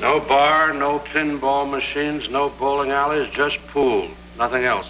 No bar, no pinball machines, no bowling alleys, just pool. Nothing else.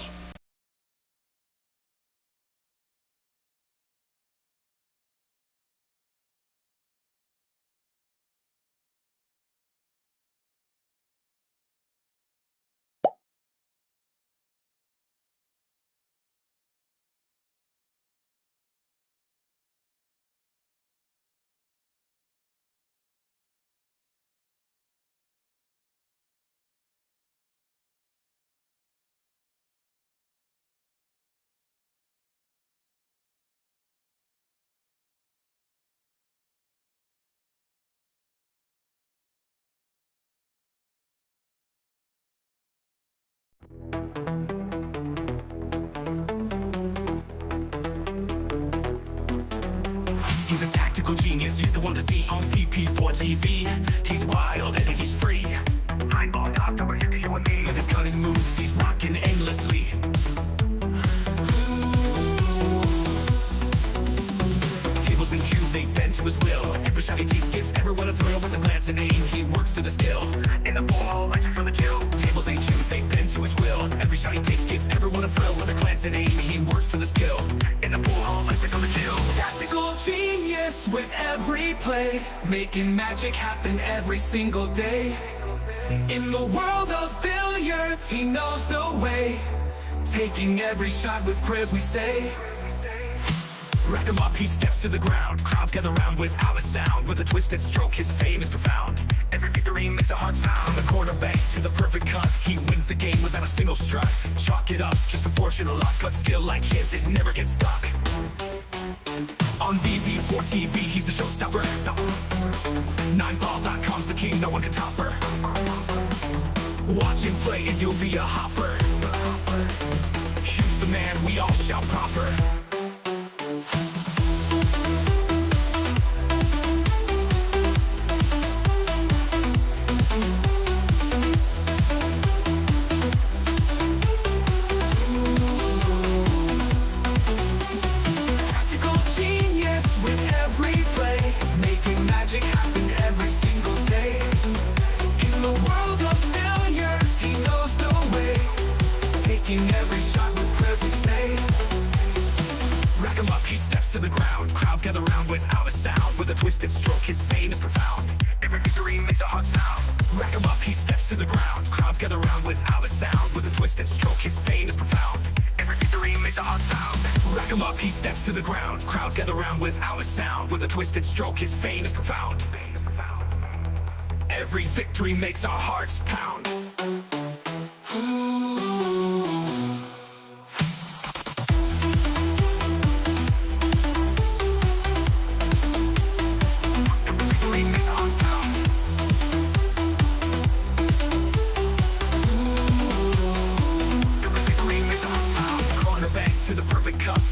He's a tactical genius, he's the one to see on VP4TV. He's wild and he's free. I'm on top, number you and me. With his cunning moves, he's rocking endlessly. Tables and cues, they bend to his will. Every shot he takes gives everyone a thrill. With a glance and aim, he works to the skill. In the ball, legend from the chill. Tables and cues, they bend to his will. Every shot he takes gives everyone a thrill. With a glance and aim, he works to the skill. In the ball, legend from the chill. Tactical genius with every play, making magic happen every single day. In the world of billiards, he knows the way, taking every shot with prayers we say. Rack him up, he steps to the ground. Crowds gather round without a sound. With a twisted stroke, his fame is profound. Every victory makes our hearts pound. From the quarterback to the perfect cut, he wins the game without a single strut. Chalk it up, just for fortune or luck. But skill like his, it never gets stuck. On VP4TV, he's the showstopper. 9ball.com's the king, no one can top her. Watch him play and you'll be a hopper. He's the man, we all shout proper. Every shot with prayers we say. Rack him up, he steps to the ground. Crowds gather round without a sound. With a twisted stroke, his fame is profound. Every victory makes our hearts pound. Rack him up, he steps to the ground. Crowds gather round without a sound. With a twisted stroke, his fame is profound. Every victory makes our hearts pound. Rack him up, he steps to the ground. Crowds gather round without a sound. With a twisted stroke, his fame is profound. Every victory makes our hearts pound.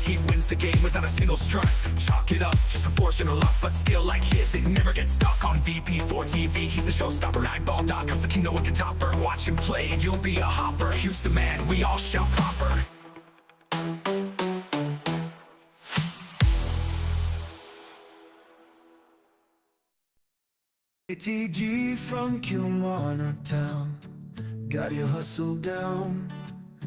He wins the game without a single strut. Chalk it up, just for fortune or luck. But skill like his, it never gets stuck. On VP4TV, he's the showstopper. 9ball.com's the king, no one can top her. Watch him play and you'll be a hopper. He's the man, we all shout proper. ATG from Kilmarnock town, got your hustle down.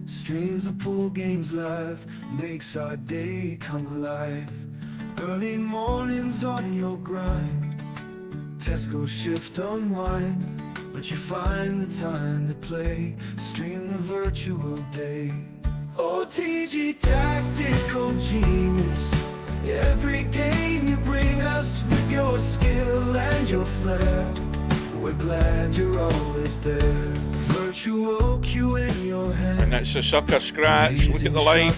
Streams the pool games live, makes our day come alive. Early mornings on your grind, Tesco shift unwind, but you find the time to play, stream the virtual day. OTG tactical genius, every game you bring us with your skill and your flair. We're glad you're always there. Virtual cue in your hand. And that's a sucker scratch. Look at the line.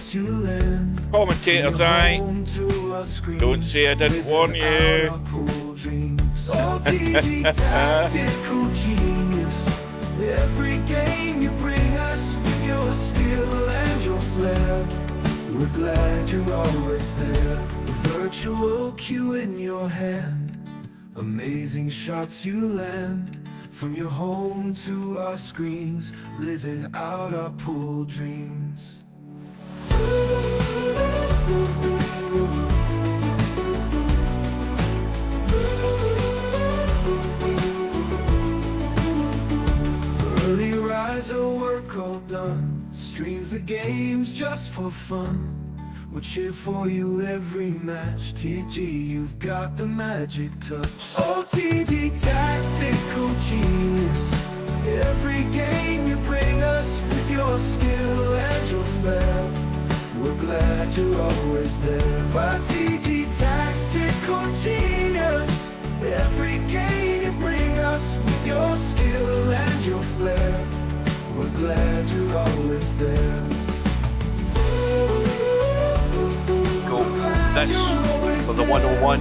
Commentator's eye. Don't say I didn't warn you. OTG tactical genius. Every game you bring us with your skill and your flair. We're glad you're always there. Virtual cue in your hand. Amazing shots you land. From your home to our screens, living out our pool dreams. Streams the games just for fun. We'll cheer for you every match. TG, you've got the magic touch. Oh, TG, tactical genius. Every game you bring us with your skill and your flair. We're glad you're always there. For TG, tactical genius. Every game you bring us with your skill and your flair. We're glad you're always there. This for the 101.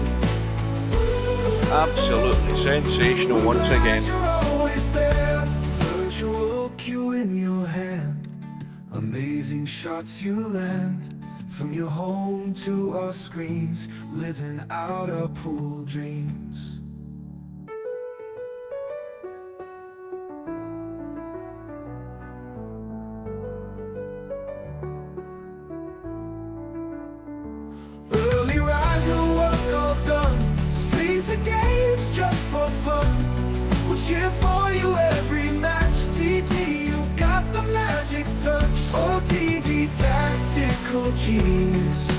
Absolutely sensational once again. Virtual cue in your hand. Amazing shots you land. From your home to our screens, living out our pool dreams. Early riser, work all done. Streams the games just for fun. We'll cheer for you every match. TG, you've got the magic touch. Oh, TG, tactical genius.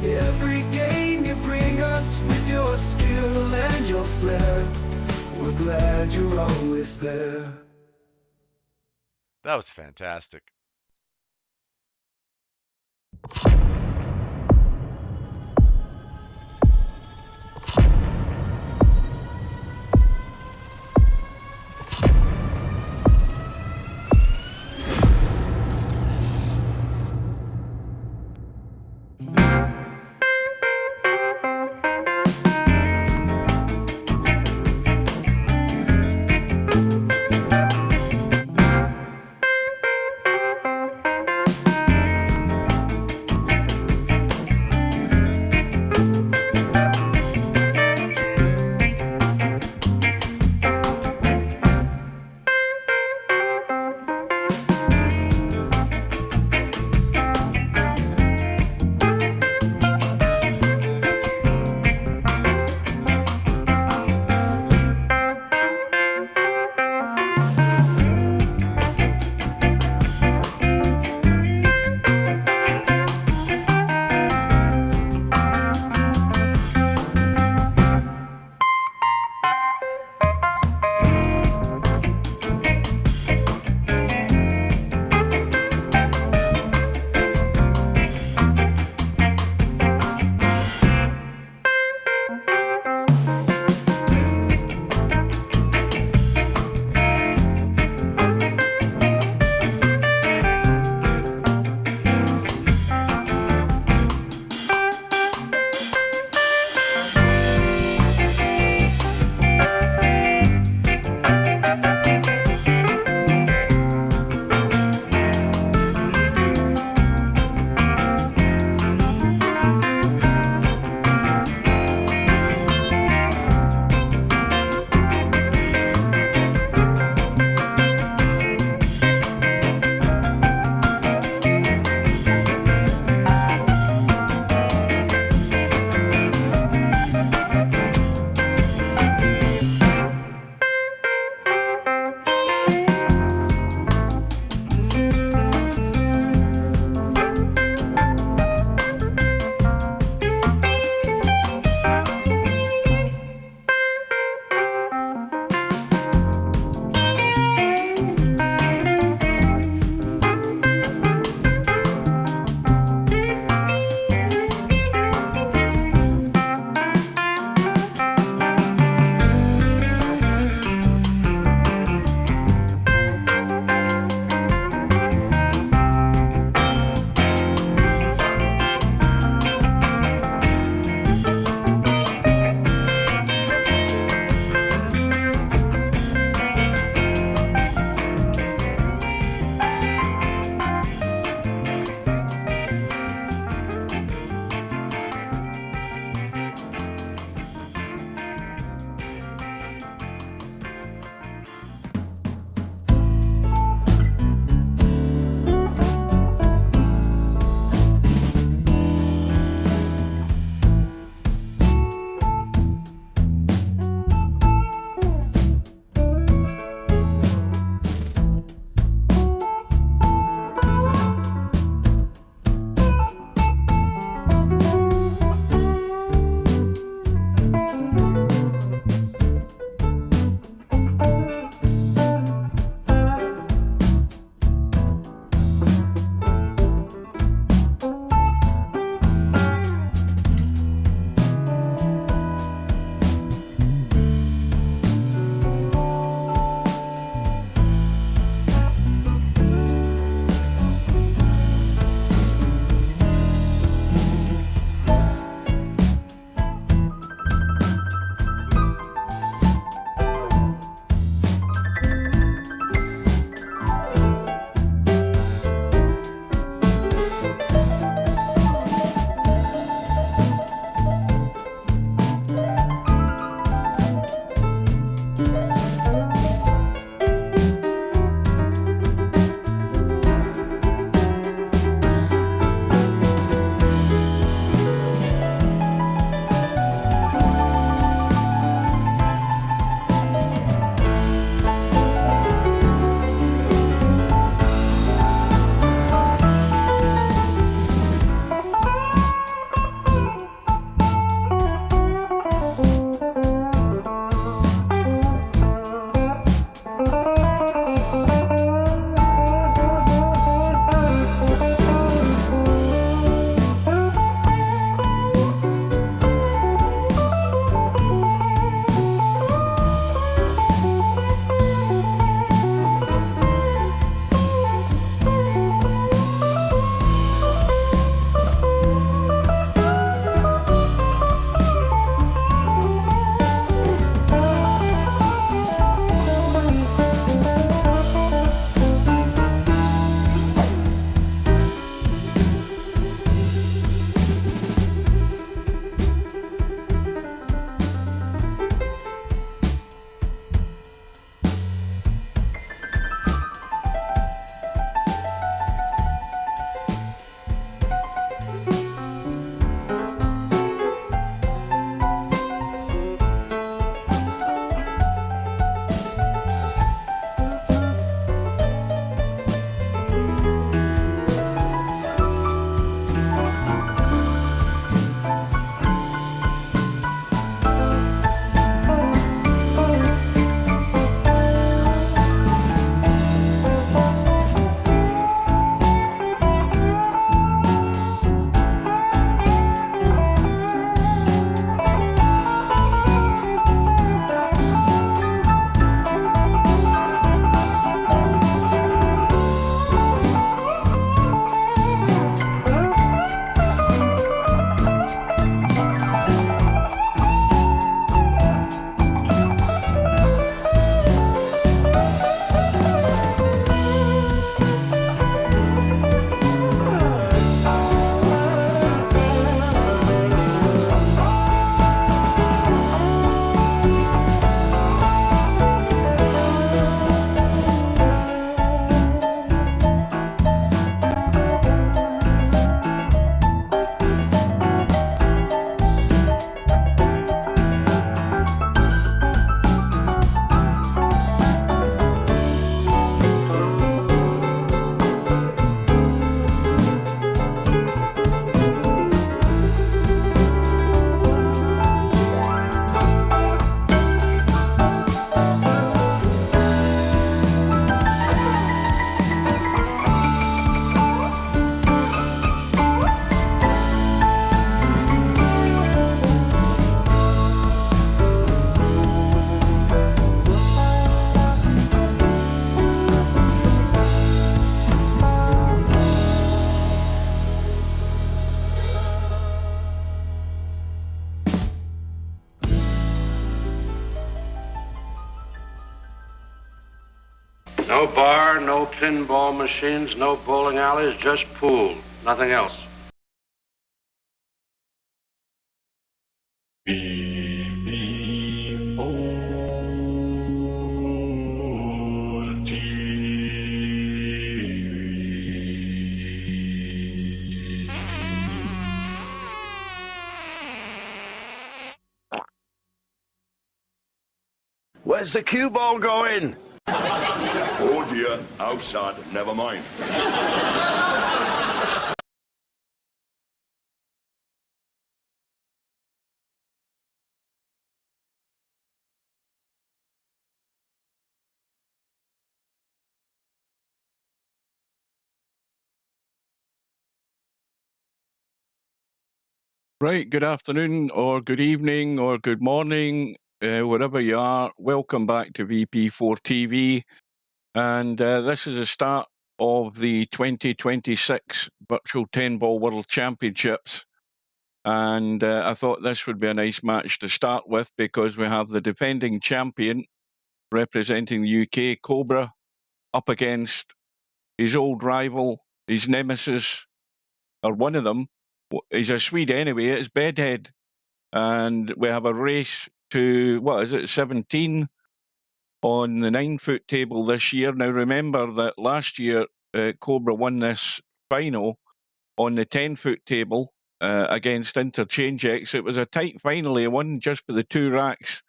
Every game you bring us with your skill and your flair. We're glad you're always there. That was fantastic. No bar, no pinball machines, no bowling alleys, just pool. Nothing else. Where's the cue ball going? Oh dear, outside, never mind. Right, good afternoon or good evening or good morning, wherever you are. Welcome back to VP4TV. And this is the start of the 2026 Virtual 10-Ball World Championships. And I thought this would be a nice match to start with because we have the defending champion representing the UK, Cobra, up against his old rival, his nemesis, or one of them. He's a Swede anyway, it's Bedhead. And we have a race to, 17 on the 9-foot table this year. Now, remember that last year, Cobra won this final on the 10-foot table against Interchange X. It was a tight final. He won just by the 2 racks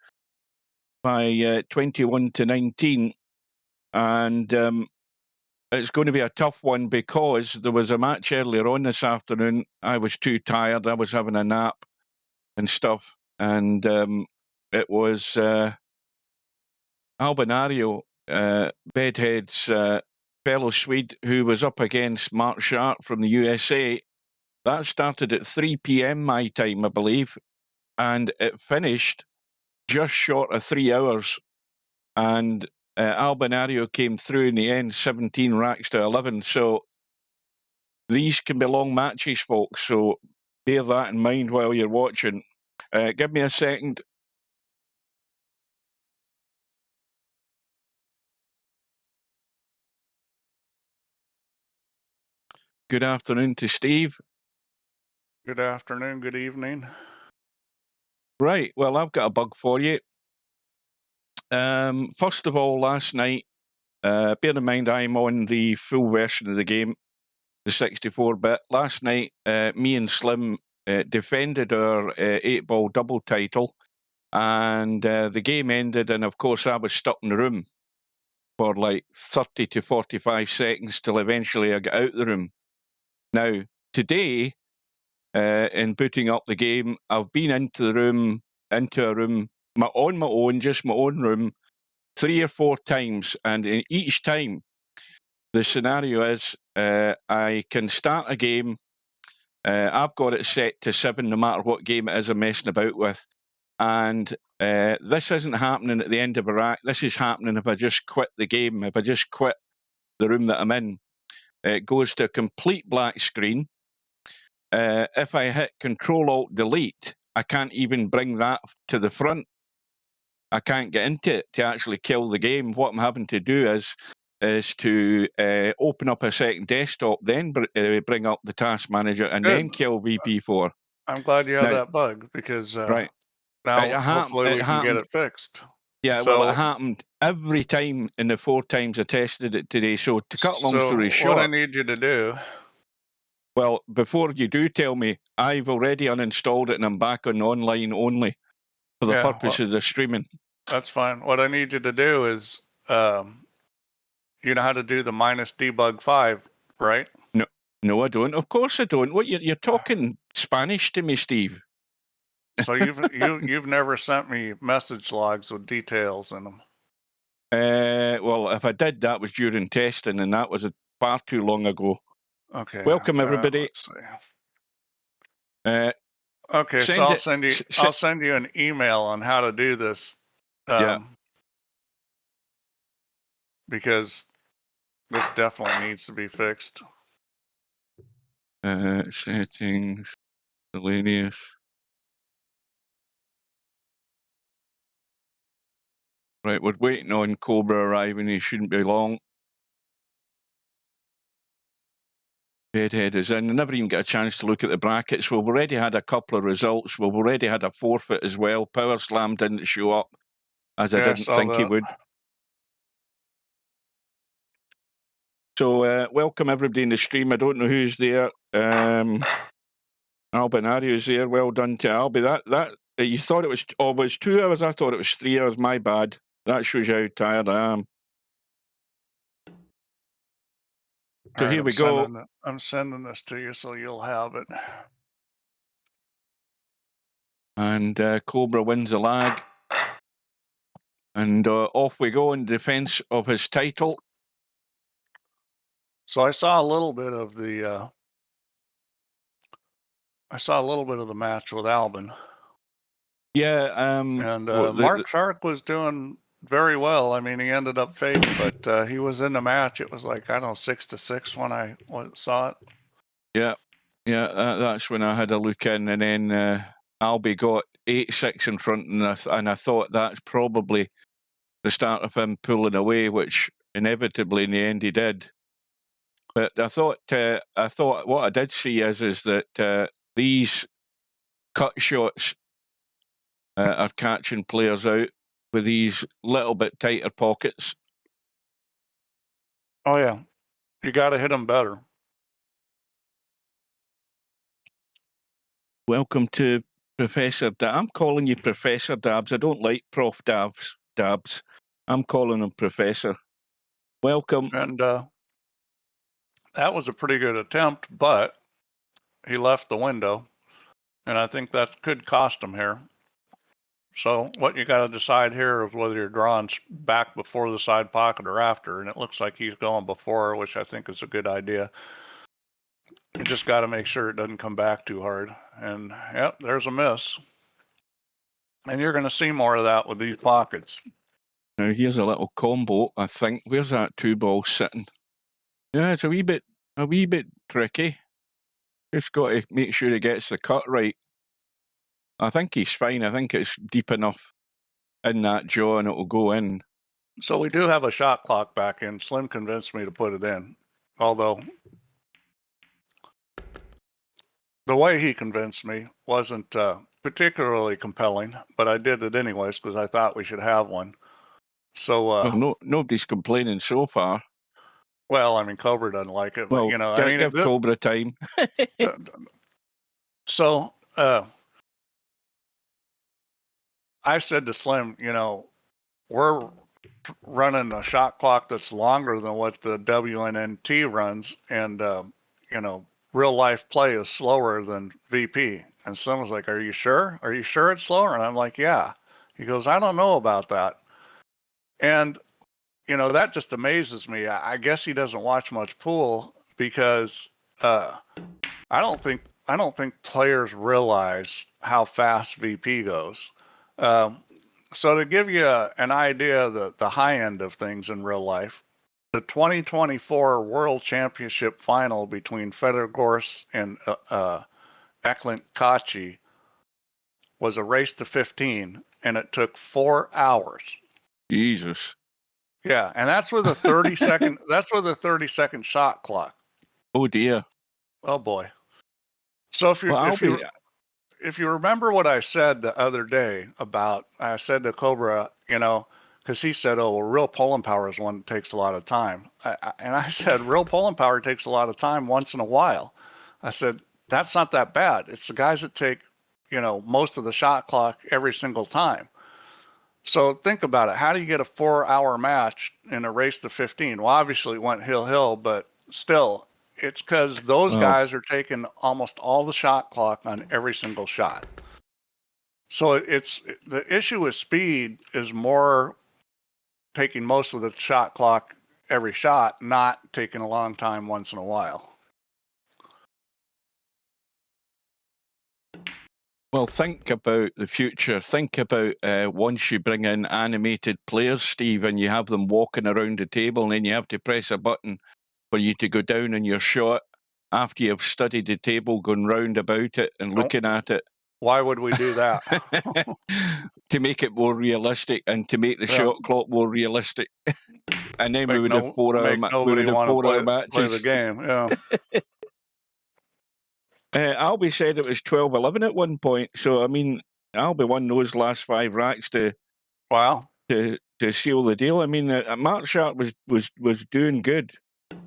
by 21 to 19. And it's going to be a tough one because there was a match earlier on this afternoon. I was too tired. I was having a nap and stuff. And it was Albinario, Bedhead's fellow Swede, who was up against Mark Sharp from the USA. That started at 3 p.m. my time, I believe, and it finished just short of 3 hours. And Albinario came through in the end, 17 racks to 11. So these can be long matches, folks. So bear that in mind while you're watching. Give me a second. Good afternoon to Steve. Good afternoon, good evening. Right, well, I've got a bug for you. First of all, last night, bear in mind I'm on the full version of the game, the 64-bit. Last night, me and Slim defended our 8-ball double title, and the game ended, and of course I was stuck in the room for like 30 to 45 seconds till eventually I got out of the room. Now, today, in booting up the game, I've been into a room, on my own, just my own room, 3 or 4 times, and in each time, the scenario is I can start a game. I've got it set to 7, no matter what game it is I'm messing about with, and this isn't happening at the end of a rack. This is happening if I just quit the game, if I just quit the room that I'm in. It goes to a complete black screen. If I hit Control-Alt-Delete, I can't even bring that to the front. I can't get into it to actually kill the game. What I'm having to do is to open up a second desktop, then bring up the task manager, and then kill VP4. I'm glad you have that bug because right now hopefully we can get it fixed. Yeah, so, well, it happened every time in the 4 times I tested it today. So to cut long story short, what I need you to do. Well, before you do tell me, I've already uninstalled it and I'm back on online only for the purpose of the streaming. That's fine. What I need you to do is, you know how to do the -debug 5, right? No, I don't. Of course I don't. What you're talking Spanish to me, Steve? So you've never sent me message logs with details in them. Well, if I did, that was during testing, and that was far too long ago. Okay. Welcome everybody. Let's see. Okay, so I'll send you an email on how to do this. Because this definitely needs to be fixed. Settings, miscellaneous. Right, we're waiting on Cobra arriving. He shouldn't be long. Bedhead is in. I never even get a chance to look at the brackets. We've already had a couple of results. We've already had a forfeit as well. Power Slam didn't show up, as I didn't think he would. So welcome everybody in the stream. I don't know who's there. Albinario's there. Well done to Albi. That you thought it was, oh, it was 2 hours. I thought it was 3 hours. My bad. That shows you how tired I am. So here we go. I'm sending this to you so you'll have it. And Cobra wins the lag. And off we go in defense of his title. So I saw a little bit of the match with Albin. Yeah, and Mark Shark was doing very well. I mean, he ended up fading, but he was in the match. It was like, I don't know, 6-6 when I saw it. Yeah, that's when I had a look in, and then Albie got 8-6 in front, and I thought that's probably the start of him pulling away, which inevitably in the end he did. But I thought what I did see is that these cut shots are catching players out with these little bit tighter pockets. Oh yeah, you got to hit them better. Welcome to Professor Dabs. I'm calling you Professor Dabs. I don't like Prof Dabs. I'm calling him Professor. Welcome. And that was a pretty good attempt, but he left the window, and I think that could cost him here. So what you got to decide here is whether you're drawing back before the side pocket or after, and it looks like he's going before, which I think is a good idea. You just got to make sure it doesn't come back too hard. And yep, there's a miss. And you're going to see more of that with these pockets. Now here's a little combo, I think. Where's that 2-ball sitting? Yeah, it's a wee bit tricky. Just got to make sure he gets the cut right. I think he's fine. I think it's deep enough in that jaw and it'll go in. So we do have a shot clock back in. Slim convinced me to put it in. Although the way he convinced me wasn't particularly compelling, but I did it anyways because I thought we should have one. So well, nobody's complaining so far. Well, I mean, Cobra doesn't like it. Well, but, you know, I mean, give Cobra time. So I said to Slim, you know, we're running a shot clock that's longer than what the WNNT runs, and you know, real life play is slower than VP. And Slim was like, "Are you sure? Are you sure it's slower?" And I'm like, "Yeah." He goes, "I don't know about that." And you know, that just amazes me. I guess he doesn't watch much pool because I don't think players realize how fast VP goes. So to give you an idea of the high end of things in real life, the 2024 World Championship final between Federgors and Eklund Kachi was a race to 15, and it took 4 hours. Jesus. Yeah, and that's with a 30-second. That's with a 30-second shot clock. Oh dear. Oh boy. So if you remember what I said the other day about, I said to Cobra, you know, because he said, "Oh, well, real pulling power is one that takes a lot of time," and I said, "Real pulling power takes a lot of time once in a while." I said, "That's not that bad. It's the guys that take, you know, most of the shot clock every single time." So think about it. How do you get a 4-hour match in a race to 15? Well, obviously it went hill, but still, it's because those guys are taking almost all the shot clock on every single shot. So it's the issue with speed is more taking most of the shot clock every shot, not taking a long time once in a while. Well, think about the future. Think about once you bring in animated players, Steve, and you have them walking around the table, and then you have to press a button for you to go down in your shot after you've studied the table, going round about it and looking at it. Why would we do that? To make it more realistic and to make the shot clock more realistic. And then we would have 4-hour matches. Play the game, yeah. Albie said it was 12-11 at one point. So, I mean, Albie won those last 5 racks to seal the deal. I mean, Mark Sharp was doing good.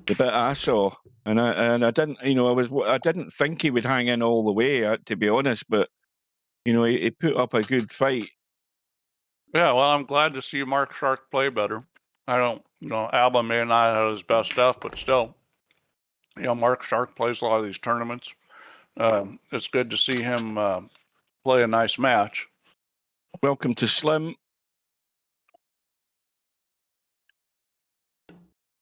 The bit I saw, and I didn't, I didn't think he would hang in all the way, to be honest. But he put up a good fight. Yeah, well, I'm glad to see Mark Shark play better. I don't, Alba may not have his best stuff, but still, Mark Shark plays a lot of these tournaments. It's good to see him play a nice match. Welcome to Slim.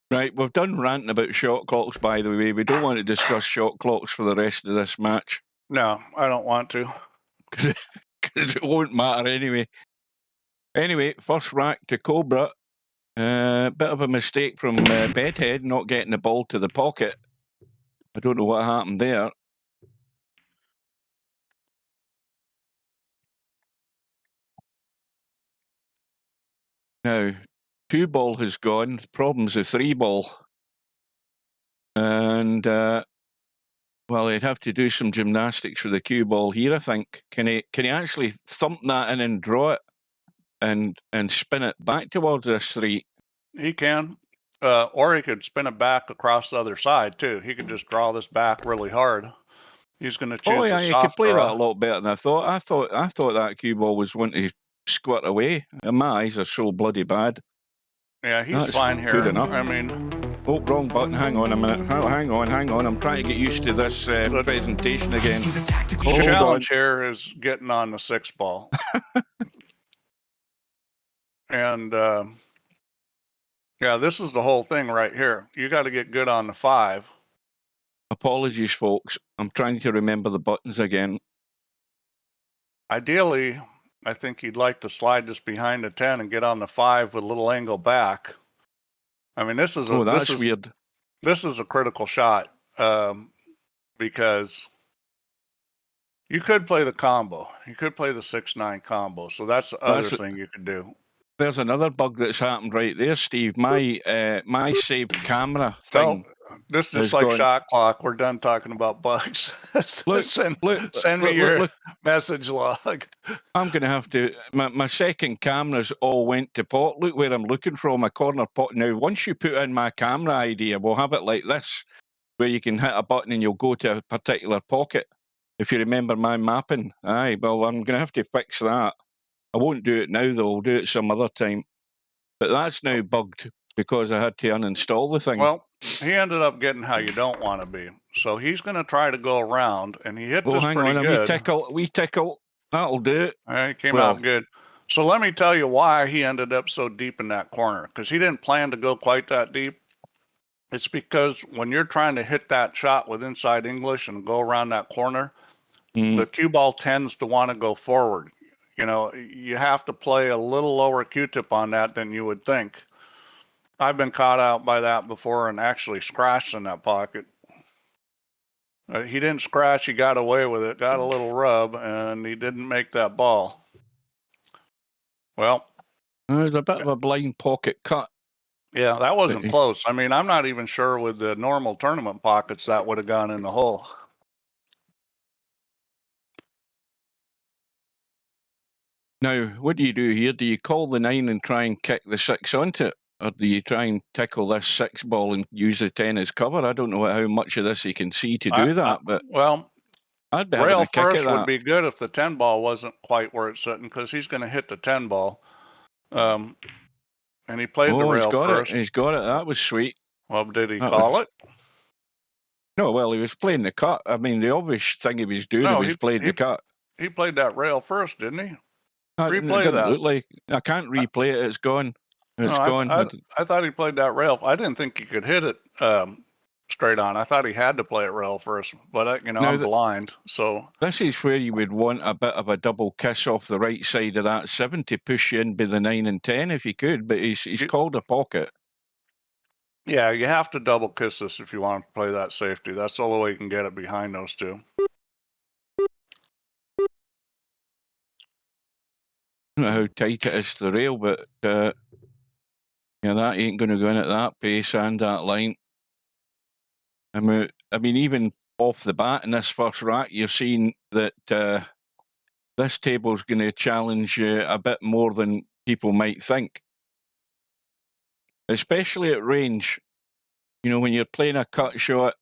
Right, we've done ranting about shot clocks, by the way. We don't want to discuss shot clocks for the rest of this match. No, I don't want to. Because it won't matter anyway. Anyway, first rack to Cobra. Bit of a mistake from Bedhead, not getting the ball to the pocket. I don't know what happened there. Now, 2-ball has gone. Problem's a 3-ball. And, well, he'd have to do some gymnastics for the cue ball here, I think. Can he actually thump that in and draw it and spin it back towards this 3? He can. Or he could spin it back across the other side, too. He could just draw this back really hard. He's going to choose yeah, the he soft could play draw. that a lot better than I thought. I thought that cue ball was one to squirt away. And my eyes are so bloody bad. Yeah, he's fine here. Good enough. I mean... Oh, wrong button. Hang on a minute. Hang on. I'm trying to get used to this presentation again. The challenge here is getting on the 6-ball. And, yeah, this is the whole thing right here. You got to get good on the 5. Apologies, folks. I'm trying to remember the buttons again. Ideally, I think you'd like to slide this behind the 10 and get on the 5 with a little angle back. I mean, this is weird. This is a critical shot because you could play the combo. You could play the 6-9 combo. So that's the other thing you could do. There's another bug that's happened right there, Steve. My saved camera thing. This is like shot clock. We're done talking about bugs. Send me your message log. I'm going to have to... My second cameras all went to pot. Look where I'm looking from, a corner pot. Now, once you put in my camera idea, we'll have it like this, where you can hit a button and you'll go to a particular pocket. If you remember my mapping. Aye, well, I'm going to have to fix that. I won't do it now, though. I'll do it some other time. But that's now bugged because I had to uninstall the thing. Well, he ended up getting how you don't want to be. So he's going to try to go around, and he hit this pretty good. We tickle. That'll do it. He came out good. So let me tell you why he ended up so deep in that corner, because he didn't plan to go quite that deep. It's because when you're trying to hit that shot with inside English and go around that corner, the cue ball tends to want to go forward. You have to play a little lower Q-tip on that than you would think. I've been caught out by that before and actually scratched in that pocket. He didn't scratch, he got away with it, got a little rub, and he didn't make that ball. Well. There's a bit of a blind pocket cut. Yeah, that wasn't close. I mean, I'm not even sure with the normal tournament pockets that would have gone in the hole. Now, what do you do here? Do you call the 9 and try and kick the 6 onto it? Or do you try and tickle this 6-ball and use the 10 as cover? I don't know how much of this you can see to do that, but I'd be rail having a kick first at that. Would be good if the 10-ball wasn't quite where it's sitting, because he's going to hit the 10-ball. And he played the rail first. He's got it. That was sweet. Well, did he call it? No, well, he was playing the cut. I mean, the obvious thing he was doing was playing the cut. He played that rail first, didn't he? Replay it that. Look like I can't replay it. It's gone. It's gone. I thought he played that rail. I didn't think he could hit it straight on. I thought he had to play it rail first, but I'm blind. So this is where you would want a bit of a double kiss off the right side of that 7 to push you in by the 9 and 10 if you could. But he's called a pocket. Yeah, you have to double kiss this if you want to play that safety. That's the only way you can get it behind those two. I don't know how tight it is to the rail, but that ain't going to go in at that pace and that line. I mean, even off the bat in this first rack, you're seeing that this table's going to challenge a bit more than people might think. Especially at range. You know, when you're playing a cut shot,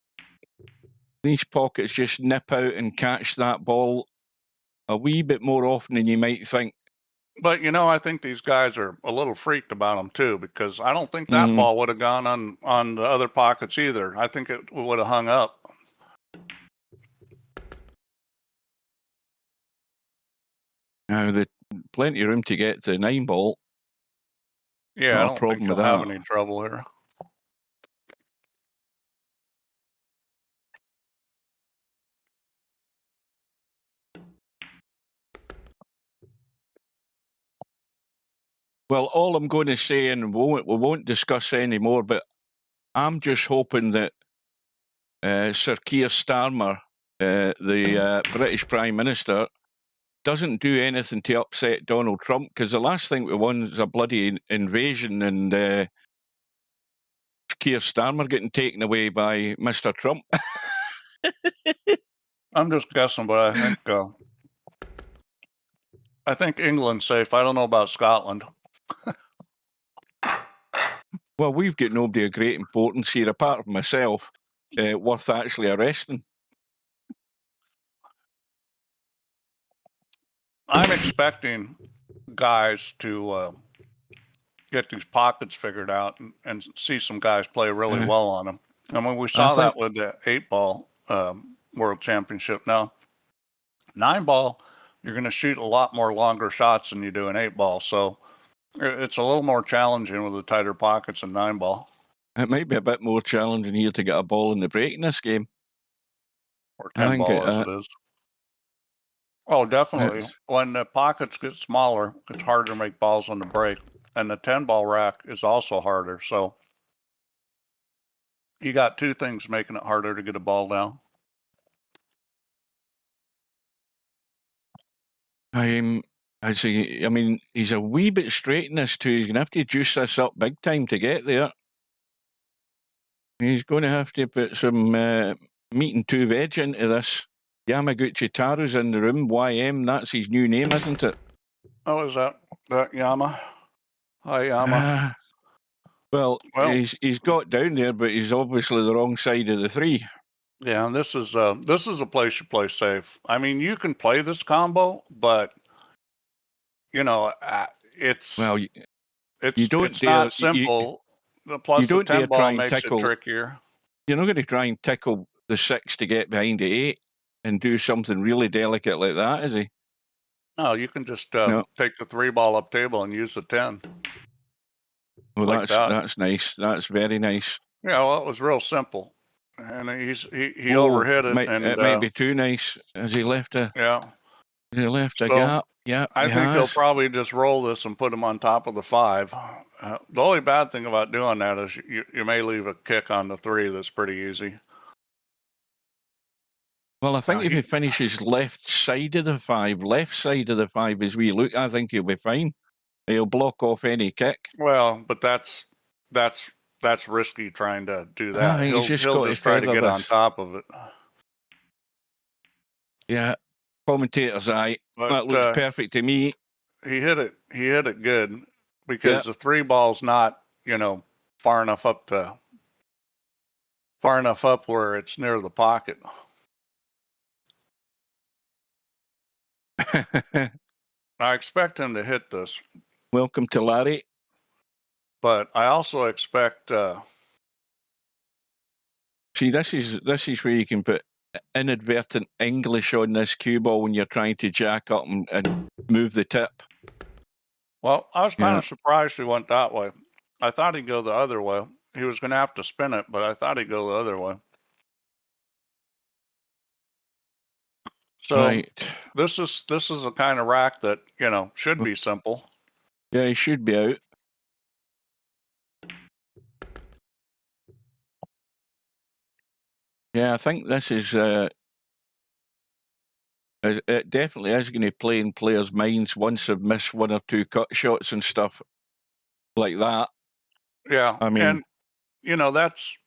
these pockets just nip out and catch that ball a wee bit more often than you might think. But, you know, I think these guys are a little freaked about them, too, because I don't think that ball would have gone on the other pockets either. I think it would have hung up. Now, there's plenty of room to get to the 9 ball. Yeah, Not I a don't problem think with you'll have that. any trouble here. Well, all I'm going to say, and we won't discuss any more, but I'm just hoping that Sir Keir Starmer, the British Prime Minister, doesn't do anything to upset Donald Trump, because the last thing we want is a bloody invasion and Keir Starmer getting taken away by Mr. Trump. I'm just guessing, but I think England's safe. I don't know about Scotland. Well, we've got nobody of great importance here, apart from myself, worth actually arresting. I'm expecting guys to get these pockets figured out and see some guys play really well on them. I mean, we saw that with the 8-ball World Championship. Now, 9-ball, you're going to shoot a lot more longer shots than you do in 8-ball. So it's a little more challenging with the tighter pockets in 9-ball. It might be a bit more challenging here to get a ball in the break in this game. Or 10-ball as it is. Oh, definitely. When the pockets get smaller, it's harder to make balls on the break. And the 10-ball rack is also harder. So you got two things making it harder to get a ball down. I mean, he's a wee bit straight in this too. He's going to have to juice this up big time to get there. He's going to have to put some meat and 2 veg into this. Yamaguchi Taru's in the room. YM, that's his new name, isn't it? Oh, is that Yama? Hi, Yama. Well, he's got down there, but he's obviously the wrong side of the 3. Yeah, and this is a place you play safe. I mean, you can play this combo, but you know, it's not simple. Plus, the 10-ball makes it trickier. You're not going to try and tickle the 6 to get behind the 8 and do something really delicate like that, is he? No, you can just take the 3-ball up table and use the 10. Well, like that's nice. That's very nice. Yeah, well, it was real simple, and he overhit it, and it might be too nice as he left a he left a gap. Yeah, I think he'll probably just roll this and put him on top of the 5. The only bad thing about doing that is you may leave a kick on the 3 that's pretty easy. Well, I think if he finishes left side of the 5 as we look, I think he'll be fine. He'll block off any kick. Well, but that's risky trying to do that. He'll just try to get on top of it. Yeah, commentator's eye. That looks perfect to me. He hit it good because the 3-ball's not, far enough up where it's near the pocket. I expect him to hit this. Welcome to Larry. But I also expect. See, this is where you can put inadvertent English on this cue ball when you're trying to jack up and move the tip. Well, I was kind of surprised he went that way. I thought he'd go the other way. He was going to have to spin it, but I thought he'd go the other way. So this is the kind of rack that, should be simple. Yeah, he should be out. Yeah, I think this is it definitely is going to play in players' minds once they've missed 1 or 2 cut shots and stuff like that. Yeah, I mean, and that's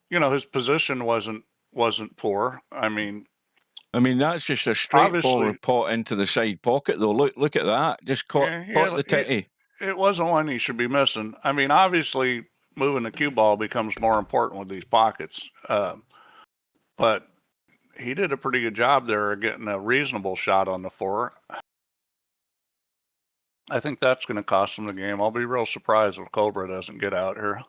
his position wasn't wasn't poor. I mean, that's just a straight ball obviously, pot into the side pocket, though. Look at that. Just caught the titty. it wasn't one he should be missing. I mean, obviously, moving the cue ball becomes more important with these pockets. But he did a pretty good job there of getting a reasonable shot on the 4. I think that's going to cost him the game. I'll be real surprised if Cobra doesn't get out here.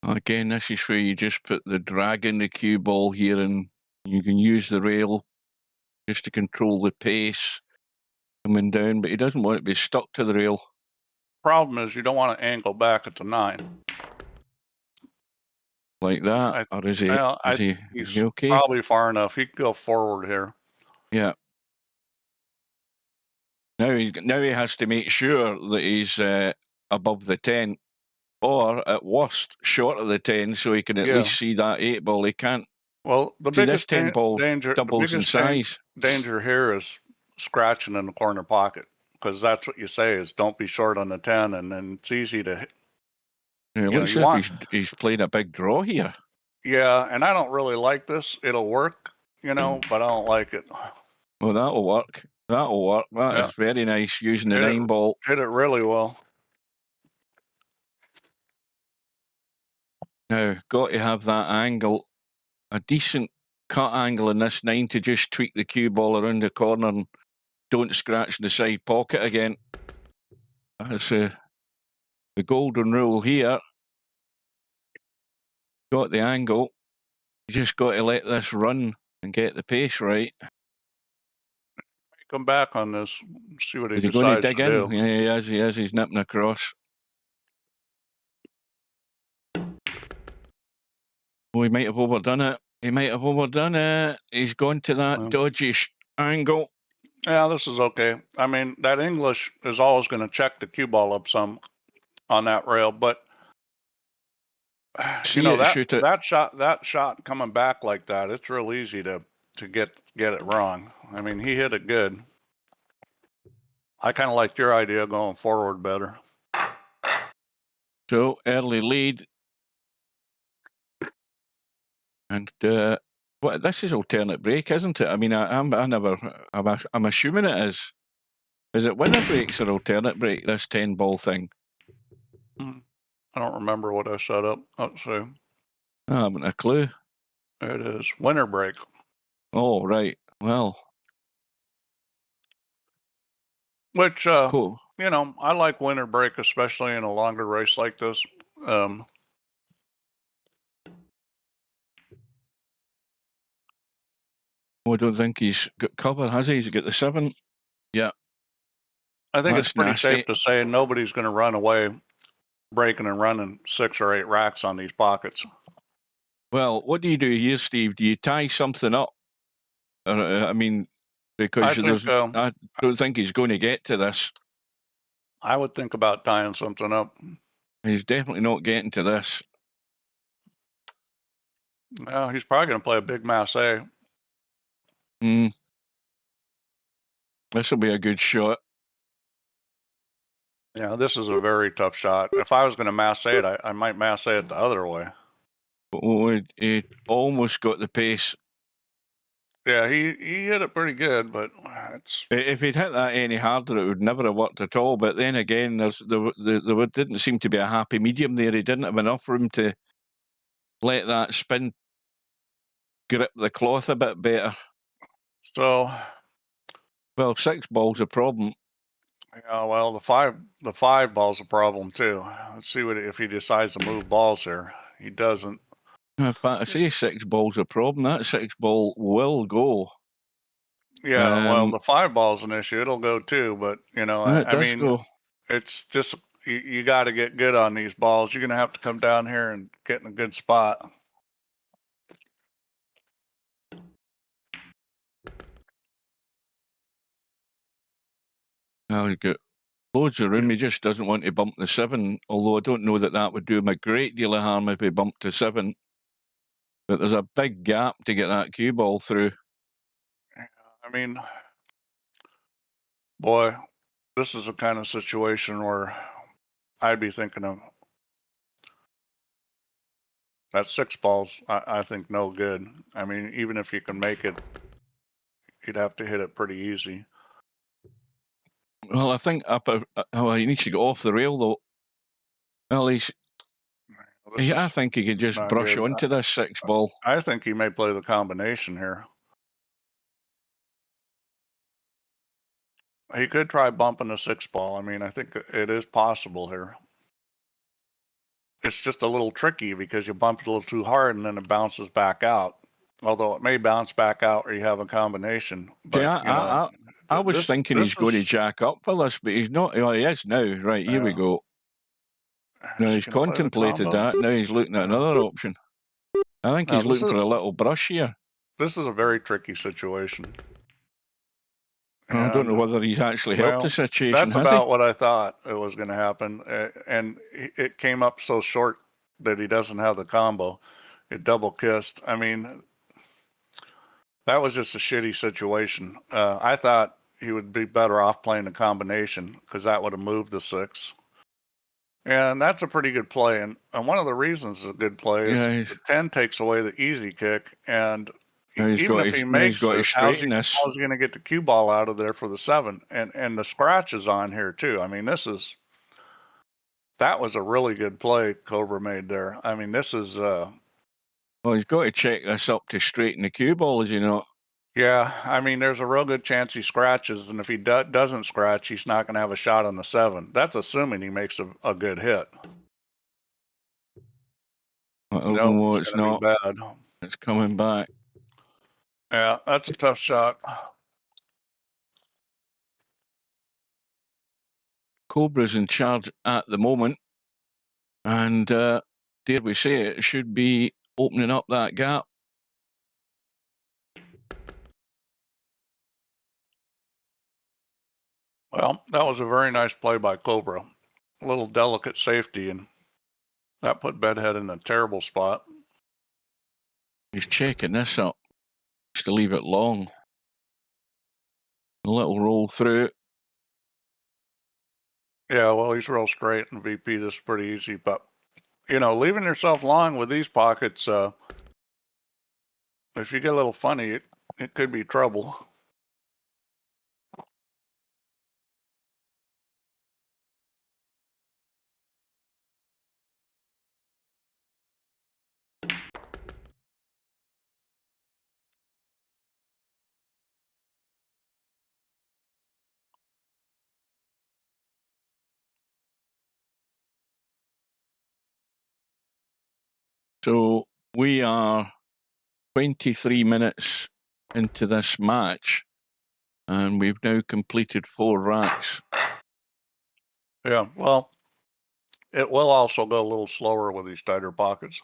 Again, this is where you just put the drag in the cue ball here, and you can use the rail just to control the pace coming down, but he doesn't want it to be stuck to the rail. Problem is, you don't want to angle back at the 9. Like that, or is he? Is he okay? Probably far enough. He can go forward here. Yeah. Now he has to make sure that he's above the 10, or at worst short of the 10, so he can at least see that 8 ball. He can't. Well, the biggest this 10 ball danger, doubles in size. Danger here is scratching in the corner pocket, because that's what you say is don't be short on the 10, and then it's easy to. Yeah, looks like he's playing a big draw here. Yeah, and I don't really like this. It'll work, but I don't like it. Well, that'll work. That'll work. That is very nice using the 9 ball. Did it really well. Now, got to have that angle, a decent cut angle in this 9 to just tweak the cue ball around the corner and don't scratch the side pocket again. That's the golden rule here. Got the angle. You just got to let this run and get the pace right. Come back on this, see what he Is decides he going to dig in? do. Yeah, he is. He's nipping across. Oh, he might have overdone it. He's gone to that dodgy angle. Yeah, this is okay. I mean, that English is always going to check the cue ball up some on that rail, but that shot coming back like that, it's real easy to get it wrong. I mean, he hit it good. I kind of liked your idea going forward better. So early lead, and this is alternate break, isn't it? I mean, I'm assuming it is. Is it winner breaks or alternate break? This 10 ball thing. I don't remember what I set up. Let's see. I haven't a clue. It is winter break. Oh, right. Well. Which, cool. I like winter break, especially in a longer race like this. I don't think he's got cover, has he? He's got the 7. Yeah. I think it's pretty safe to say nobody's going to run away breaking and running 6 or 8 racks on these pockets. Well, what do you do here, Steve? Do you tie something up? I mean, because I don't think he's going to get to this. I would think about tying something up. He's definitely not getting to this. No, he's probably going to play a big mass A. This will be a good shot. Yeah, this is a very tough shot. If I was going to mass A it, I might mass A it the other way. Oh, he almost got the pace. Yeah, he hit it pretty good, but it's... If he'd hit that any harder, it would never have worked at all. But then again, there didn't seem to be a happy medium there. He didn't have enough room to let that spin grip the cloth a bit better. So... Well, 6 ball's a problem. Yeah, well, the five ball's a problem too. Let's see if he decides to move balls here. He doesn't. But I say 6 ball's a problem. That 6 ball will go. Yeah, well, the 5 ball's an issue. It'll go too, but I mean, go. It's just you got to get good on these balls. You're gonna have to come down here and get in a good spot. Well, you got loads of room. He just doesn't want to bump the 7, although I don't know that would do him a great deal of harm if he bumped to 7. But there's a big gap to get that cue ball through. I mean, Boy, this is a kind of situation where I'd be thinking of that 6 balls. I think no good. I mean, even if you can make it, you'd have to hit it pretty easy. Well, I think he needs to get off the rail though. Well, I think he could just brush onto this 6 ball. I think he may play the combination here. He could try bumping a 6 ball. I mean, I think it is possible here. It's just a little tricky because you bump it a little too hard and then it bounces back out. Although it may bounce back out or you have a combination. But, Yeah, I was thinking he's going to jack up for this, but he's not. Well, he is now. Right, here we go. Now he's contemplated that. Now he's looking at another option. I think he's looking for a little brush here. This is a very tricky situation. I don't know whether he's actually helped the situation. That's about what I thought it was going to happen. And it came up so short that he doesn't have the combo. It double kissed. I mean, that was just a shitty situation. I thought he would be better off playing the combination because that would have moved the 6. And that's a pretty good play. And one of the reasons it's a good play is the 10 takes away the easy kick. And even if he makes it, how's he going to get the cue ball out of there for the 7? And the scratch is on here too. I mean, that was a really good play Cobra made there. I mean, this is... well, he's got to check this up to straighten the cue ball, is he not? Yeah, I mean, there's a real good chance he scratches, and if he doesn't scratch, he's not going to have a shot on the 7. That's assuming he makes a good hit. No, it's not. Bad. It's coming back. Yeah, that's a tough shot. Cobra's in charge at the moment, and dare we say it, should be opening up that gap. Well, that was a very nice play by Cobra. A little delicate safety, and that put Bedhead in a terrible spot. He's checking this up just to leave it long. A little roll through. Yeah, well, he's real straight, and VP, this is pretty easy. But, leaving yourself long with these pockets, if you get a little funny, it could be trouble. So we are 23 minutes into this match, and we've now completed 4 racks. Yeah, well, it will also go a little slower with these tighter pockets.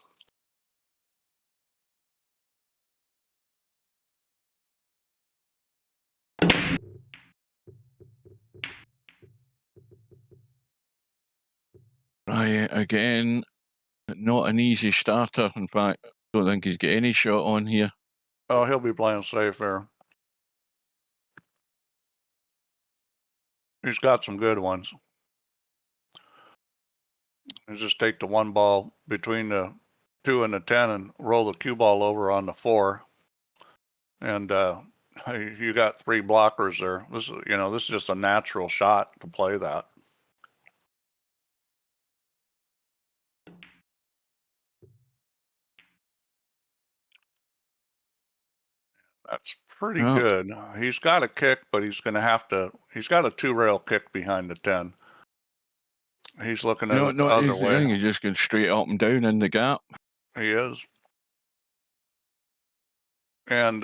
Right, again, not an easy starter. In fact, I don't think he's got any shot on here. Oh, he'll be playing safe there. He's got some good ones. You just take the 1 ball between the 2 and the 10 and roll the cue ball over on the 4. And you got 3 blockers there. This is just a natural shot to play that. That's pretty good. He's got a kick, but he's going to have to. He's got a 2-rail kick behind the 10. He's looking at it the other way. I think he's just going straight up and down in the gap. He is. And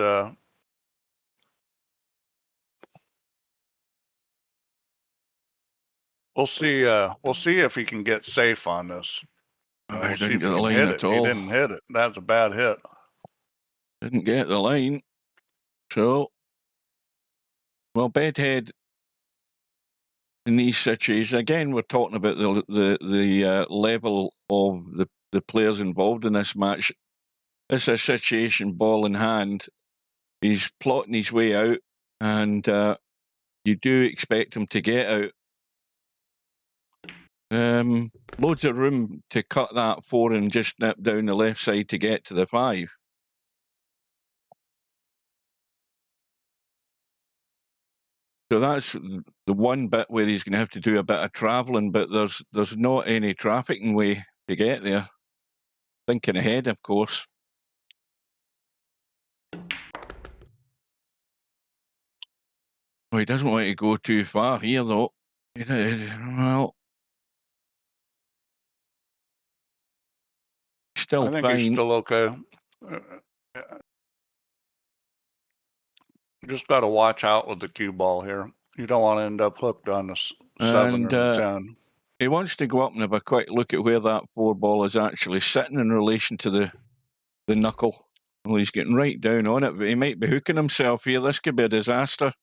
we'll see. We'll see if he can get safe on this. I didn't get the line at all. He didn't hit it. That's a bad hit. Didn't get the line. So, well, Bedhead in these situations, again, we're talking about the level of the players involved in this match. It's a situation, ball in hand. He's plotting his way out, and you do expect him to get out. Loads of room to cut that 4 and just nip down the left side to get to the 5. So that's the one bit where he's going to have to do a bit of travelling, but there's not any trafficking way to get there. Thinking ahead, of course. Oh, he doesn't want to go too far here, though. Well, still I think fine. he's still okay. Just got to watch out with the cue ball here. You don't want to end up hooked on the 7 or the 10. He wants to go up and have a quick look at where that 4 ball is actually sitting in relation to the knuckle. Well, he's getting right down on it, but he might be hooking himself here. This could be a disaster.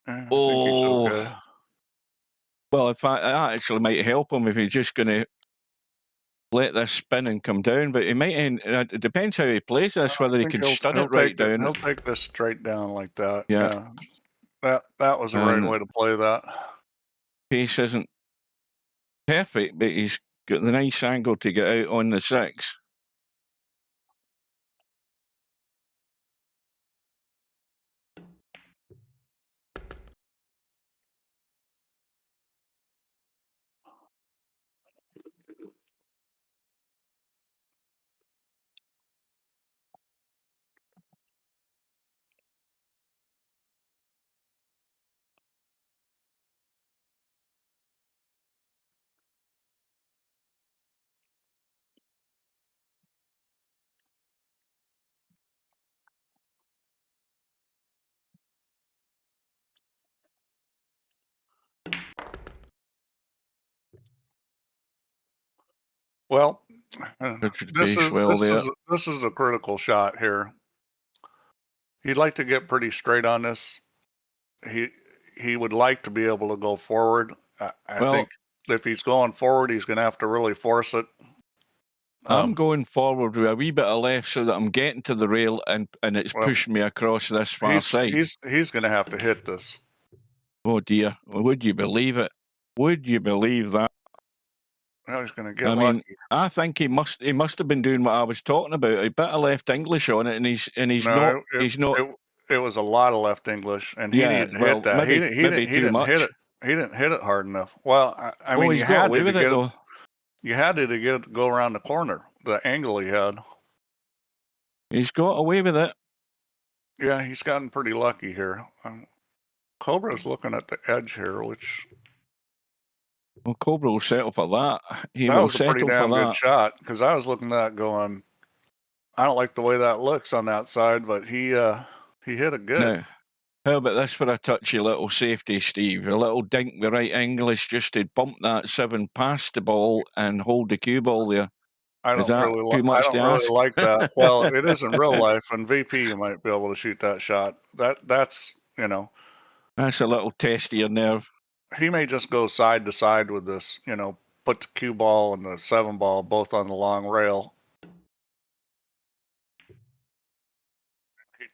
I think he's okay. Well, in fact, that actually might help him if he's just going to let this spin and come down. But he might end. It depends how he plays this, whether he can stun it right down. He'll take this straight down like that. Yeah. That was the right way to play that. Pace isn't perfect, but he's got the nice angle to get out on the 6. Well, this is a critical shot here. He'd like to get pretty straight on this. He would like to be able to go forward. I think if he's going forward, he's going to have to really force it. I'm going forward with a wee bit of left so that I'm getting to the rail and it's pushing me across this far side. He's going to have to hit this. Oh dear! Would you believe it? Would you believe that? Well, he's going to get lucky. I think he must have been doing what I was talking about. A bit of left English on it, and he's not. It was a lot of left English, and he needed to hit that. He didn't hit it. He didn't hit it hard enough. Well, I mean, you had to get it. You had to go around the corner. The angle he had. He's got away with it. Yeah, he's gotten pretty lucky here. Cobra's looking at the edge here, which. Well, Cobra will settle for that. That was a pretty damn good shot, because I was looking at that going, I don't like the way that looks on that side, but he hit it good. Now, how about this for a touchy little safety, Steve? A little dink with right English just to bump that 7 past the ball and hold the cue ball there. I don't really like that. Well, it is in real life. In VP, you might be able to shoot that shot. That's That's a little test of your nerve. He may just go side to side with this, put the cue ball and the 7 ball both on the long rail.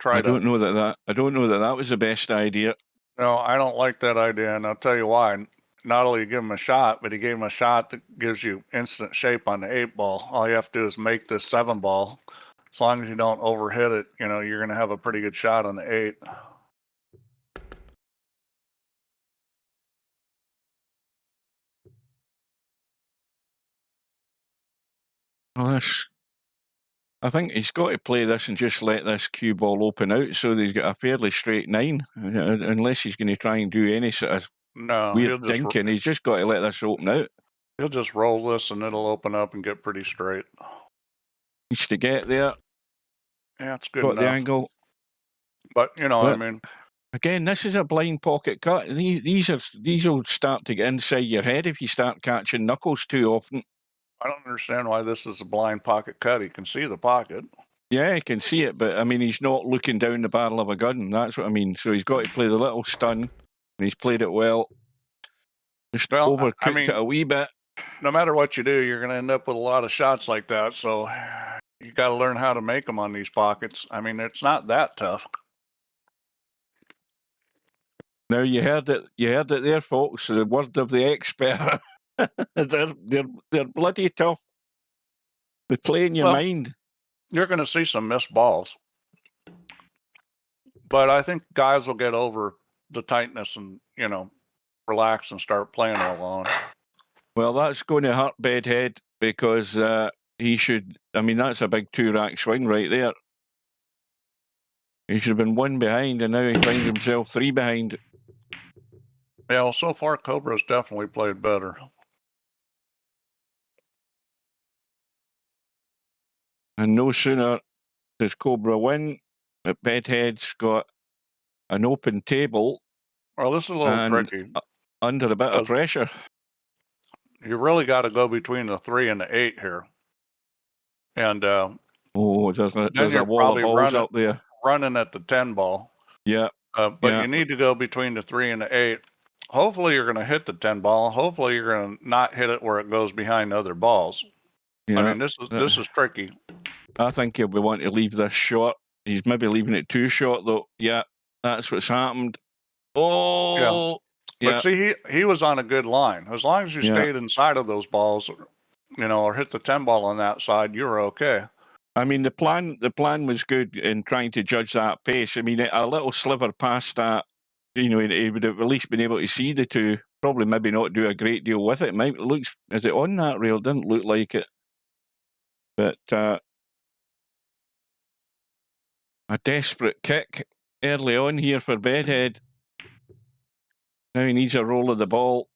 I don't know that was the best idea. No, I don't like that idea, and I'll tell you why. Not only give him a shot, but he gave him a shot that gives you instant shape on the 8 ball. All you have to do is make this 7 ball. As long as you don't overhit it, you're going to have a pretty good shot on the 8. Well, I think he's got to play this and just let this cue ball open out so that he's got a fairly straight 9, unless he's going to try and do any sort of weird dinking. He's just got to let this open out. He'll just roll this and it'll open up and get pretty straight. Needs to get there. Yeah, it's good got enough. The angle. But, I mean... Again, this is a blind pocket cut. These will start to get inside your head if you start catching knuckles too often. I don't understand why this is a blind pocket cut. He can see the pocket. Yeah, he can see it, but I mean, he's not looking down the barrel of a gun. That's what I mean. So he's got to play the little stun, and he's played it well. Just overcooked it a wee bit. No matter what you do, you're going to end up with a lot of shots like that. So you got to learn how to make them on these pockets. I mean, it's not that tough. Now you heard it. You heard it there, folks. The word of the expert. they're bloody tough. They play in your mind. You're going to see some missed balls, but I think guys will get over the tightness and relax and start playing alone. Well, that's going to hurt Bedhead because he should. I mean, that's a big 2-rack swing right there. He should have been 1 behind, and now he finds himself 3 behind. Yeah, well, so far Cobra's definitely played better. And no sooner does Cobra win, but Bedhead's got an open table. Well, this is a little tricky. Under a bit of pressure. You really got to go between the 3 and the 8 here. And there's a wall of balls up there. Running at the 10 ball. Yeah. But you need to go between the 3 and the 8. Hopefully you're going to hit the 10 ball. Hopefully you're going to not hit it where it goes behind other balls. Yeah. I mean, this is tricky. I think he'll be wanting to leave this short. He's maybe leaving it too short, though. Yeah, that's what's happened. Oh, yeah. But see, he was on a good line. As long as you stayed inside of those balls, or hit the 10 ball on that side, you were okay. I mean, the plan was good in trying to judge that pace. I mean, a little sliver past that, he would have at least been able to see the 2. Probably maybe not do a great deal with it. Is it on that rail? Didn't look like it. But a desperate kick early on here for Bedhead. Now he needs a roll of the ball.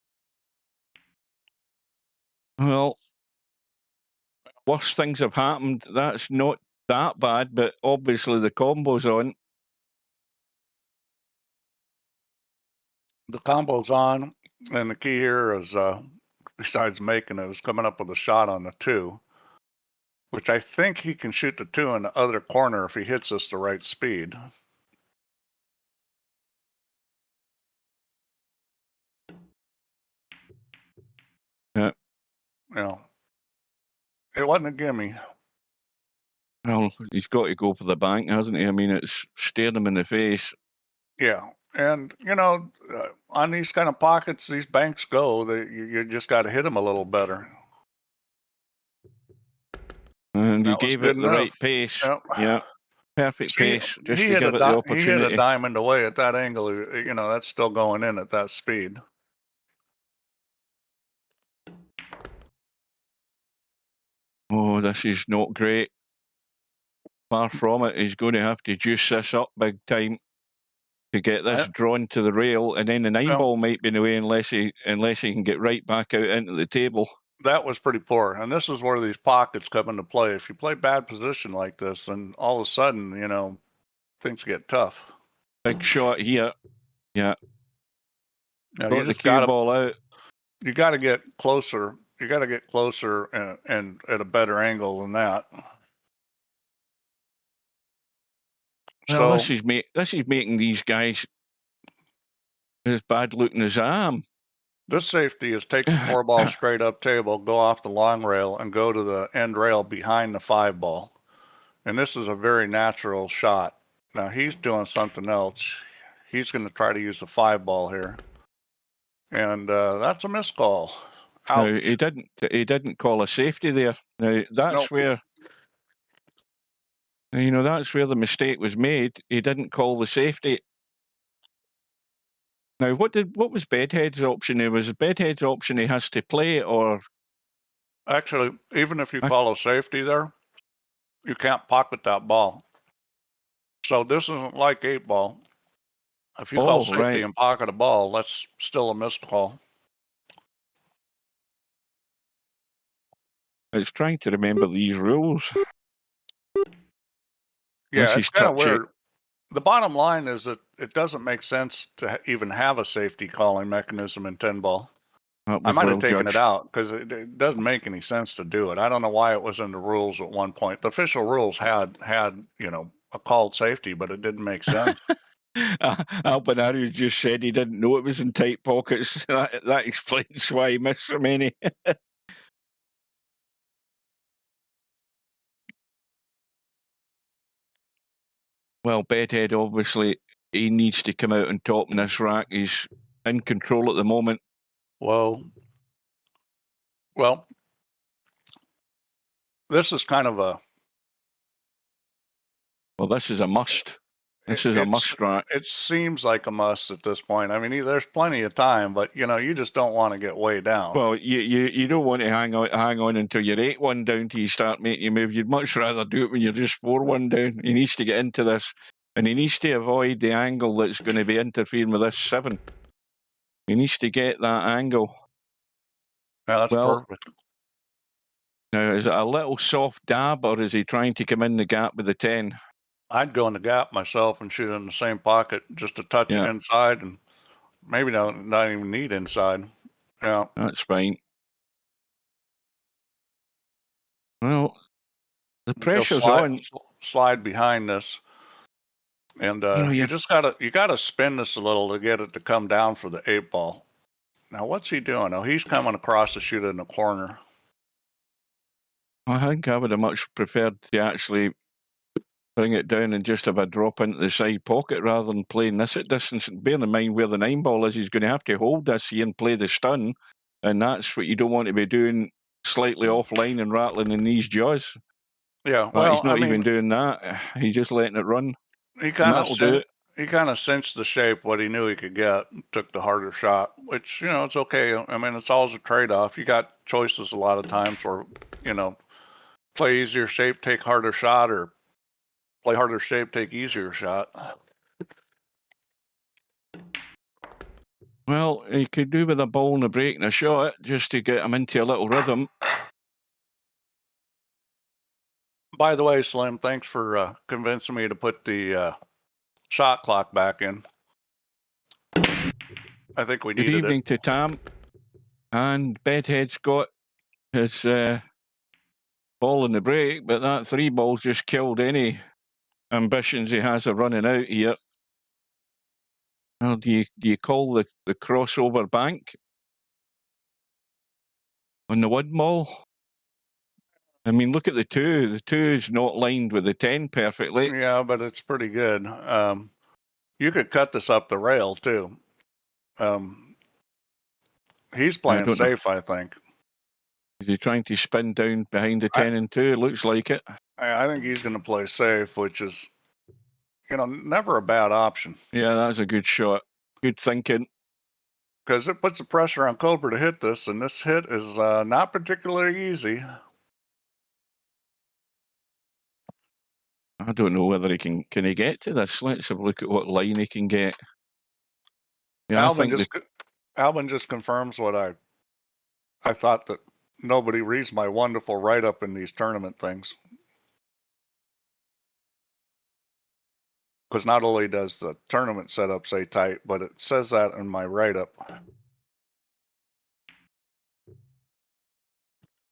Well, worse things have happened. That's not that bad, but obviously the combo's on. The combo's on, and the key here is, besides making it, is coming up with a shot on the 2, which I think he can shoot the 2 in the other corner if he hits us the right speed. Yeah. It wasn't a gimme. Well, he's got to go for the bank, hasn't he? I mean, it's stared him in the face. Yeah. And, on these kind of pockets, these banks go, you just got to hit them a little better. And he gave it the right pace. Yep. Yeah. Perfect pace, just to give it the opportunity. He hit a diamond away at that angle. That's still going in at that speed. Oh, this is not great. Far from it. He's going to have to juice this up big time to get this drawn to the rail, and then the 9 ball might be in the way unless he can get right back out into the table. That was pretty poor, and this is where these pockets come into play. If you play bad position like this, then all of a sudden, things get tough. Big shot here. Yeah. Now, got the cue ball out. You got to get closer. You got to get closer and at a better angle than that. Well, this is making these guys as bad looking as I am. This safety is take the 4 ball straight up table, go off the long rail, and go to the end rail behind the 5 ball. And this is a very natural shot. Now he's doing something else. He's going to try to use the 5 ball here, and that's a missed call. No, he didn't call a safety there. Now that's where. That's where the mistake was made. He didn't call the safety. Now, what was Bedhead's option? It was Bedhead's option he has to play, or actually, even if you call a safety there, you can't pocket that ball. So this isn't like 8 ball. If you call safety and pocket a ball, that's still a missed call. I was trying to remember these rules. Yeah, it's kind of weird. The bottom line is that it doesn't make sense to even have a safety calling mechanism in 10 ball. I might have taken it out because it doesn't make any sense to do it. I don't know why it was in the rules at one point. The official rules had a called safety, but it didn't make sense. Albinario just said he didn't know it was in tight pockets. That explains why he missed so many. Well, Bedhead obviously he needs to come out on top in this rack. He's in control at the moment. Well, this is kind of a. Well, this is a must. This is a must rack. It seems like a must at this point. I mean, there's plenty of time, but you just don't want to get way down. Well, you don't want to hang on until you're 8-1 down till you start making your move. You'd much rather do it when you're just 4-1 down. He needs to get into this, and he needs to avoid the angle that's going to be interfering with this 7. He needs to get that angle. Yeah, that's perfect. Now, is it a little soft dab, or is he trying to come in the gap with the 10? I'd go in the gap myself and shoot in the same pocket, just a touch inside, and maybe not even need inside. Yeah, that's fine. Well, the pressure's on. Slide behind this, and you gotta spin this a little to get it to come down for the 8 ball. Now, what's he doing? Oh, he's coming across to shoot in the corner. I think I would have much preferred to actually bring it down and just have a drop into the side pocket rather than playing this at distance. Bearing in mind where the 9 ball is, he's going to have to hold this here and play the stun, and that's what you don't want to be doing, slightly offline and rattling in these jaws. Yeah, well, he's not even doing that. He's just letting it run. He kind of cinched the shape what he knew he could get, took the harder shot, which, it's okay. I mean, it's always a trade-off. You got choices a lot of times where, play easier shape, take harder shot, or play harder shape, take easier shot. Well, he could do with a ball and a break and a shot just to get him into a little rhythm. By the way, Slim, thanks for convincing me to put the shot clock back in. I think we needed it. Good evening to Tam. And Bedhead's got his ball in the break, but that 3 ball just killed any ambitions he has of running out here. Well, do you call the crossover bank on the 1 ball? I mean, look at the 2. The 2 is not lined with the 10 perfectly. Yeah, but it's pretty good. You could cut this up the rail, too. He's playing safe, I think. Is he trying to spin down behind the 10 and 2? It looks like it. I think he's going to play safe, which is, never a bad option. Yeah, that's a good shot. Good thinking. Because it puts the pressure on Cobra to hit this, and this hit is not particularly easy. I don't know whether he can he get to this. Let's have a look at what line he can get. Yeah, Alvin just confirms what I thought, that nobody reads my wonderful write-up in these tournament things. Because not only does the tournament setup say tight, but it says that in my write-up.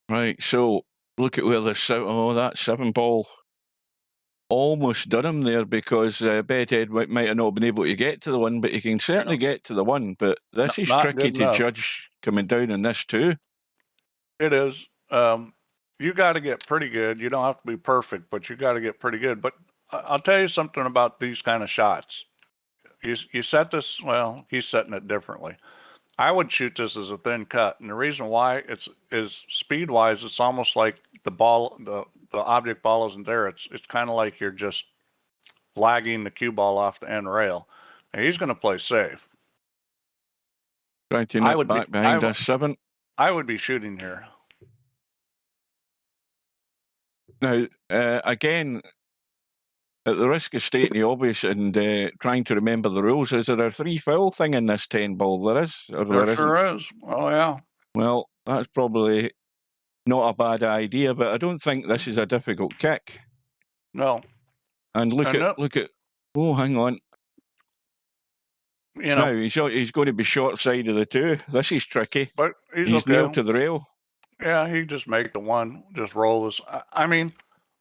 Right, so look at where that 7 ball almost done him there, because Bedhead might have not been able to get to the 1, but he can certainly get to the 1. But this is tricky to judge coming down in this too. It is. You got to get pretty good. You don't have to be perfect, but you got to get pretty good. But I'll tell you something about these kind of shots. You set this, well, he's setting it differently. I would shoot this as a thin cut, and the reason why is speed-wise, it's almost like the ball, the object ball isn't there. It's kind of like you're just lagging the cue ball off the end rail. And he's going to play safe. Trying to nip back behind us 7. I would be shooting here. Now, again, at the risk of stating the obvious and trying to remember the rules, is there a 3 foul thing in this 10 ball? There is? Or there sure is. Oh, yeah. Well, that's probably not a bad idea, but I don't think this is a difficult kick. No. And look at, oh, hang on. Now, he's going to be short side of the 2. This is tricky. But he's nailed to the rail. Yeah, he just make the 1, just roll this. I mean,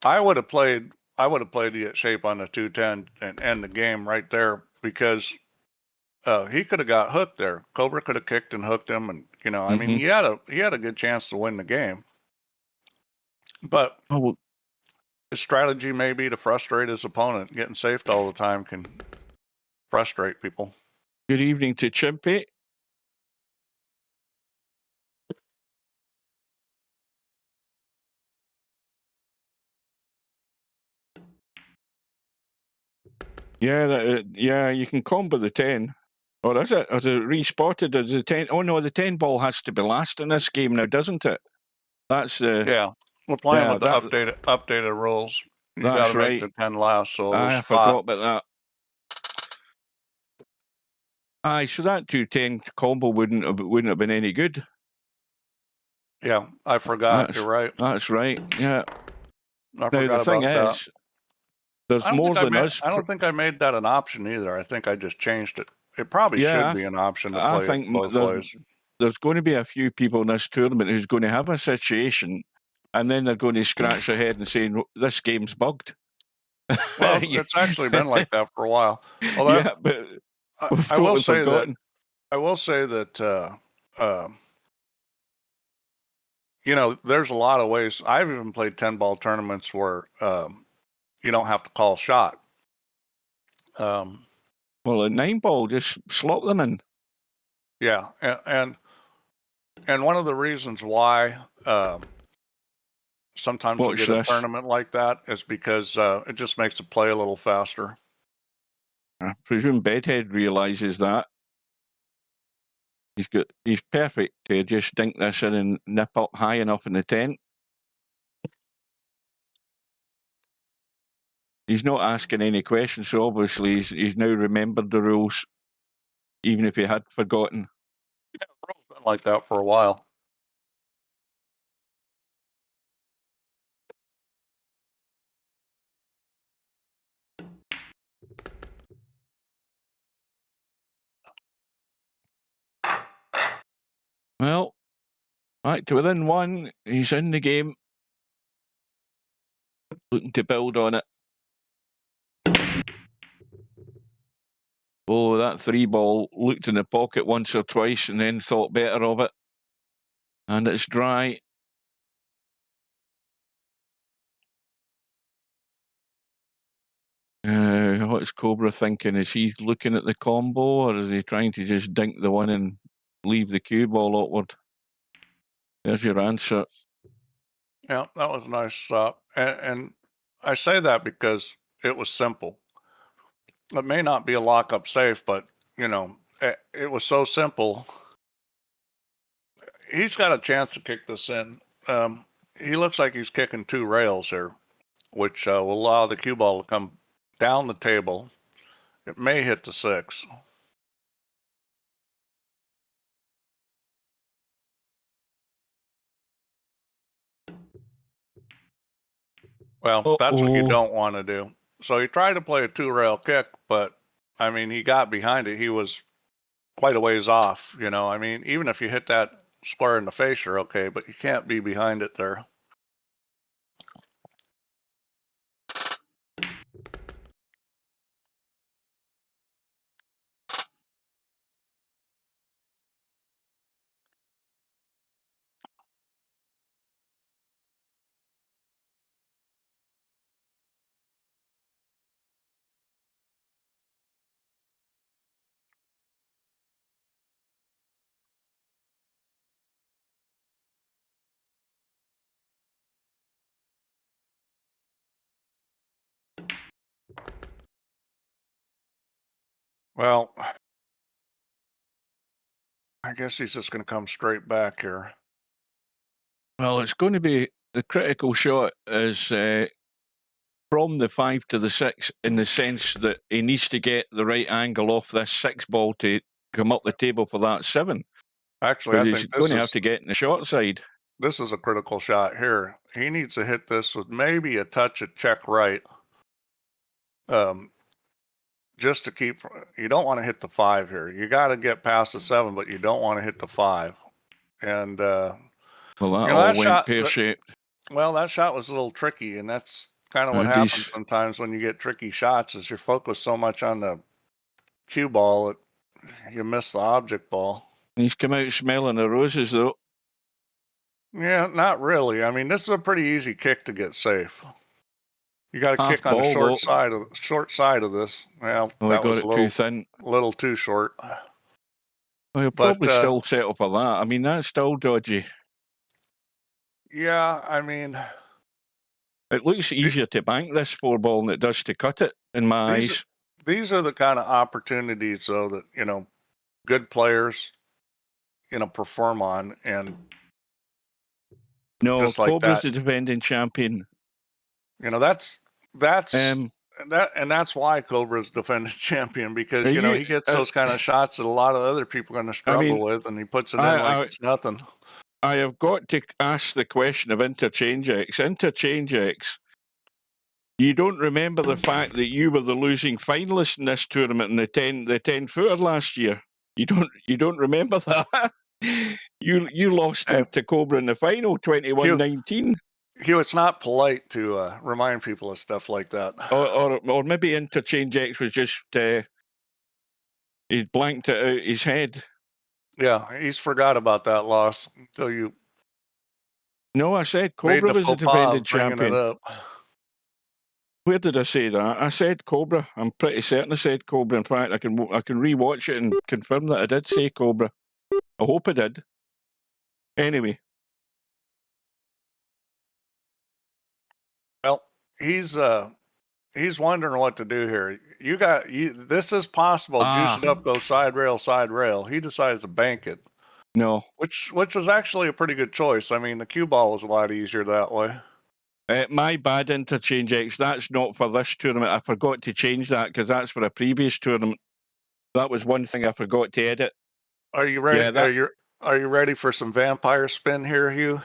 I would have played the shape on the 210 and end the game right there, because he could have got hooked there. Cobra could have kicked and hooked him, and I mean, he had a good chance to win the game. But his strategy may be to frustrate his opponent. Getting safed all the time can frustrate people. Good evening to Chimpy. Yeah, yeah, you can combo the 10. Or is it? Is it respotted as the 10? Oh, no, the 10 ball has to be last in this game now, doesn't it? That's Yeah, we're playing yeah, with the updated rules. You got that's to make right. the 10 last, so there's I forgot about that. Aye, so that 210 combo wouldn't have been any good. Yeah, I forgot. You're right. That's right. Yeah. I Now forgot the thing about that. is, there's more than us. I don't think I made that an option either. I think I just changed it. It probably should be an option to play it both ways. There's going to be a few people in this tournament who's going to have a situation, and then they're going to scratch their head and say, "This game's bugged." Well, it's actually been like that for a while. Well, yeah, but I will say that. I will say that. You know, there's a lot of ways. I've even played 10-ball tournaments where you don't have to call shot. Well, a 9-ball, just slot them in. Yeah, and one of the reasons why sometimes we get a tournament like that is because it just makes the play a little faster. I presume Bedhead realizes that. He's perfect to just dink this in and nip up high enough in the tent. He's not asking any questions, so obviously he's now remembered the rules, even if he had forgotten. Yeah, the rules been like that for a while. Well, back to within one. He's in the game. Looking to build on it. Oh, that 3-ball looked in the pocket once or twice and then thought better of it. And it's dry. What's Cobra thinking? Is he looking at the combo, or is he trying to just dink the one and leave the cue ball upward? There's your answer. Yeah, that was a nice stop. And I say that because it was simple. It may not be a lock-up safe, but, you know, it was so simple. He's got a chance to kick this in. He looks like he's kicking 2 rails here, which will allow the cue ball to come down the table. It may hit the 6. Well, that's what you don't want to do. So he tried to play a 2-rail kick, but I mean, he got behind it. He was quite a ways off, you know. I mean, even if you hit that square in the face, you're okay, but you can't be behind it there. Well, I guess he's just going to come straight back here. Well, it's going to be the critical shot is from the 5 to the 6, in the sense that he needs to get the right angle off this 6 ball to come up the table for that 7. Actually, I think he's going to have to get in the short side. This is a critical shot here. He needs to hit this with maybe a touch of check right. Just to keep, you don't want to hit the 5 here. You got to get past the 7, but you don't want to hit the 5. And well, that all went pear-shaped. Well, that shot was a little tricky, and that's kind of what happens sometimes when you get tricky shots. Is you're focused so much on the cue ball that you miss the object ball. He's come out smelling the roses, though. Yeah, not really. I mean, this is a pretty easy kick to get safe. You got to Half kick on the ball, short though. side of this. Well, Oh, he that got was it too thin. little too short. Well, he'll But probably still settle for that. I mean, that's still dodgy. yeah, I mean, It looks easier to bank this 4-ball than it does to cut it, in my eyes. these are the kind of opportunities, though, that, you know, good players, you know, perform on. And No, just like Cobra's that, the defending champion. you know, and that's why Cobra's defending champion, because, you know, he gets those kind of shots that a lot of other people are going to struggle with, and he puts it in like it's nothing. I have got to ask the question of Interchange X. Interchange X, you don't remember the fact that you were the losing finalist in this tournament in the 10-footer last year? You don't remember that? You lost to Cobra in the final, 21-19. Hugh, it's not polite to remind people of stuff like that. Or maybe Interchange X was just he blanked it out his head. Yeah, he's forgot about that loss until you. No, I said Cobra was the defending champion. It up. Where did I say that? I said Cobra. I'm pretty certain I said Cobra. In fact, I can rewatch it and confirm that I did say Cobra. I hope I did. Anyway. Well, he's wondering what to do here. This is possible. Juicing up those side rail. He decides to bank it. No. Which was actually a pretty good choice. I mean, the cue ball was a lot easier that way. My bad, Interchange X. That's not for this tournament. I forgot to change that because that's for a previous tournament. That was one thing I forgot to edit. Are you ready? Yeah, are you ready for some vampire spin here, Hugh?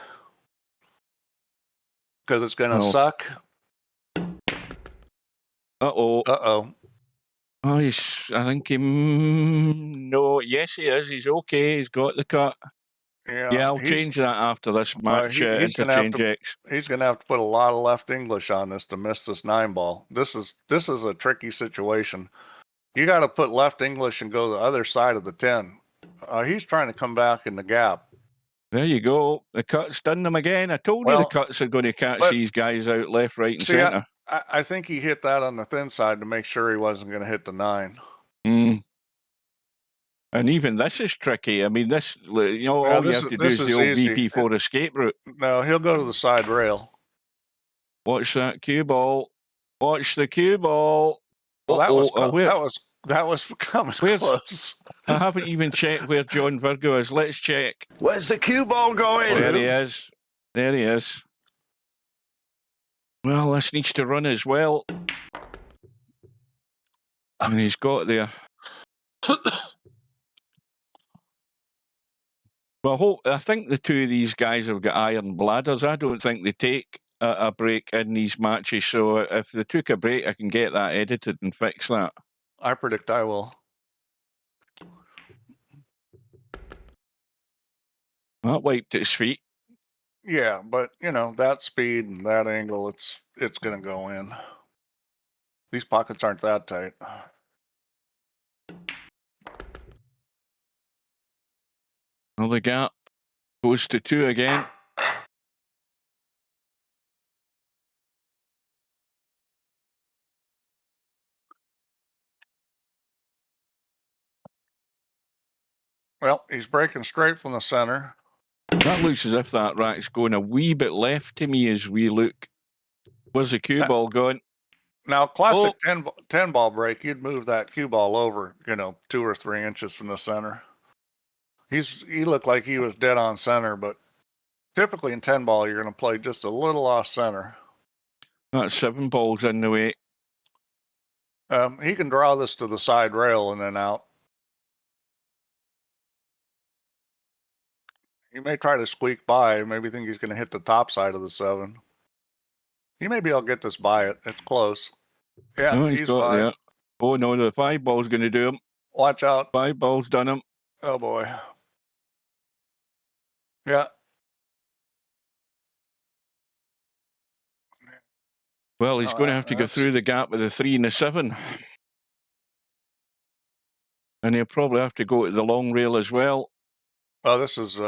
Because it's going to suck. Uh-oh. Uh-oh. Oh, I think no, yes he is. He's okay. He's got the cut. Yeah, I'll change that after this match, Interchange X. He's going to have to put a lot of left English on this to miss this 9-ball. This is a tricky situation. You got to put left English and go the other side of the 10. He's trying to come back in the gap. There you go. The cut's done them again. I told you the cuts are going to catch these guys out left, right, and centre. I think he hit that on the thin side to make sure he wasn't going to hit the 9. And even this is tricky. I mean, this, all you have to do is the old VP4 escape route. No, he'll go to the side rail. Watch that cue ball. Watch the cue ball. Well, that was coming close. I haven't even checked where John Virgo is. Let's check. Where's the cue ball going? There he is. There he is. Well, this needs to run as well. And he's got there. Well, I think the two of these guys have got iron bladders. I don't think they take a break in these matches. So if they took a break, I can get that edited and fix that. I predict I will. That wiped its feet. Yeah, but that speed and that angle, it's going to go in. These pockets aren't that tight. Well, the gap goes to 2 again. Well, he's breaking straight from the center. That looks as if that rack's going a wee bit left to me as we look. Where's the cue ball going? Now, classic 10-ball break, you'd move that cue ball over, 2 or 3 inches from the center. He looked like he was dead on center, but typically in 10-ball, you're going to play just a little off center. That's 7 balls in the way. He can draw this to the side rail and then out. He may try to squeak by, maybe think he's going to hit the top side of the 7. He may be able to get this by it. It's close. Yeah, no, he's got by. There. Oh, no, the 5 ball's going to do him. Watch out. 5 balls done him. Oh, boy. Yeah. Well, he's going to have to go through the gap with the 3 and the 7. And he'll probably have to go to the long rail as well. Well, this is...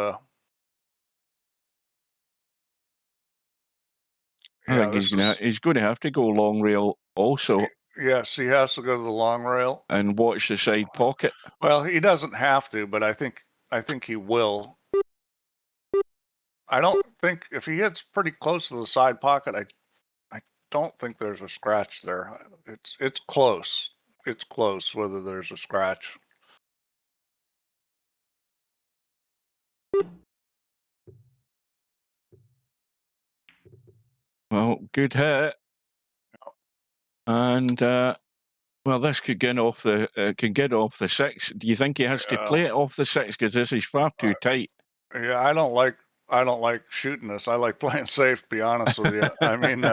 I think he's going to have to go long rail also. Yes, he has to go to the long rail and watch the side pocket. Well, he doesn't have to, but I think he will. I don't think if he hits pretty close to the side pocket, I don't think there's a scratch there. It's close. It's close whether there's a scratch. Well, good hit. And well, this could get off the 6. Do you think he has to play it off the 6 because this is far too tight? Yeah, I don't like shooting this. I like playing safe, to be honest with you. I mean,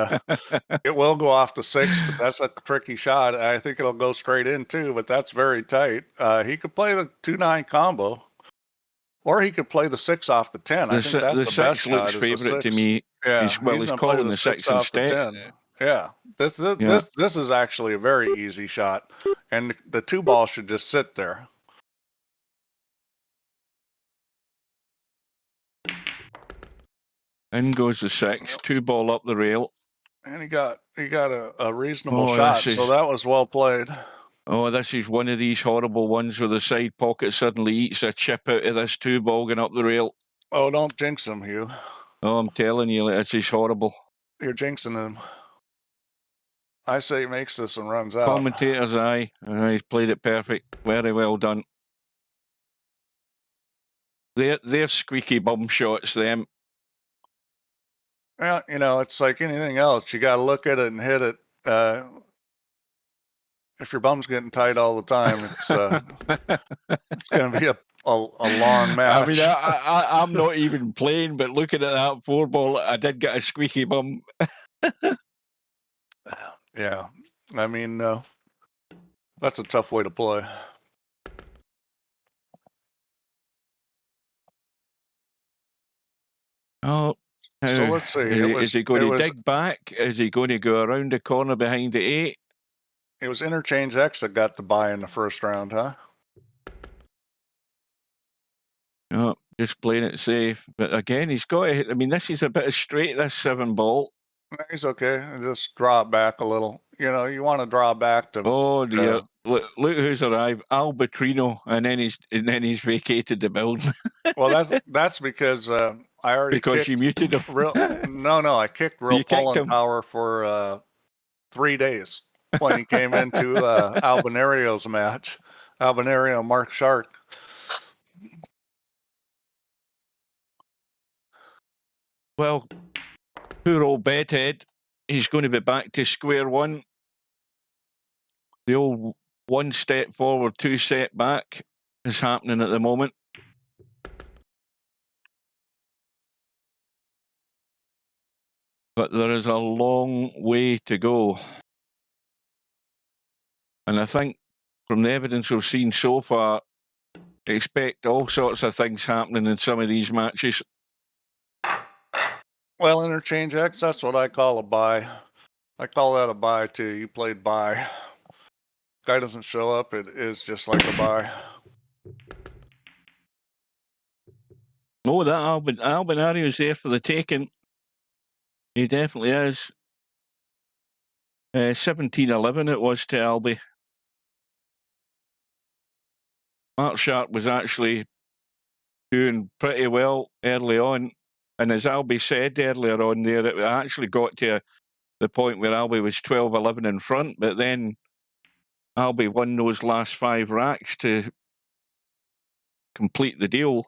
it will go off the 6, but that's a tricky shot. I think it'll go straight in too, but that's very tight. He could play the 2-9 combo, or he could play the 6 off the 10. I think that's the 6 best looks shot. favourite to me. Yeah, he's calling the 6 instead. Yeah, this is actually a very easy shot, and the 2 ball should just sit there. In goes the 6, 2 ball up the rail. And he got a reasonable shot, so that was well played. Oh, this is one of these horrible ones where the side pocket suddenly eats a chip out of this 2 ball going up the rail. Oh, don't jinx him, Hugh. Oh, I'm telling you, this is horrible. You're jinxing him. I say he makes this and runs out. Commentator's eye. He's played it perfect. Very well done. They're squeaky bum shots, them. Well, it's like anything else. You got to look at it and hit it. If your bum's getting tight all the time, it's going to be a long match. I mean, I'm not even playing, but looking at that 4 ball, I did get a squeaky bum. Yeah, I mean, that's a tough way to play. Oh, so let's see. Is he going to dig back? Is he going to go around the corner behind the 8? It was Interchange X that got the buy in the first round, huh? No, just playing it safe. But again, he's got to hit. I mean, this is a bit of straight, this 7 ball. He's okay. Just draw it back a little. You want to draw back to. Oh dear! Look who's arrived, Albertrino, and then he's vacated the building. Well, that's because I already you muted him. No, I kicked Real Pulling Power for 3 days when he came into Albanario's match. Albanario, Mark Shark. Well, poor old Bedhead. He's going to be back to square one. The old 1 step forward, 2 step back is happening at the moment. But there is a long way to go. And I think from the evidence we've seen so far, expect all sorts of things happening in some of these matches. Well, Interchange X, that's what I call a buy. I call that a buy too. You played buy. Guy doesn't show up, it is just like a buy. Oh, that Albanario there for the taking. He definitely is. 17-11 it was to Albie. Mark Sharp was actually doing pretty well early on. And as Albie said earlier on there, it actually got to the point where Albie was 12-11 in front, but then Albie won those last 5 racks to complete the deal.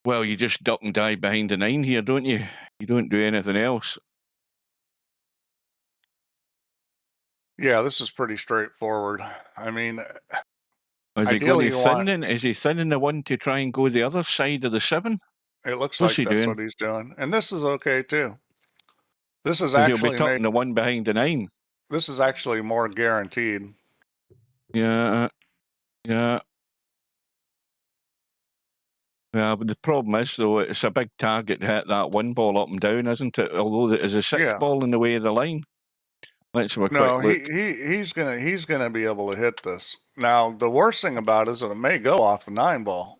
Well, you just duck and dive behind the 9 here, don't you? You don't do anything else. Yeah, this is pretty straightforward. I mean, is he going to thin? Is he thinning the 1 to try and go the other side of the 7? It looks like that's what he's doing. And this is okay too. This is actually he'll be tucking the 1 behind the 9. This is actually more guaranteed. Yeah. Yeah, but the problem is, though, it's a big target to hit that 1 ball up and down, isn't it? Although there is a 6 ball in the way of the line. Let's have a quick look. He's gonna be able to hit this. Now, the worst thing about it is that it may go off the 9 ball.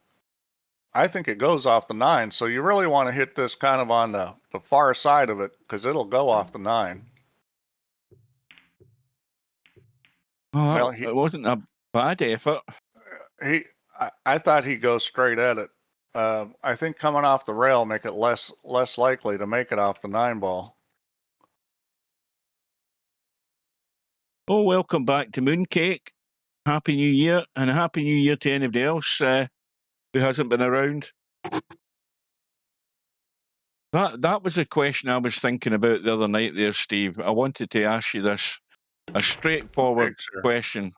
I think it goes off the 9. So you really want to hit this kind of on the far side of it because it'll go off the 9. Oh, Well, it wasn't a bad effort. I thought he'd go straight at it. I think coming off the rail make it less likely to make it off the 9 ball. Oh, welcome back to Mooncake. Happy New Year, and a Happy New Year to anybody else who hasn't been around. That was a question I was thinking about the other night there, Steve. I wanted to ask you this, a straightforward question.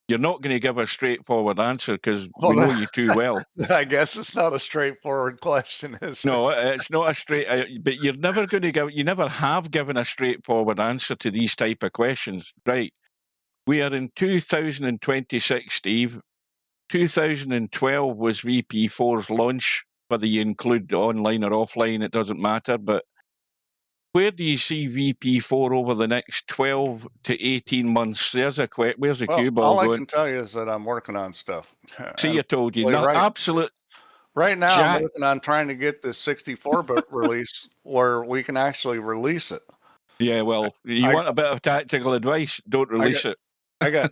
You're not going to give a straightforward answer because we know you too well. I guess it's not a straightforward question, is it? No, it's not a straight. But you're never going to give. You never have given a straightforward answer to these type of questions, right? We are in 2026, Steve. 2012 was VP4's launch, whether you include online or offline, it doesn't matter. But where do you see VP4 over the next 12 to 18 months? Where's a cue ball all going? I can tell you is that I'm working on stuff. See, I told you. Right. Absolute. Right now, I'm working on trying to get this 64-bit release where we can actually release it. Yeah, well, you want a bit of tactical advice, don't release it. I got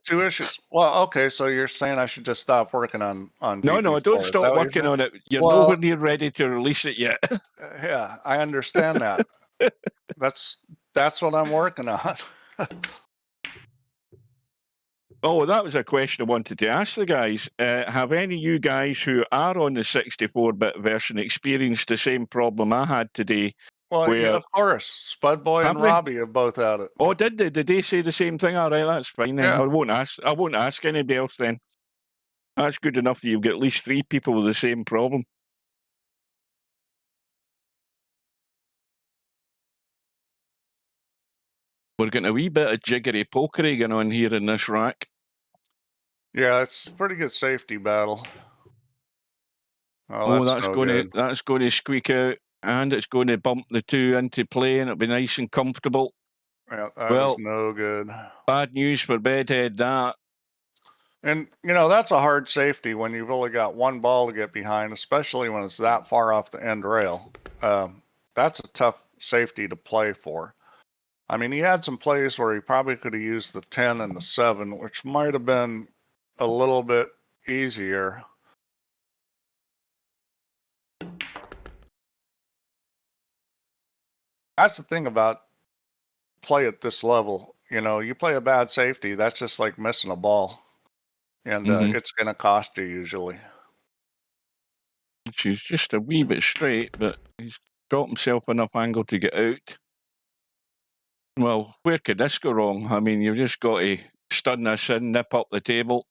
2 issues. Well, okay, so you're saying I should just stop working on No, VP4. don't stop working on it. You're nowhere near ready to release it yet. Yeah, I understand that. That's what I'm working on. Oh, that was a question I wanted to ask the guys. Have any of you guys who are on the 64-bit version experienced the same problem I had today? Well, yeah, of course. Spudboy and Robbie have both had it. Oh, did they? Did they say the same thing? All right, that's fine then. Yeah. I won't ask anybody else then. That's good enough that you've got at least 3 people with the same problem. We're getting a wee bit of jiggery pokery going on here in this rack. Yeah, it's a pretty good safety battle. Oh, that's going to squeak out, and it's going to bump the 2 into play, and it'll be nice and comfortable. Yeah, that's no good. Bad news for Bedhead, that. And, that's a hard safety when you've only got 1 ball to get behind, especially when it's that far off the end rail. That's a tough safety to play for. I mean, he had some plays where he probably could have used the 10 and the 7, which might have been a little bit easier. That's the thing about play at this level. You play a bad safety, that's just like missing a ball. And it's going to cost you usually. She's just a wee bit straight, but he's got himself enough angle to get out. Well, where could this go wrong? I mean, you've just got to stun this in, nip up the table.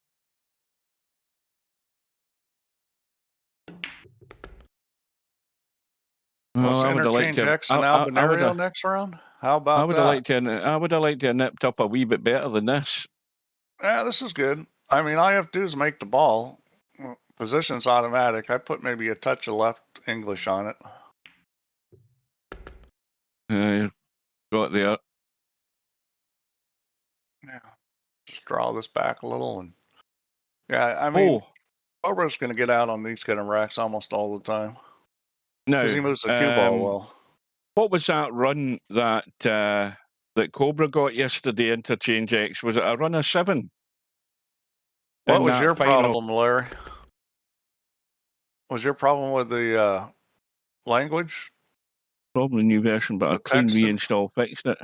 Well, I would have liked to next round. How about that? I would have liked to have nipped up a wee bit better than this. Yeah, this is good. I mean, all you have to do is make the ball. Position's automatic. I put maybe a touch of left English on it. Got there. Yeah. Just draw this back a little. And yeah, I mean, Cobra's going to get out on these kind of racks almost all the time. No, he moves the cue ball well. What was that run that that Cobra got yesterday, Interchange X? Was it a run of 7? What was your problem, Larry? Was your problem with the language? Probably new version, but a clean reinstall fixed it.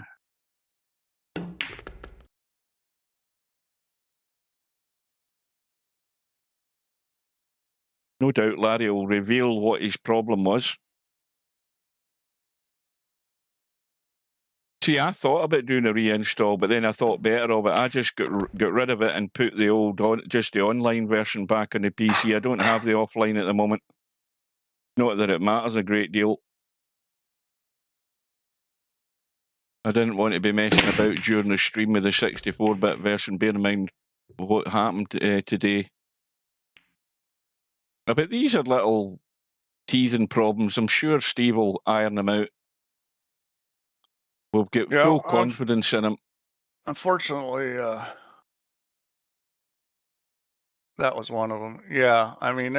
No doubt Larry will reveal what his problem was. See, I thought about doing a reinstall, but then I thought better of it. I just got rid of it and put the old, just the online version back on the PC. I don't have the offline at the moment. Not that it matters a great deal. I didn't want to be messing about during the stream with the 64-bit version. Bear in mind what happened today. But these are little teething problems. I'm sure Steve will iron them out. We've got full confidence in him. Unfortunately, that was one of them. Yeah, I mean,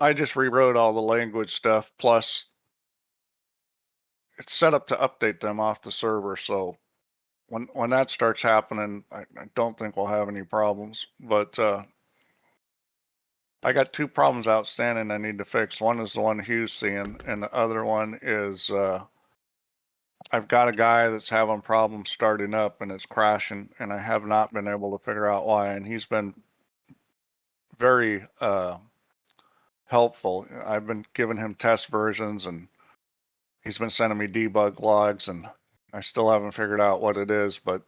I just rewrote all the language stuff. Plus, it's set up to update them off the server. So when that starts happening, I don't think we'll have any problems. But I got 2 problems outstanding I need to fix. One is the one Hugh's seeing, and the other one is I've got a guy that's having problems starting up and it's crashing, and I have not been able to figure out why. And he's been very helpful. I've been giving him test versions, and he's been sending me debug logs, and I still haven't figured out what it is. But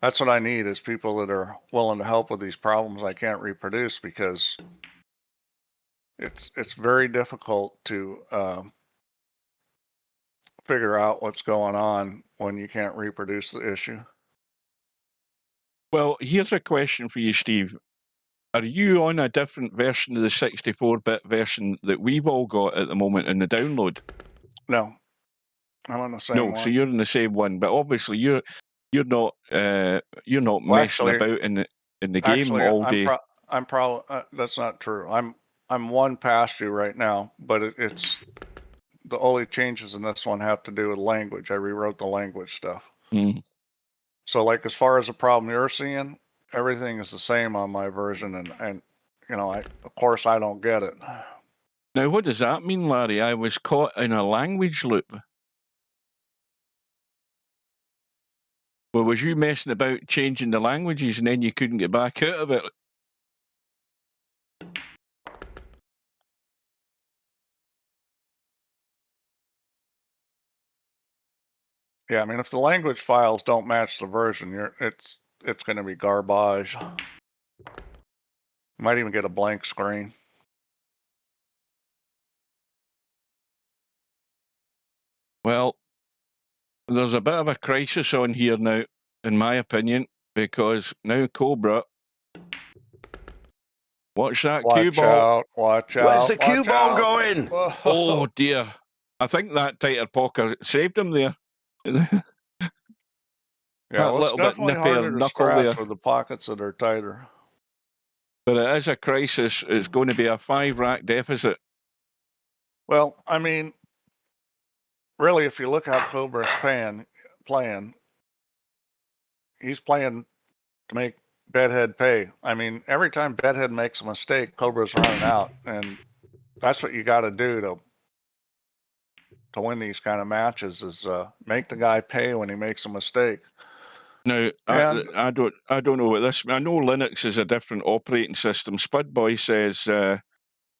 that's what I need, is people that are willing to help with these problems I can't reproduce, because it's very difficult to figure out what's going on when you can't reproduce the issue. Well, here's a question for you, Steve. Are you on a different version of the 64-bit version that we've all got at the moment in the download? No, I'm on the same No, one. so you're in the same one, but obviously you're not messing actually- about in the game all day. I'm probably that's not true. I'm one past you right now, but it's the only changes in this one have to do with language. I rewrote the language stuff. Mm. So, like, as far as the problem you're seeing, everything is the same on my version, and you know, of course I don't get it. Now, what does that mean, Larry? I was caught in a language loop. Well, was you messing about changing the languages and then you couldn't get back out of it? Yeah, I mean, if the language files don't match the version, it's going to be garbage. You might even get a blank screen. Well, there's a bit of a crisis on here now, in my opinion, because now Cobra. Watch that cue ball. Watch out. Where's the watch cue ball out. going? Oh dear. I think that tighter poker saved him there. Yeah, well, it's little bit definitely nippy harder to knuckle scratch there. with the pockets that are tighter. But it is a crisis. It's going to be a 5-rack deficit. Well, I mean, really, if you look how Cobra's playing, he's playing to make Bedhead pay. I mean, every time Bedhead makes a mistake, Cobra's running out, and that's what you got to do to win these kind of matches, is make the guy pay when he makes a mistake. Now, I don't know what this. I know Linux is a different operating system. Spudboy says, I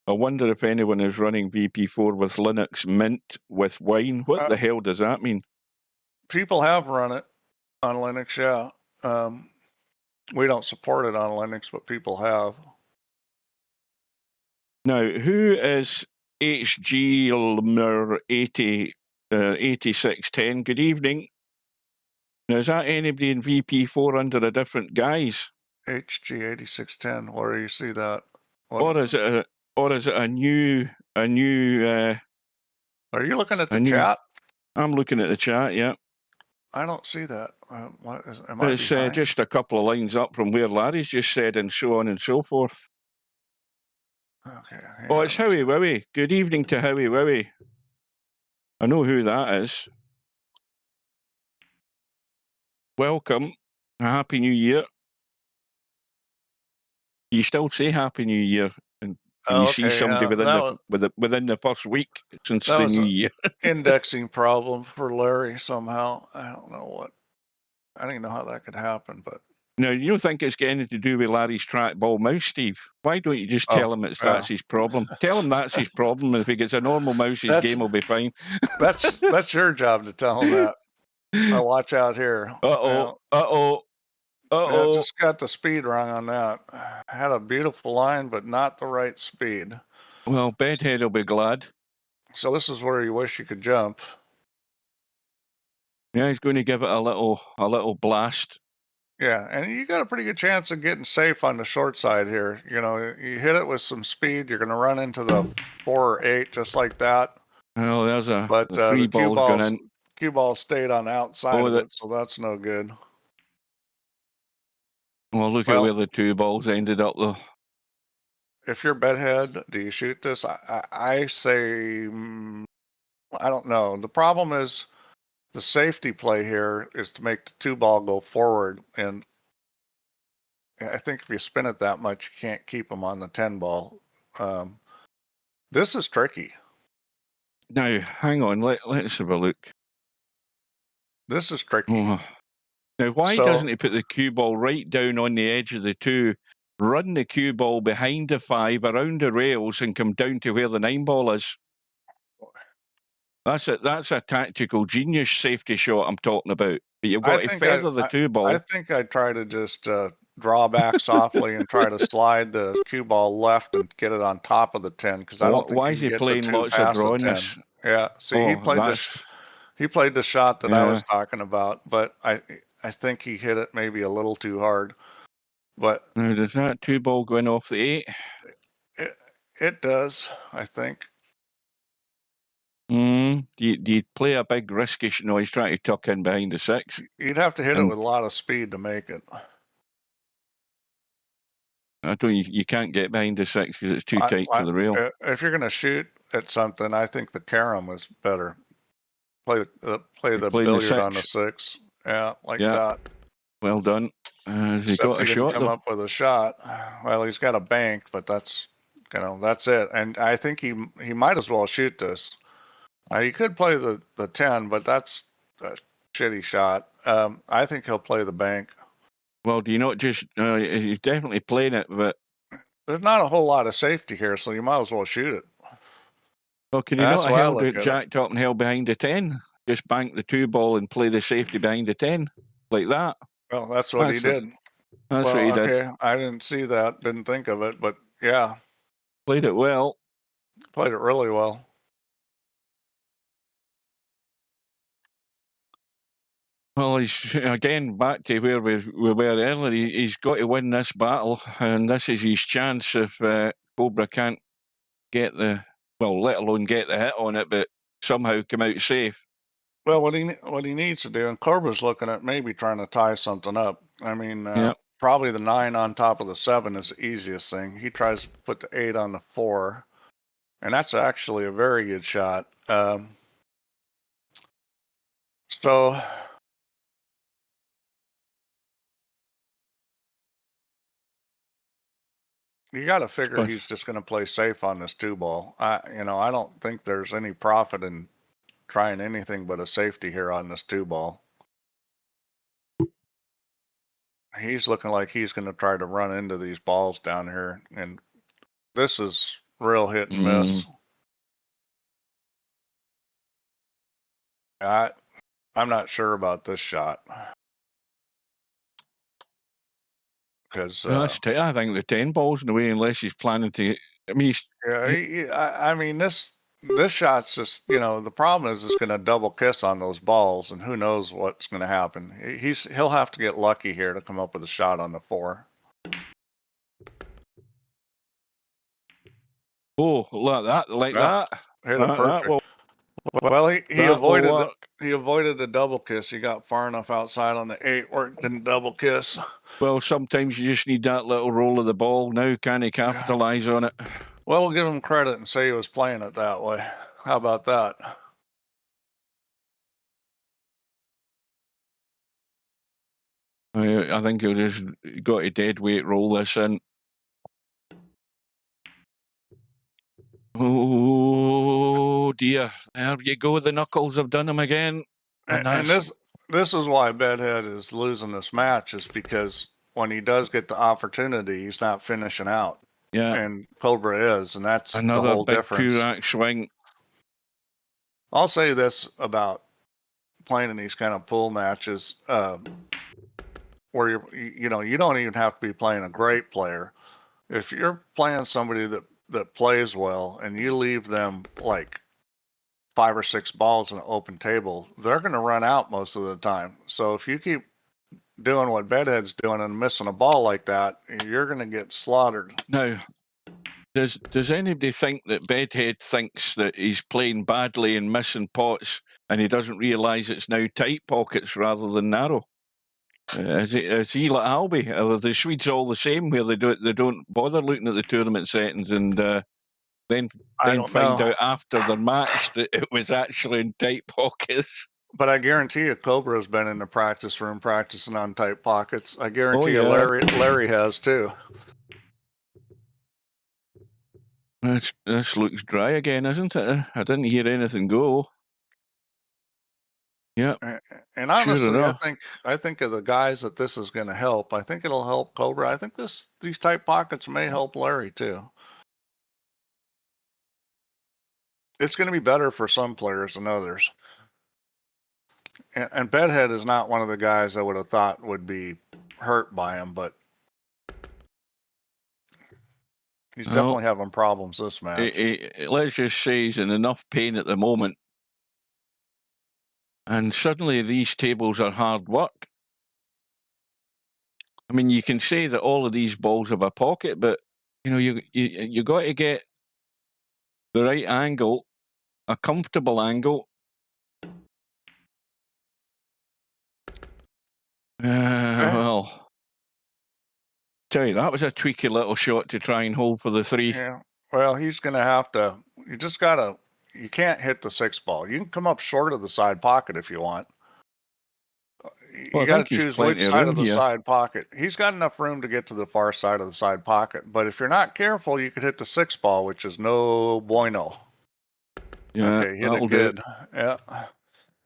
wonder if anyone is running VP4 with Linux Mint with Wine. What the hell does that mean? People have run it on Linux, yeah. We don't support it on Linux, but people have. Now, who is HGLmer8610? Good evening. Now, is that anybody in VP4 under a different guise? HG8610, where do you see that? Or is it a new? Are you looking at the chat? I'm looking at the chat. Yeah. I don't see that. It's just a couple of lines up from where Larry's just said, and so on and so forth. Okay. Oh, it's Howie Wowie. Good evening to Howie Wowie. I know who that is. Welcome. A Happy New Year. You still say Happy New Year, and you see somebody within the first week since the new year. Indexing problem for Larry somehow. I don't know what. I don't even know how that could happen, but. Now, you don't think it's getting to do with Larry's trackball mouse, Steve? Why don't you just tell him that's his problem? Tell him that's his problem, and if he gets a normal mouse, his game will be fine. That's your job to tell him that. Oh, watch out here. Just got the speed wrong on that. Had a beautiful line, but not the right speed. Well, Bedhead will be glad. So this is where you wish you could jump. Yeah, he's going to give it a little blast. Yeah, and you got a pretty good chance of getting safe on the short side here. You know, you hit it with some speed, you're going to run into the 4 or 8 just like that. Oh, there's a the ball's gone in. Cue ball stayed on the outside of it, so that's no good. Well, look at where the 2 balls ended up, though. if you're Bedhead, do you shoot this? I say, I don't know. The problem is the safety play here is to make the 2-ball go forward. And I think if you spin it that much, you can't keep them on the 10-ball. This is tricky. Now, hang on. Let's have a look. This is tricky. Oh. Now, why doesn't he put the cue ball right down on the edge of the 2, run the cue ball behind the 5, around the rails, and come down to where the 9-ball is? That's a tactical genius safety shot I'm talking about. But you've got to feather the 2-ball. I think I'd try to just draw back softly and try to slide the cue ball left and get it on top of the 10, because I don't think why is he playing lots of drawing? Yeah, see, he played the shot that I was talking about, but I think he hit it maybe a little too hard. But now, does that 2-ball go in off the 8? It does, I think. Do you play a big risky? No, he's trying to tuck in behind the 6. You'd have to hit it with a lot of speed to make it. I don't. You can't get behind the 6 because it's too tight to the rail. If you're going to shoot at something, I think the carom is better. Play the billiard on the 6. Yeah, like that. Well done. He got a shot. Come up with a shot. Well, he's got a bank, but that's that's it. And I think he might as well shoot this. He could play the 10, but that's a shitty shot. I think he'll play the bank. Well, do you not just? He's definitely playing it, but there's not a whole lot of safety here, so you might as well shoot it. Well, can you not held it jacked up and held behind the 10? Just bank the 2-ball and play the safety behind the 10 like that. Well, that's what he did. That's what he did. Okay, I didn't see that. Didn't think of it, but yeah, played it well. Played it really well. Well, he's again back to where we were earlier. He's got to win this battle, and this is his chance if Cobra can't get let alone get the hit on it, but somehow come out safe. Well, what he needs to do, and Cobra's looking at maybe trying to tie something up. I mean, probably the 9 on top of the 7 is the easiest thing. He tries to put the 8 on the 4, and that's actually a very good shot. So. You got to figure he's just going to play safe on this 2-ball. I don't think there's any profit in trying anything but a safety here on this 2-ball. He's looking like he's going to try to run into these balls down here, and this is real hit and miss. I'm not sure about this shot. Because I think the 10-ball's in the way unless he's planning to. I mean, I mean this shot's just the problem is it's going to double kiss on those balls, and who knows what's going to happen. He'll have to get lucky here to come up with a shot on the 4. Oh, look at that! Like that. Hit it perfect. Well, he avoided the double kiss. He got far enough outside on the 8 where it didn't double kiss. Well, sometimes you just need that little roll of the ball. Now, can he capitalize on it? Well, we'll give him credit and say he was playing it that way. How about that? I think he'll just got to dead weight roll this in. Oh dear! There you go. The knuckles have done him again. And this is why Bedhead is losing this match, is because when he does get the opportunity, he's not finishing out. Yeah, and Cobra is, and that's another the whole big difference. two-rack swing. I'll say this about playing in these kind of pool matches, where you don't even have to be playing a great player. If you're playing somebody that plays well and you leave them like 5 or 6 balls in an open table, they're going to run out most of the time. So if you keep doing what Bedhead's doing and missing a ball like that, you're going to get slaughtered. Now, does anybody think that Bedhead thinks that he's playing badly and missing pots, and he doesn't realise it's now tight pockets rather than narrow? Is he like Albie? Are the Swedes all the same, where they don't bother looking at the tournament settings and then don't find know. out after their match that it was actually in tight pockets? But I guarantee you, Cobra's been in the practice room practicing on tight pockets. I guarantee you, yeah. Larry has too. This looks dry again, isn't it? I didn't hear anything go. Yeah. And honestly, sure enough. I think of the guys that this is going to help. I think it'll help Cobra. I think these tight pockets may help Larry too. It's going to be better for some players than others. And Bedhead is not one of the guys I would have thought would be hurt by him, but he's definitely having problems this match. Let's just say he's in enough pain at the moment. And suddenly these tables are hard work. I mean, you can say that all of these balls have a pocket, but you got to get the right angle, a comfortable angle. Well, tell you, that was a tweaky little shot to try and hold for the 3. Yeah. Well, he's going to have to. You can't hit the 6 ball. You can come up short of the side pocket if you want. You got to choose which side of the side pocket. He's got enough room to get to the far side of the side pocket. But if you're not careful, you could hit the 6 ball, which is no bueno. Yeah, okay, hit it good. Yeah.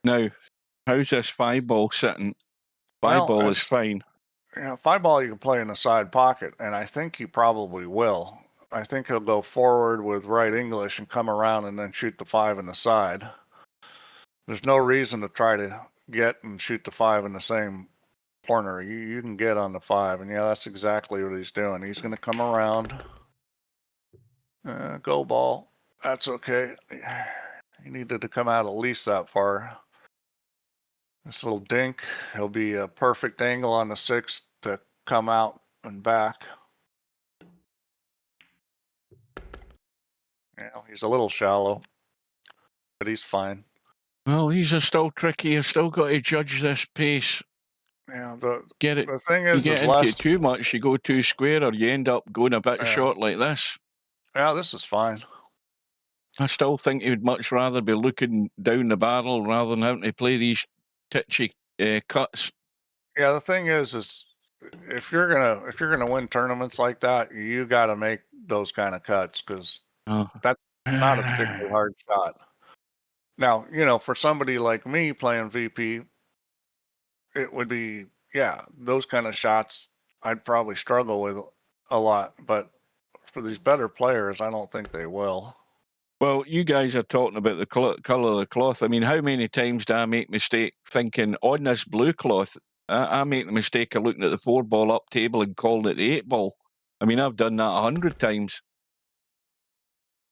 Now, how's this 5 ball sitting? 5 ball is fine. Yeah, 5 ball you can play in the side pocket, and I think he probably will. I think he'll go forward with right English and come around and then shoot the 5 in the side. There's no reason to try to get and shoot the 5 in the same corner. You can get on the 5, and yeah, that's exactly what he's doing. He's going to come around. Go ball. That's okay. He needed to come out at least that far. This little dink, he'll be a perfect angle on the 6 to come out and back. Yeah, he's a little shallow, but he's fine. Well, these are still tricky. You've still got to judge this pace. Yeah, the thing is, you get into it too much, you go too square, or you end up going a bit short like this. Yeah, this is fine. I still think you'd much rather be looking down the barrel rather than having to play these titchy cuts. Yeah, the thing is if you're gonna win tournaments like that, you got to make those kind of cuts because that's not a particularly hard shot. Now, for somebody like me playing VP, it would be, those kind of shots I'd probably struggle with a lot. But for these better players, I don't think they will. Well, you guys are talking about the colour of the cloth. I mean, how many times do I make mistake thinking on this blue cloth, I make the mistake of looking at the 4 ball up table and calling it the 8 ball. I mean, I've done that 100 times.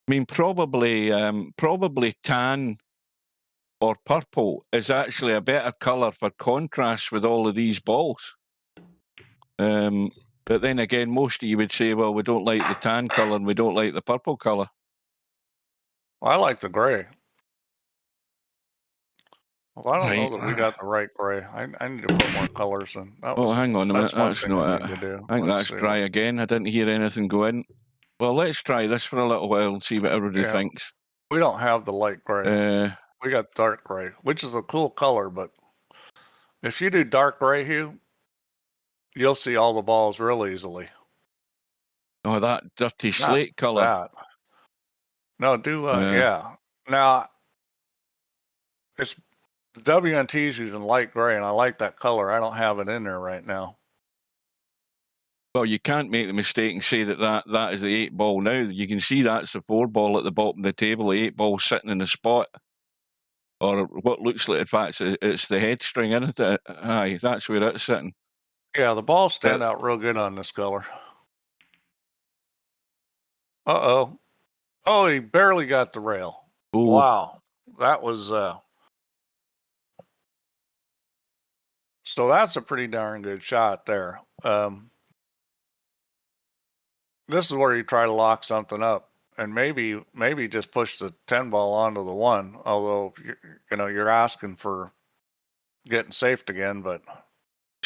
I mean, probably tan or purple is actually a better colour for contrast with all of these balls. But then again, most of you would say, well, we don't like the tan colour and we don't like the purple colour. Well, I like the gray. Well, I don't know that we got the right gray. I need to put more colors in. Hang on a minute. That's not it. I think that's dry again. I didn't hear anything go in. Well, let's try this for a little while and see what everybody thinks. We don't have the light gray. We got dark gray, which is a cool color, but if you do dark gray hue, you'll see all the balls real easily. Oh, that dirty slate color. No, Now, it's the WNT's using light gray, and I like that color. I don't have it in there right now. Well, you can't make the mistake and say that is the 8 ball now. You can see that's the 4 ball at the bottom of the table, the 8 ball sitting in the spot. Or what looks like, in fact, it's the head string, isn't it? Aye, that's where it's sitting. Yeah, the balls stand out real good on this color. Uh-oh. Oh, he barely got the rail. Ooh. Wow. That was... So that's a pretty darn good shot there. This is where you try to lock something up. And maybe just push the 10 ball onto the 1, although you're asking for getting safed again, but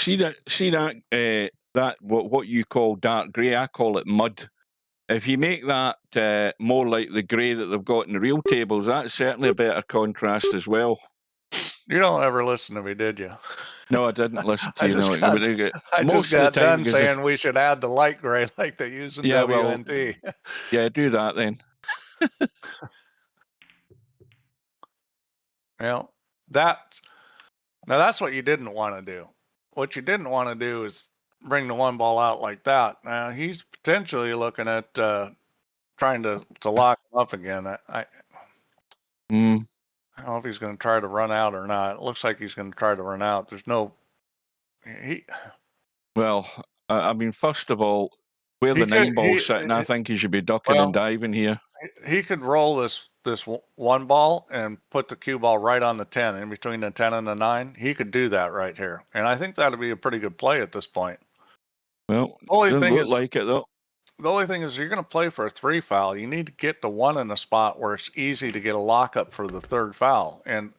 See that what you call dark grey, I call it mud. If you make that more like the grey that they've got in the real tables, that's certainly a better contrast as well. You don't ever listen to me, did you? No, I didn't listen to I you. just No, got, I most just got of the time, done saying we should add the light gray like they use in Yeah, well, WNT. yeah, do that then. Well, that's what you didn't want to do. What you didn't want to do is bring the one ball out like that. Now he's potentially looking at trying to lock him up again. I don't know if he's going to try to run out or not. It looks like he's going to try to run out. There's no Well, I mean, first of all, where the 9-ball's sitting, I think he should be ducking and diving here. He could roll this one ball and put the cue ball right on the 10, in between the 10 and the 9. He could do that right here, and I think that'd be a pretty good play at this point. Well, doesn't look like it though. The only thing is, you're going to play for a 3 foul. You need to get the 1 in a spot where it's easy to get a lockup for the 3rd foul, and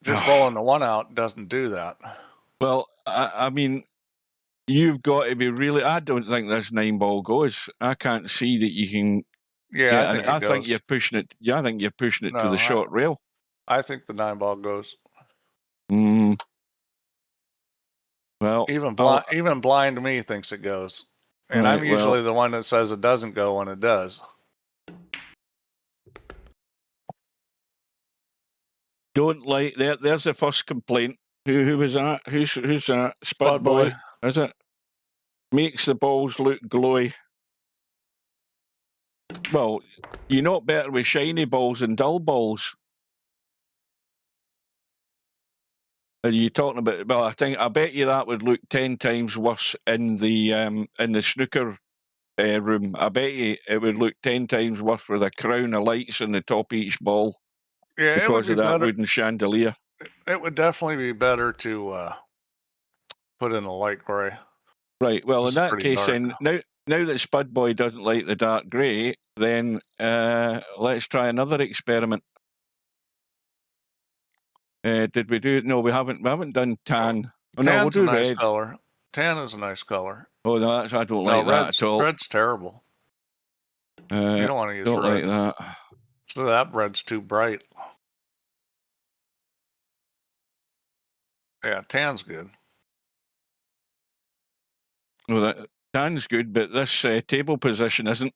just rolling the 1 out doesn't do that. Well, I mean, you've got to be really. I don't think this 9-ball goes. I can't see that you can. Yeah, I think you're pushing it. Yeah, I think you're pushing it to the short rail. I think the 9-ball goes. Well, even blind me thinks it goes, and I'm usually the one that says it doesn't go when it does. Don't like that. There's the first complaint. Who was that? Who's that? Spud Boy, is it? Makes the balls look glowy. Well, you're not better with shiny balls than dull balls. Are you talking about? Well, I bet you that would look 10 times worse in the snooker room. I bet you it would look 10 times worse with a crown of lights on the top of each ball. Yeah, because of that wooden chandelier. It would definitely be better to put in a light gray. Right. Well, in that case, then now that Spud Boy doesn't like the dark grey, then let's try another experiment. Did we do? No, we haven't. We haven't done tan. Oh, no, we'll do a nice red. Color. Tan is a nice color. Oh no, I don't like that at all. Red's terrible. You don't want to use don't red. Like that. So that red's too bright. Yeah, tan's good. Well, that tan's good, but this table position isn't.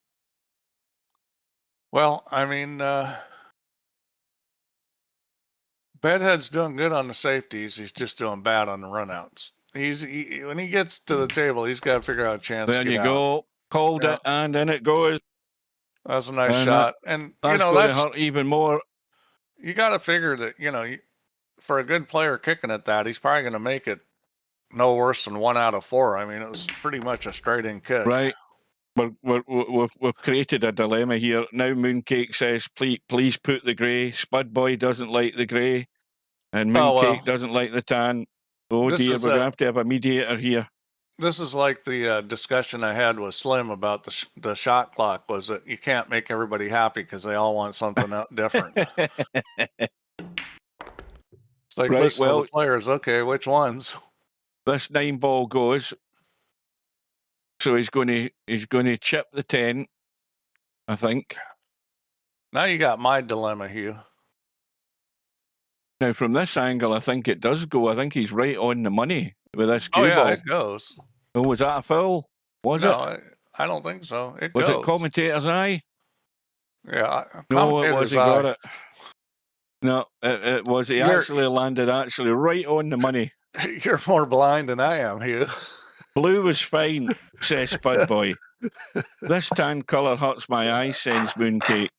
Well, I mean, Bedhead's doing good on the safeties. He's just doing bad on the runouts. When he gets to the table, he's got to figure out a chance. There you go. Called it, and in it goes. That's a nice shot, and that's going to hurt even more. You got to figure that for a good player kicking at that, he's probably going to make it no worse than 1 out of 4. I mean, it was pretty much a straight-in kick. Right. We've created a dilemma here. Now Mooncake says, please put the grey. Spud Boy doesn't like the grey. And Mooncake doesn't like the tan. Oh dear, we're going to have a mediator here. This is like the discussion I had with Slim about the shot clock, was that you can't make everybody happy because they all want something different. It's like, listen to the players, okay, which ones? This 9-ball goes. So he's going to chip the 10, I think. Now you got my dilemma, Hugh. Now from this angle, I think it does go. I think he's right on the money with this cue ball. Oh yeah, it goes. Oh, was that a foul? Was it? No, I don't think so. Was it commentator's eye? Yeah. No, it was. He got it. No, it was. He actually landed right on the money. You're more blind than I am, Hugh. Blue was fine, says Spud Boy. This tan colour hurts my eyes, sends Mooncake.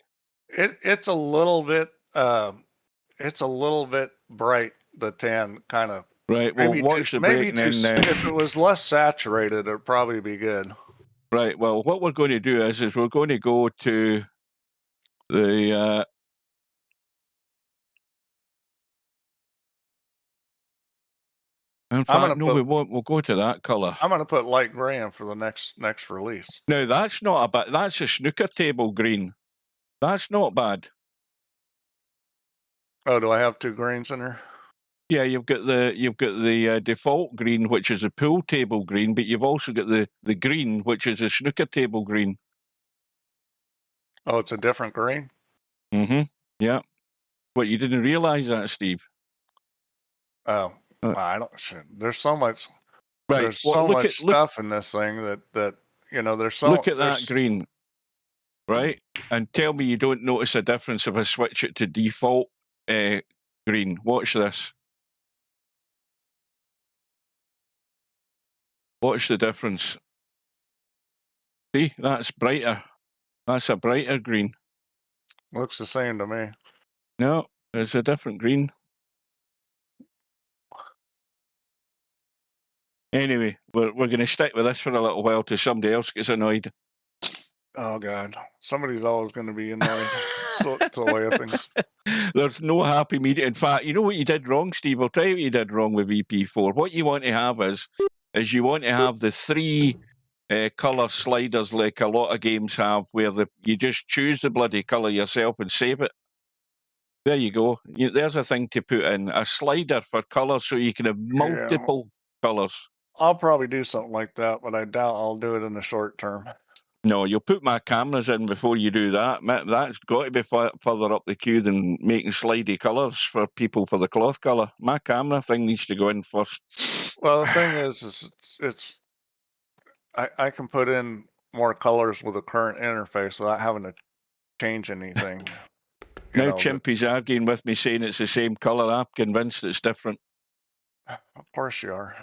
It's a little bit bright, the tan kind of. Right, well, watch the break and then... if it was less saturated, it'd probably be good. Right, well, what we're going to do is we're going to go to the... In fact, no, we won't. We'll go to that colour. I'm going to put light grey in for the next release. No, that's not a bad... That's a snooker table green. That's not bad. Oh, do I have 2 greens in there? Yeah, you've got the default green, which is a pool table green, but you've also got the green, which is a snooker table green. Oh, it's a different green? Mm-hmm. Yeah. What, you didn't realise that, Steve? Oh, I don't. There's so much. Right. There's Well, so much stuff in this thing that you know. There's so. Look at that green, right? And tell me you don't notice a difference if I switch it to default green. Watch this. Watch the difference. See, that's brighter. That's a brighter green. Looks the same to me. No, it's a different green. Anyway, we're going to stick with this for a little while till somebody else gets annoyed. Oh God, somebody's always going to be annoyed. So it's the way of things. There's no happy medium. In fact, you know what you did wrong, Steve? I'll tell you what you did wrong with VP4. What you want to have is you want to have the three colour sliders like a lot of games have, where you just choose the bloody colour yourself and save it. There you go. There's a thing to put in, a slider for colour so you can have multiple colours. I'll probably do something like that, but I doubt I'll do it in the short term. No, you'll put my cameras in before you do that. That's got to be further up the queue than making slidey colours for people for the cloth colour. My camera thing needs to go in first. Well, the thing is it's I can put in more colors with the current interface without having to change anything. Now Chimpy's arguing with me saying it's the same colour. I'm convinced it's different. Of course you are.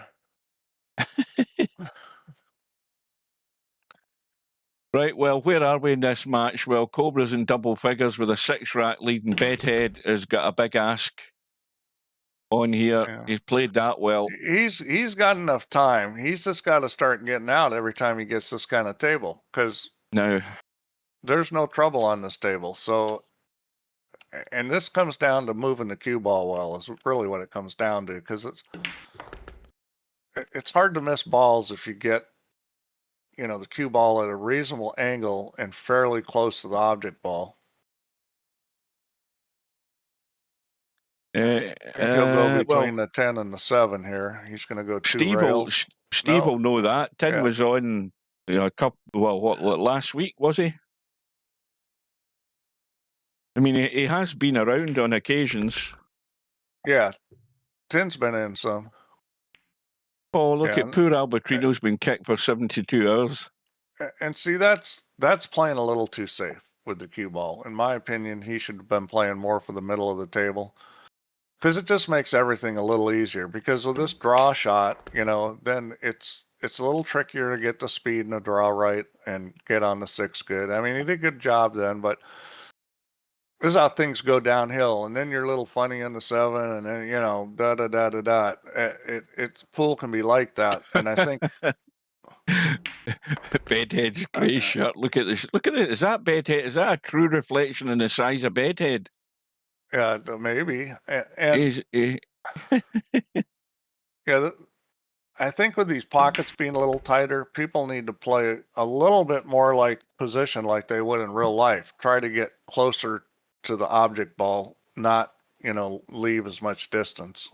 Right, well, where are we in this match? Well, Cobra's in double figures with a 6-rack lead, and Bedhead has got a big ask on here. Yeah. He's played that well. He's got enough time. He's just got to start getting out every time he gets this kind of table, because now there's no trouble on this table. So, and this comes down to moving the cue ball well is really what it comes down to, because it's hard to miss balls if you get the cue ball at a reasonable angle and fairly close to the object ball. He'll go between the 10 and the 7 here. He's going to go two rails. Steve will know that. 10 was on a couple. Well, what last week was he? I mean, he has been around on occasions. Yeah, 10's been in some. Oh, look at poor Albertino's been kicked for 72 hours. And see, that's playing a little too safe with the cue ball. In my opinion, he should have been playing more for the middle of the table, because it just makes everything a little easier. Because with this draw shot, then it's a little trickier to get the speed and the draw right and get on the 6 good. I mean, he did a good job then, but this is how things go downhill, and then you're a little funny on the 7, and then It's pool can be like that, and I think Bedhead's grey shirt. Look at this. Look at this. Is that Bedhead? Is that a true reflection in the size of Bedhead? Yeah, maybe. And yeah, I think with these pockets being a little tighter, people need to play a little bit more like position like they would in real life. Try to get closer to the object ball, not leave as much distance.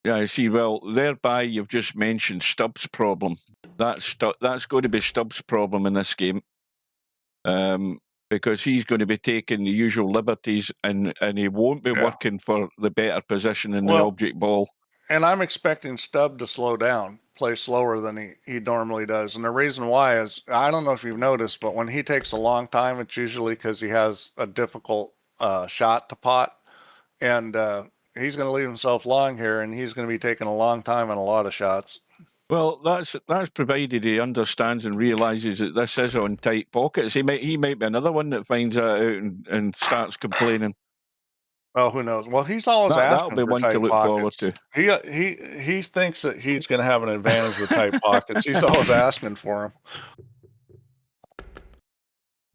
Yeah, I see. Well, thereby you've just mentioned Stubbs' problem. That's going to be Stubbs' problem in this game, because he's going to be taking the usual liberties, and he won't be working for the better position in the object ball. And I'm expecting Stubb to slow down, play slower than he normally does. And the reason why is, I don't know if you've noticed, but when he takes a long time, it's usually because he has a difficult shot to pot. And he's going to leave himself long here, and he's going to be taking a long time on a lot of shots. Well, that's provided he understands and realises that this is on tight pockets. He might be another one that finds that out and starts complaining. Oh, who knows? Well, he's always asking that'll be for one tight to look pockets. forward to. He thinks that he's going to have an advantage with tight pockets. He's always asking for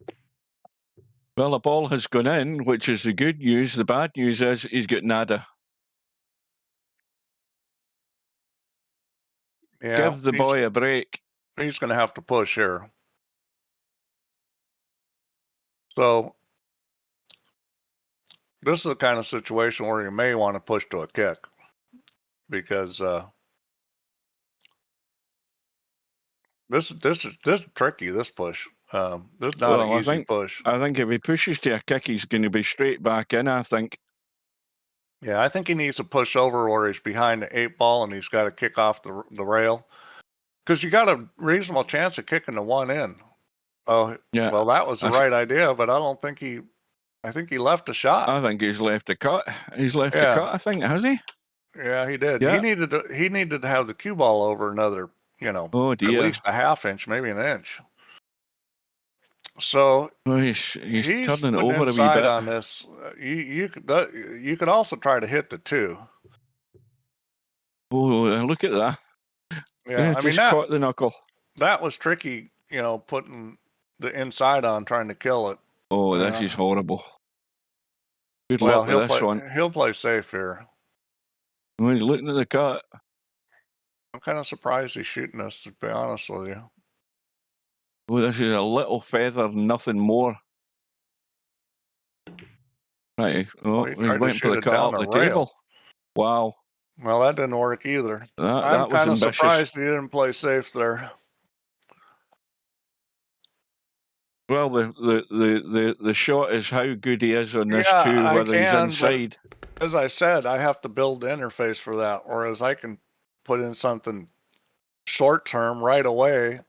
them. Well, the ball has gone in, which is the good news. The bad news is he's got nada. Yeah, give the boy a break. He's going to have to push here. So this is the kind of situation where you may want to push to a kick, because this is tricky. This push, this is not an easy push. I think if he pushes to a kick, he's going to be straight back in. I think. Yeah, I think he needs to push over where he's behind the 8-ball and he's got to kick off the rail, because you got a reasonable chance of kicking the one in. Oh, yeah. Well, that was the right idea, but I don't think he. I think he left a shot. I think he's left a cut. He's left a cut. I think, has he? Yeah, he did. Yeah. He needed to have the cue ball over another, at least a half inch, maybe an inch. So he's turning it over a wee bit on this. You could also try to hit the 2. Oh, look at that! Yeah, I mean, caught the knuckle. That was tricky, putting the inside on, trying to kill it. Oh, this is horrible. Good luck with this one. He'll play safe here. Well, he's looking at the cut. I'm kind of surprised he's shooting us, to be honest with you. Oh, this is a little feather, nothing more. Right. Oh, he went for the cut up the table. Wow. Well, that didn't work either. I'm kind of surprised he didn't play safe there. Well, the shot is how good he is on this too, whether he's inside. As I said, I have to build the interface for that, whereas I can put in something short term right away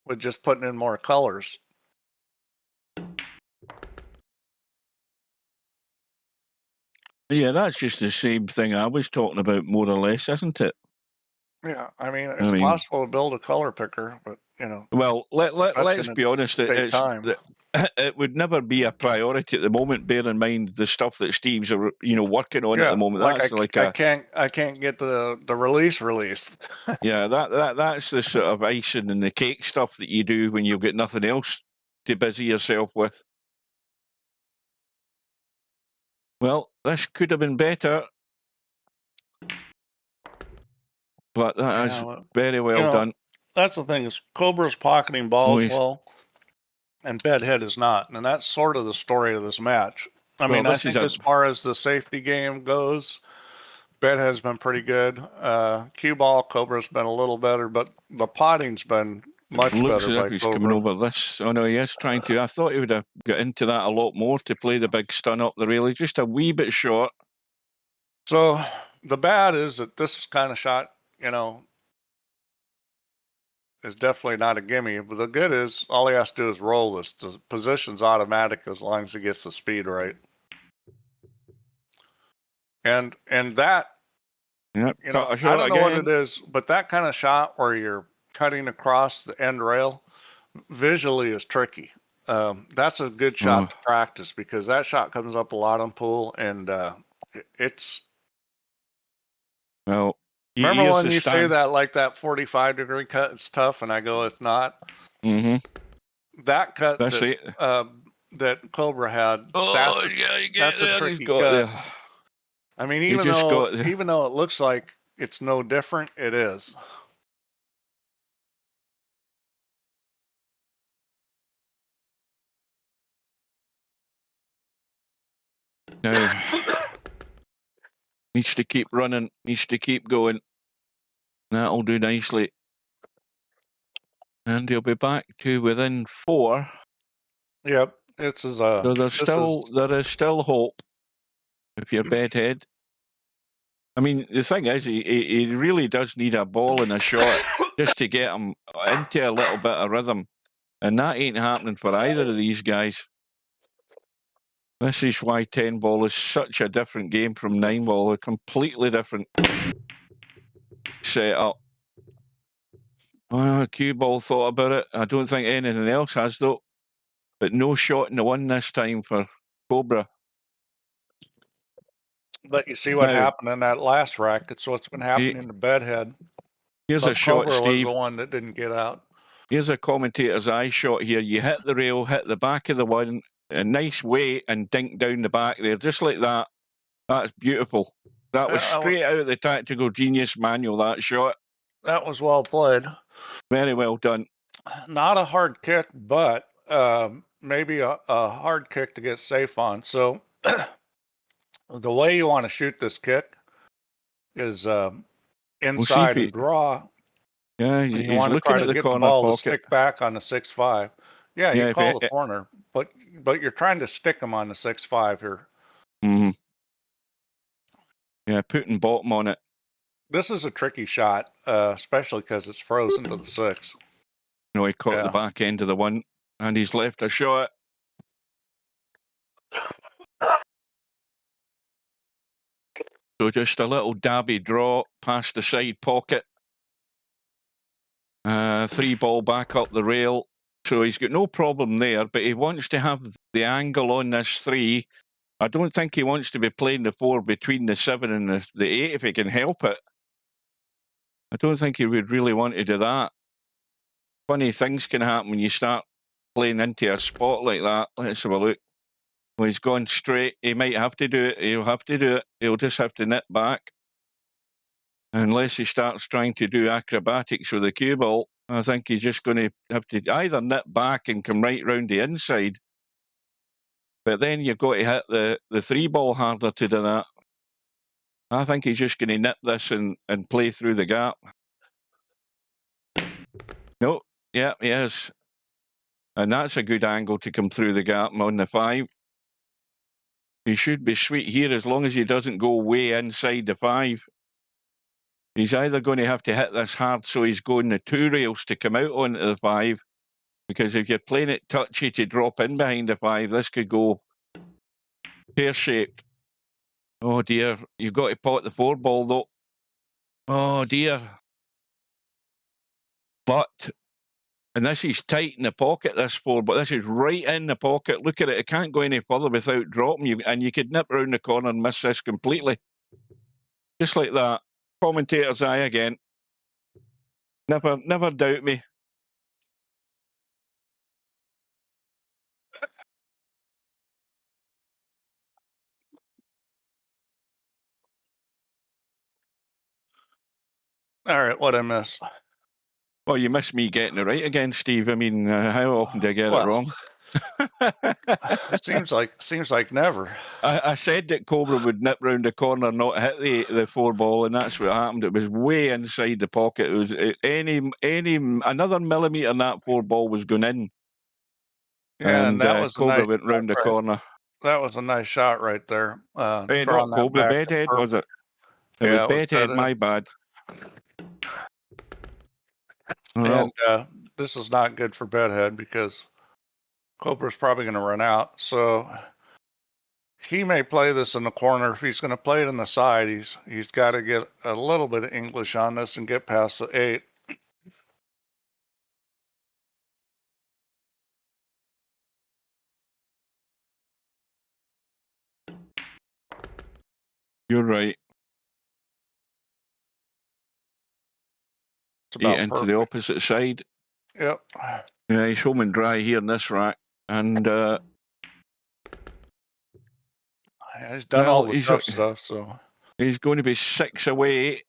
with just putting in more colors. Yeah, that's just the same thing I was talking about, more or less, isn't it? Yeah, I mean, it's possible to build a color picker, but Well, let's be honest. It would never be a priority at the moment. Bear in mind the stuff that Steve's working on at the moment. That's I can't get the release released. Yeah, that's the sort of icing and the cake stuff that you do when you've got nothing else to busy yourself with. Well, this could have been better, but that is very well done. That's the thing, is Cobra's pocketing balls well, and Bedhead is not, and that's sort of the story of this match. I mean, I think as far as the safety game goes, Bedhead's been pretty good. Cue ball, Cobra's been a little better, but the potting's been much better. Looks as if he's coming over this. Oh no, he is trying to. I thought he would have got into that a lot more to play the big stun up the rail. He's just a wee bit short. So the bad is that this kind of shot, is definitely not a gimme. But the good is all he has to do is roll this. The position's automatic as long as he gets the speed right. And that, I don't know what it is, but that kind of shot where you're cutting across the end rail visually is tricky. That's a good shot to practice, because that shot comes up a lot on pool, and it's. Well, remember when you say that, like, that 45-degree cut is tough, and I go, it's not. Mm-hmm. That cut that Cobra had. That's a tricky cut. I mean, even though it looks like it's no different, it is. Needs to keep running. Needs to keep going. That'll do nicely. And he'll be back to within 4. Yep, it's as so there is still hope if you're Bedhead. I mean, the thing is, he really does need a ball and a shot just to get him into a little bit of rhythm, and that ain't happening for either of these guys. This is why 10 ball is such a different game from 9 ball. A completely different setup. Cue ball thought about it. I don't think anything else has, though. But no shot in the 1 this time for Cobra. But you see what happened in that last rack. It's what's been happening in the Bedhead. Here's a shot, Cobra Steve. was the one that didn't get out. Here's a commentator's eye shot here. You hit the rail, hit the back of the one, a nice way, and dink down the back there, just like that. That's beautiful. That was straight out of the Tactical Genius manual, that shot. That was well played. Very well done. Not a hard kick, but maybe a hard kick to get safe on. So the way you want to shoot this kick is inside he- and draw. Yeah, And he's you want to looking try at to the get the corner ball to pocket. stick back on the 6-5. Yeah, you Yeah, call the corner, but you're trying to stick him on the 6-5 here. Mm-hmm. Yeah, putting bottom on it. This is a tricky shot, especially because it's frozen to the 6. You know, he caught the back end of the 1, and he's left a shot. So just a little dabby draw past the side pocket. 3 ball back up the rail. So he's got no problem there, but he wants to have the angle on this 3. I don't think he wants to be playing the 4 between the 7 and the 8 if he can help it. I don't think he would really want to do that. Funny things can happen when you start playing into a spot like that. Let's have a look. Well, he's gone straight. He might have to do it. He'll have to do it. He'll just have to nip back. Unless he starts trying to do acrobatics with the cue ball, I think he's just going to have to either nip back and come right round the inside. But then you've got to hit the 3 ball harder to do that. I think he's just going to nip this and play through the gap. No, yeah, he is. And that's a good angle to come through the gap on the 5. He should be sweet here as long as he doesn't go way inside the 5. He's either going to have to hit this hard so he's going the 2 rails to come out onto the 5. Because if you're playing it touchy to drop in behind the 5, this could go pear-shaped. Oh dear, you've got to pot the 4 ball though. Oh dear. But, and this is tight in the pocket, this 4, but this is right in the pocket. Look at it, it can't go any further without dropping you, and you could nip around the corner and miss this completely. Just like that. Commentator's eye again. Never doubt me. All right, what I miss? Well, you miss me getting it right again, Steve. I mean, how often do I get it wrong? seems like never. I said that Cobra would nip round the corner, not hit the 4 ball, and that's what happened. It was way inside the pocket. It was another millimetre, and that 4 ball was going in. Yeah, and that was Cobra nice went round the corner. That was a nice shot right there. Hey, not Cobra, Bedhead, was it? It was Bedhead, my bad. And this is not good for Bedhead because Cobra's probably going to run out. So he may play this in the corner. If he's going to play it in the side, he's got to get a little bit of English on this and get past the 8. You're right. It's about into perfect. the opposite side. Yep. Yeah, he's home and dry here in this rack. And he's done all the tough stuff, so he's going to be 6 away.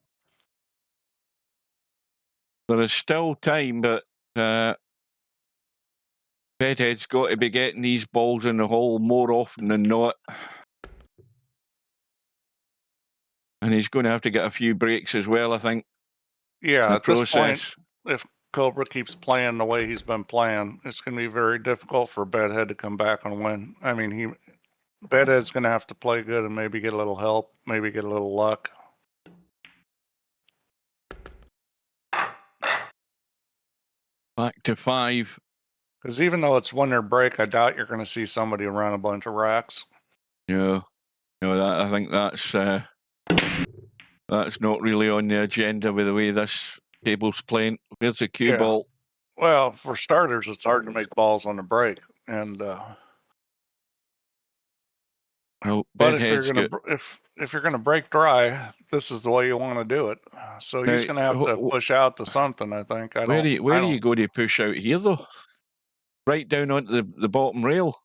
There is still time, but Bedhead's got to be getting these balls in the hole more often than not. And he's going to have to get a few breaks as well, I think. Yeah, at this point, if Cobra keeps playing the way he's been playing, it's going to be very difficult for Bedhead to come back and win. I mean, Bedhead's going to have to play good and maybe get a little help, maybe get a little luck. Back to 5. Because even though it's winner break, I doubt you're going to see somebody run a bunch of racks. No, I think that's not really on the agenda with the way this table's playing. Where's the cue ball? Well, for starters, it's hard to make balls on the break, and but if you're gonna break dry, this is the way you want to do it. So he's gonna have to push out to something, I think. Where are you going to push out here, though? Right down onto the bottom rail.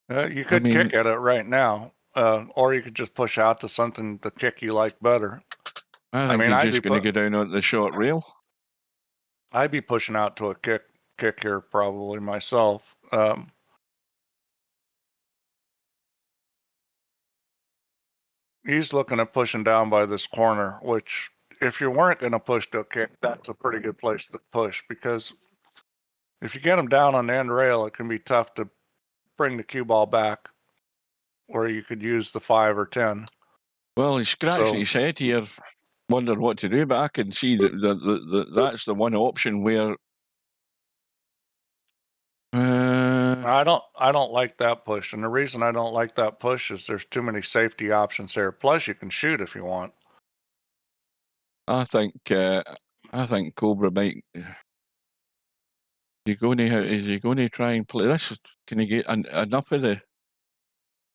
You could kick at it right now, or you could just push out to something the kick you like better. I think he's just going to go down onto the short rail. I'd be pushing out to a kick kick here probably myself. He's looking at pushing down by this corner, which if you weren't going to push to a kick, that's a pretty good place to push, because if you get him down on the end rail, it can be tough to bring the cue ball back where you could use the 5 or 10. Well, he's scratching his head here, wondering what to do, but I can see that that's the one option where I don't like that push, and the reason I don't like that push is there's too many safety options there. Plus, you can shoot if you want. I think Cobra might. Is he going to try and play this? Can he get enough of the?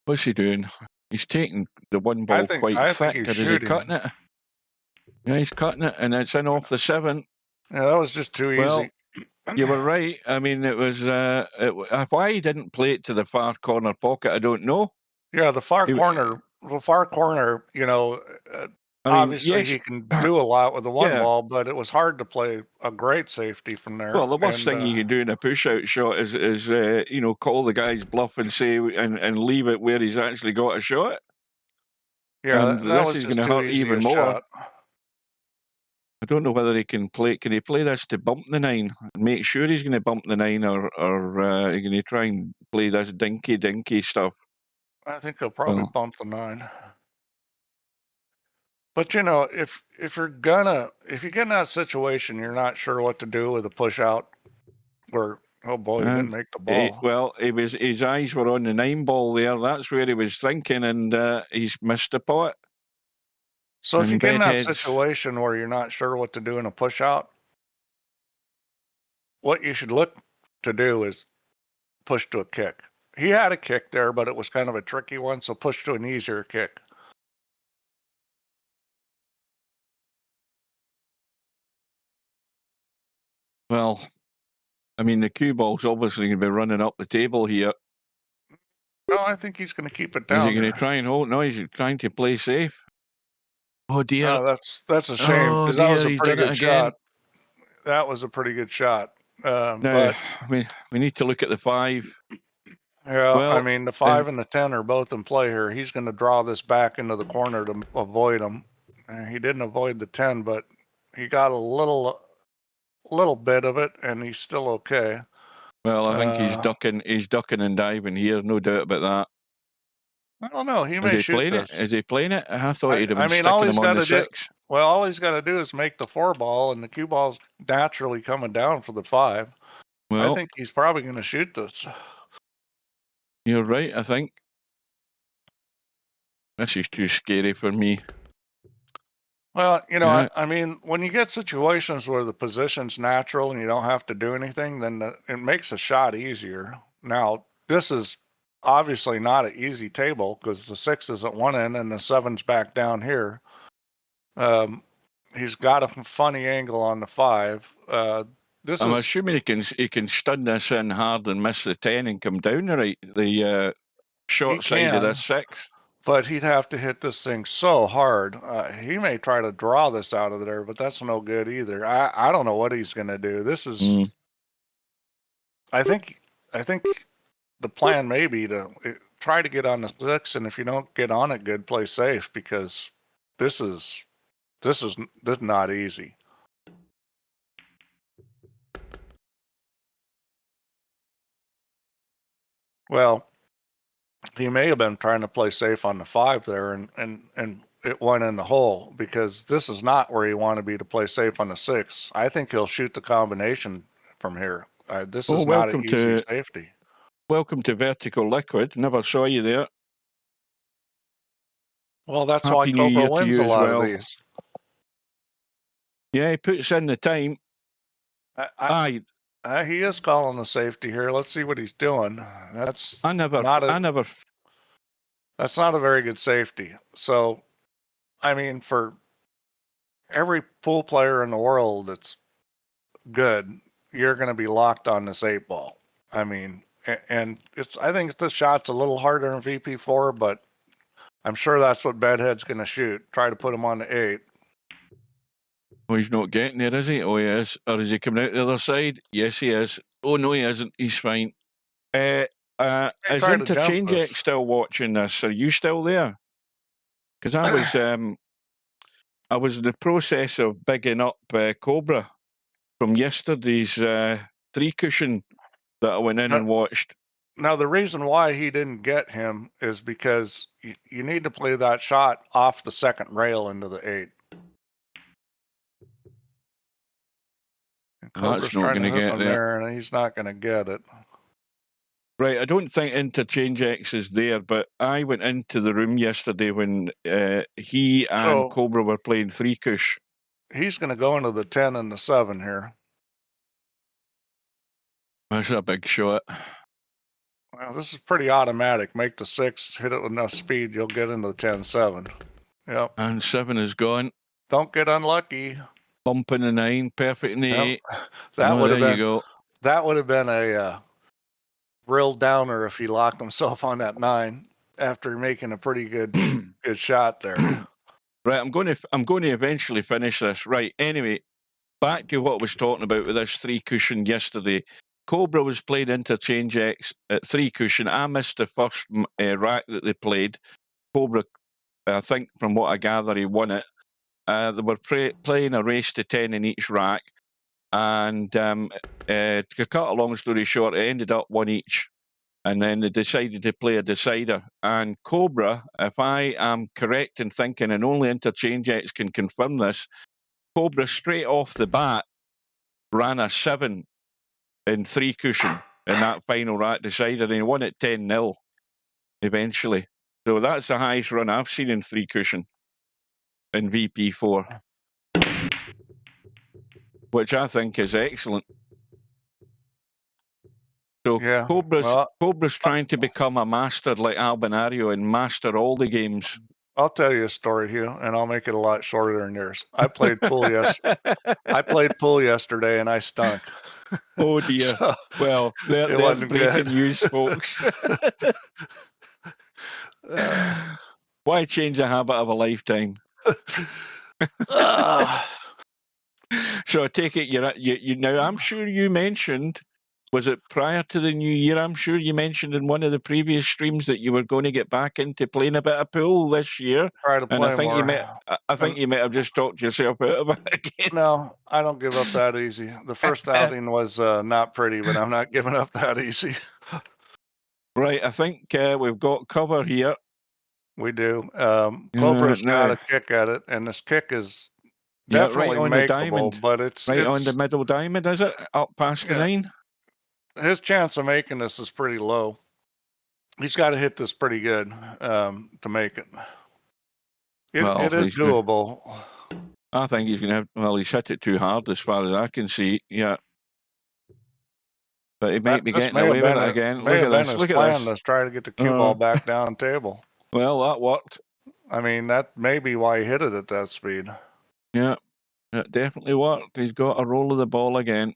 What's he doing? He's taking the one ball quite thick, or is he cutting it? Yeah, he's cutting it, and it's in off the 7. Yeah, that was just too easy. You were right. I mean, it was. Why he didn't play it to the far corner pocket, I don't know. Yeah, the far corner. You know, obviously yes, he can do a lot with the one ball, but it was hard to play a great safety from there. Well, the worst thing you can do in a push-out shot is you know, call the guy's bluff and say and leave it where he's actually got a shot. Yeah, and this is going to hurt even more. Shot. I don't know whether he can play. Can he play this to bump the 9? Make sure he's going to bump the 9, or are you going to try and play this dinky stuff? I think he'll probably bump the 9. But you know, if you get in that situation, you're not sure what to do with a push out, where oh boy, he didn't make the ball. His eyes were on the 9 ball there. That's where he was thinking, and he's missed the pot. So if you get in that situation where you're not sure what to do in a push out, what you should look to do is push to a kick. He had a kick there, but it was kind of a tricky one, so push to an easier kick. Well, I mean, the cue ball's obviously going to be running up the table here. No, I think he's going to keep it down. Is he going to try and hold? No, he's trying to play safe. Oh dear! No, that's a shame, because that was a pretty good shot. That was a pretty good shot. But we need to look at the 5. Yeah, well, I mean, the 5 and the 10 are both in play here. He's going to draw this back into the corner to avoid him. He didn't avoid the 10, but he got a little bit of it, and he's still okay. Well, I think he's ducking and diving here, no doubt about that. I don't know. He may shoot this. Is he playing it? I thought he'd have been sticking him on the 6. Well, all he's got to do is make the 4 ball, and the cue ball's naturally coming down for the 5. Well, I think he's probably going to shoot this. You're right, I think. This is too scary for me. Well, you know, I mean, when you get situations where the position's natural and you don't have to do anything, then it makes a shot easier. Now, this is obviously not an easy table, because the 6 is at one end and the 7's back down here. He's got a funny angle on the 5. I'm assuming he can stun this in hard and miss the 10 and come down the short side of this 6. But he'd have to hit this thing so hard. He may try to draw this out of there, but that's no good either. I don't know what he's going to do. This is. I think the plan may be to try to get on the 6, and if you don't get on it good, play safe, because this is not easy. Well, he may have been trying to play safe on the 5 there, and it went in the hole, because this is not where you want to be to play safe on the 6. I think he'll shoot the combination from here. This is not an easy safety. Welcome to Vertical Liquid. Never saw you there. Well, that's why Cobra wins a lot of these. Yeah, he puts in the time. He is calling the safety here. Let's see what he's doing. That's not a very good safety. So, I mean, for every pool player in the world that's good, you're going to be locked on this 8 ball. I mean, and I think this shot's a little harder in VP4, but I'm sure that's what Bedhead's going to shoot. Try to put him on the 8. Oh, he's not getting there, is he? Oh, yes. Or is he coming out the other side? Yes, he is. Oh, no, he isn't. He's fine. Is trying to jump Interchange this. X still watching this? Are you still there? Because I was in the process of bigging up Cobra from yesterday's 3-cushion that I went in and watched. Now, the reason why he didn't get him is because you need to play that shot off the second rail into the 8. And Cobra's That's not trying going to to hook get him there. there, and he's not going to get it. Right, I don't think Interchange X is there, but I went into the room yesterday when he and Cobra were playing 3-cush. He's going to go into the 10 and the 7 here. That's a big shot. Well, this is pretty automatic. Make the 6, hit it with enough speed, you'll get into the 10-7. Yep. And 7 is gone. Don't get unlucky. Bumping the 9, perfect in the 8. That would have been. You go. That would have been a real downer if he locked himself on that 9 after making a pretty good good shot there. Right, I'm going to eventually finish this. Right, anyway, back to what I was talking about with this 3-cushion yesterday. Cobra was playing Interchange X at 3-cushion. I missed the first rack that they played. Cobra, I think from what I gather, he won it. They were playing a race to 10 in each rack. And to cut a long story short, it ended up 1 each. And then they decided to play a decider. And Cobra, if I am correct in thinking, and only Interchange X can confirm this, Cobra straight off the bat ran a 7 in 3-cushion in that final rack decider, and he won it 10-0 eventually. So that's the highest run I've seen in 3-cushion in VP4, which I think is excellent. So yeah, Cobra's trying to become a master like Albinario and master all the games. I'll tell you a story, Hugh, and I'll make it a lot shorter than yours. I played pool yesterday, and I stunk. Oh dear. So, well, there's breaking news, folks. Why change the habit of a lifetime? So I take it you now. I'm sure you mentioned. Was it prior to the new year? I'm sure you mentioned in one of the previous streams that you were going to get back into playing a bit of pool this year. Try to play and I think more. I think you might have just talked yourself out of it again. No, I don't give up that easy. The first outing was not pretty, but I'm not giving up that easy. Right, I think we've got cover here. We do. Cobra's got a kick at it, and this kick is definitely right on makeable, the diamond. But it's on the middle diamond, is it? Up past the 9? His chance of making this is pretty low. He's got to hit this pretty good to make it. It is doable. I think he's going to have. Well, he's hit it too hard as far as I can see. Yeah. But he might be getting away with it again. Look at this. Look at this. Let's try to get the cue ball back down the table. Well, that worked. I mean, that may be why he hit it at that speed. Yeah, it definitely worked. He's got a roll of the ball again.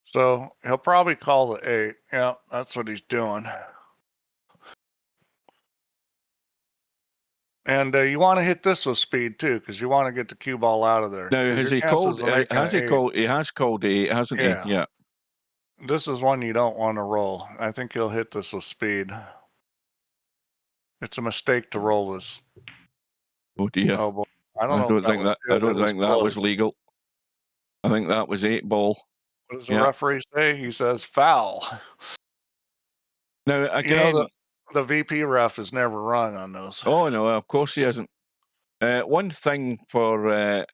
So he'll probably call the 8. Yeah, that's what he's doing. And you want to hit this with speed too, because you want to get the cue ball out of there. Now, has he called? He has called 8, hasn't he? Yeah. This is one you don't want to roll. I think he'll hit this with speed. It's a mistake to roll this. Oh dear. Oh boy. I don't think that was legal. I think that was 8 ball. What does the referee say? He says foul. Now again, the VP ref is never wrong on those. Oh no, of course he isn't. One thing for,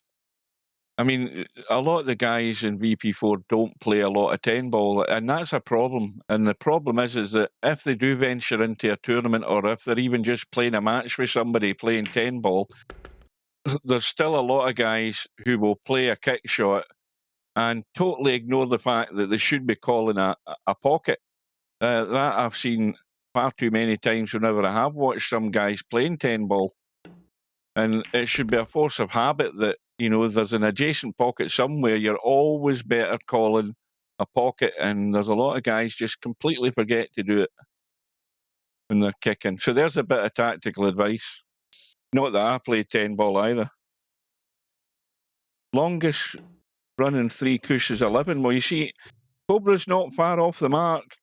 I mean, a lot of the guys in VP4 don't play a lot of 10 ball, and that's a problem. And the problem is that if they do venture into a tournament, or if they're even just playing a match with somebody playing 10 ball, there's still a lot of guys who will play a kick shot and totally ignore the fact that they should be calling a pocket. That I've seen far too many times whenever I have watched some guys playing 10 ball. And it should be a force of habit that, you know, there's an adjacent pocket somewhere. You're always better calling a pocket. And there's a lot of guys just completely forget to do it when they're kicking. So there's a bit of tactical advice. Not that I play 10 ball either. Longest running 3 cush is 11. Well, you see, Cobra's not far off the mark.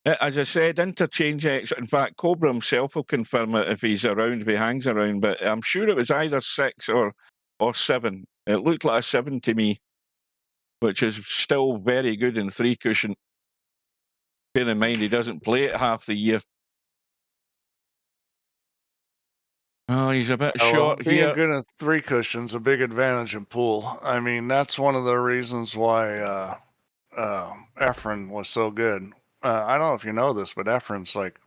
As I said, interchange X. In fact, Cobra himself will confirm it if he's around, if he hangs around. But I'm sure it was either 6 or 7. It looked like a 7 to me, which is still very good in 3 cushion. Bear in mind, he doesn't play it half the year. Oh, he's a bit short being here. good at 3 cushions, a big advantage in pool. I mean, that's one of the reasons why Efren was so good. I don't know if you know this, but Efren's like,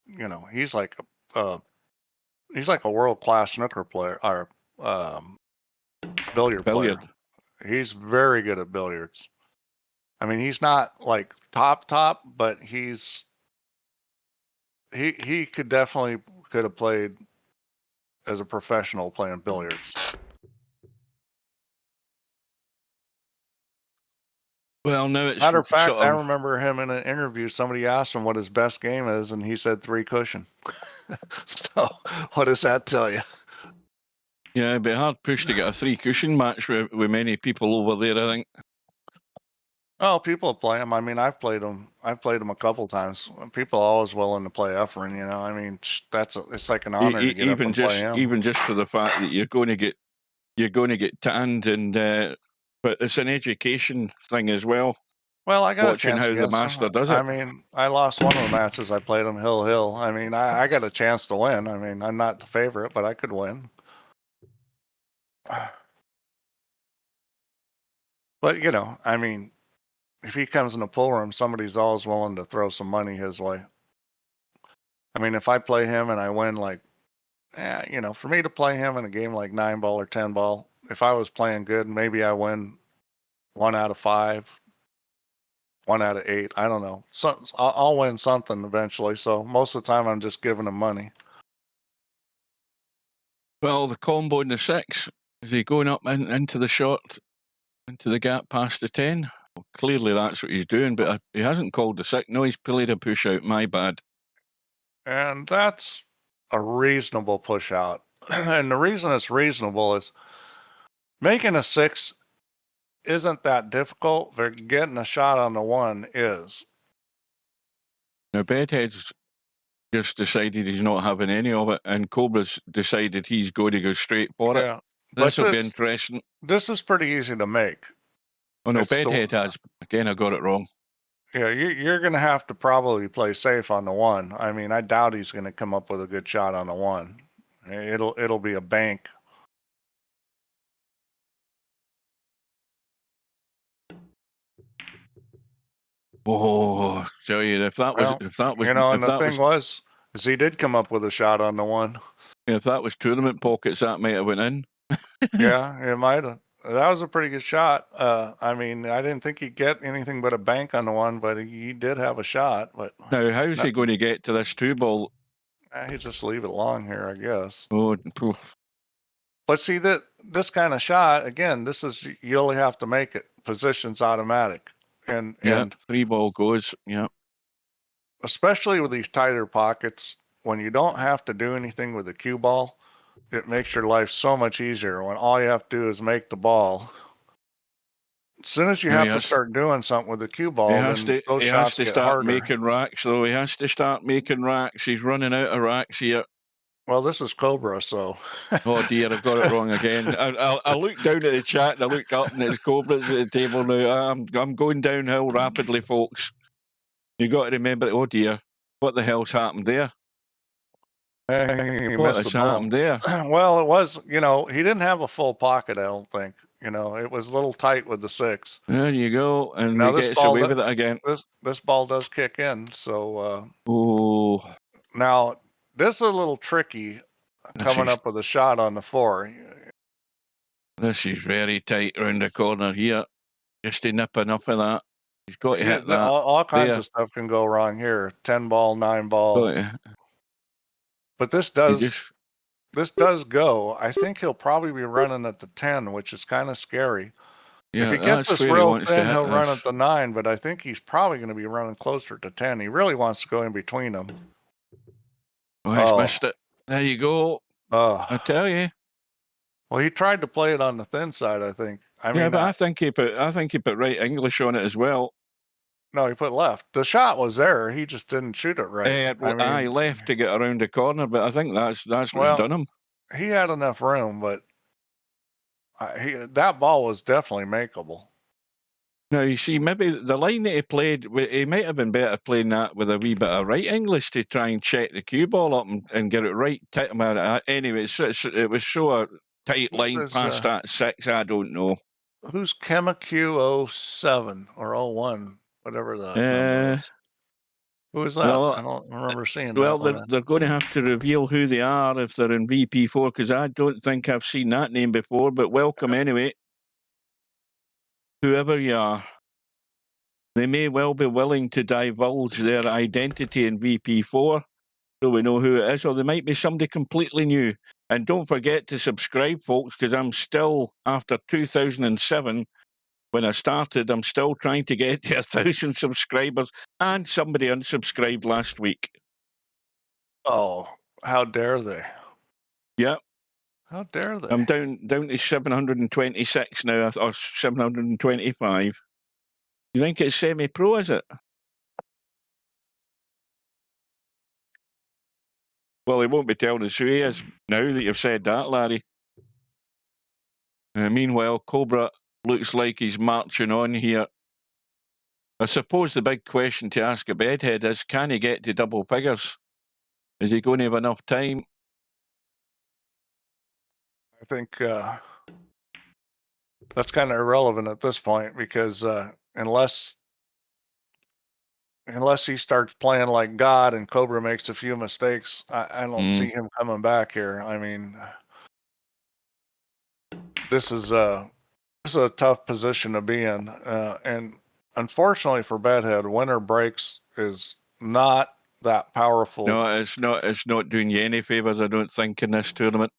you know, he's like a world-class snooker player or billiard player. He's very good at billiards. I mean, he's not like top, but he could definitely could have played as a professional playing billiards. Well, no, it's matter of fact, sort I of, remember him in an interview. Somebody asked him what his best game is, and he said 3 cushion. So, what does that tell you? yeah, it'd be a hard push to get a 3 cushion match with many people over there, I think. Oh, people play him. I mean, I've played him a couple times. People are always willing to play Efren. You know, I mean, it's like an honor to get up and play him. Even just for the fact that you're going to get tanned, and but it's an education thing as well. Well, I got watching how the master does it. I mean, I lost one of the matches I played him hill. I mean, I got a chance to win. I mean, I'm not the favorite, but I could win. But you know, I mean, if he comes in the pool room, somebody's always willing to throw some money his way. I mean, if I play him and I win, like, you know, for me to play him in a game like 9 ball or 10 ball, if I was playing good, maybe I win 1 out of 5, 1 out of 8. I don't know. So I'll win something eventually. So most of the time, I'm just giving him money. Well, the combo in the 6, is he going up into the short, into the gap past the 10? Well, clearly that's what he's doing, but he hasn't called the 6. No, he's played a push out. My bad. And that's a reasonable push out. And the reason it's reasonable is making a 6 isn't that difficult, but getting a shot on the 1 is. Now, Bedhead's just decided he's not having any of it, and Cobra's decided he's going to go straight for it. This will be interesting. This is pretty easy to make. Oh, no, Bedhead has. Again, I got it wrong. Yeah, you're going to have to probably play safe on the 1. I mean, I doubt he's going to come up with a good shot on the 1. It'll be a bank. Oh, tell you, if that was, you know, and the thing was he did come up with a shot on the 1. If that was tournament pockets, that might have went in. Yeah, it might have. That was a pretty good shot. I mean, I didn't think he'd get anything but a bank on the 1, but he did have a shot. But now, how's he going to get to this 2 ball? He just leave it long here, I guess. Oh, but see this kind of shot again. This is you only have to make it. Position's automatic, and 3 ball goes. Yeah, especially with these tighter pockets, when you don't have to do anything with the cue ball. It makes your life so much easier when all you have to do is make the ball. As soon as you have to start doing something with the cue ball, he has to start making racks, though. He has to start making racks. He's running out of racks here. Well, this is Cobra, so. Oh dear, I've got it wrong again. I looked down at the chat and I looked up, and it's Cobra's at the table now. I'm going downhill rapidly, folks. You got to remember. Oh dear, what the hell's happened there? What has happened there? Well, it was, you know, he didn't have a full pocket, I don't think. You know, it was a little tight with the 6. There you go, and he gets away with it again. This ball does kick in, so. Oh. Now, this is a little tricky coming up with a shot on the 4. This is very tight around the corner here. Just to nip enough of that. He's got to hit that. All kinds of stuff can go wrong here. 10 ball, 9 ball. But this does go. I think he'll probably be running at the 10, which is kind of scary. Yeah, if he gets this real thin, he'll run at the 9, but I think he's probably going to be running closer to 10. He really wants to go in between them. Oh, he's missed it. There you go. I tell you. Well, he tried to play it on the thin side, I think. I Yeah, mean, but I think he put right English on it as well. no, he put left. The shot was there. He just didn't shoot it right. I left to get around the corner, but I think that's what's well, done him. he had enough room, but that ball was definitely makeable. Now, you see, maybe the line that he played, he might have been better playing that with a wee bit of right English to try and check the cue ball up and get it right. Anyway, it was so a tight line past that 6, I don't know. Who's Chemiq 07 or 01, whatever the number is? Who is that? Well, I don't remember seeing well, that. they're going to have to reveal who they are if they're in VP4, because I don't think I've seen that name before, but welcome anyway. Whoever you are. They may well be willing to divulge their identity in VP4 so we know who it is, or there might be somebody completely new. And don't forget to subscribe, folks, because I'm still, after 2007, when I started, I'm still trying to get to 1,000 subscribers, and somebody unsubscribed last week. Oh, how dare they? Yep. How dare they? I'm down to 726 now, or 725. You think it's semi-pro, is it? Well, he won't be telling us who he is now that you've said that, Larry. Meanwhile, Cobra looks like he's marching on here. I suppose the big question to ask a Bedhead is, can he get to double figures? Is he going to have enough time? I think that's kind of irrelevant at this point because unless he starts playing like God and Cobra makes a few mistakes, I don't see him coming back here. I mean, this is a tough position to be in, and unfortunately for Bedhead, winter breaks is not that powerful. No, it's not. It's not doing you any favors, I don't think, in this tournament.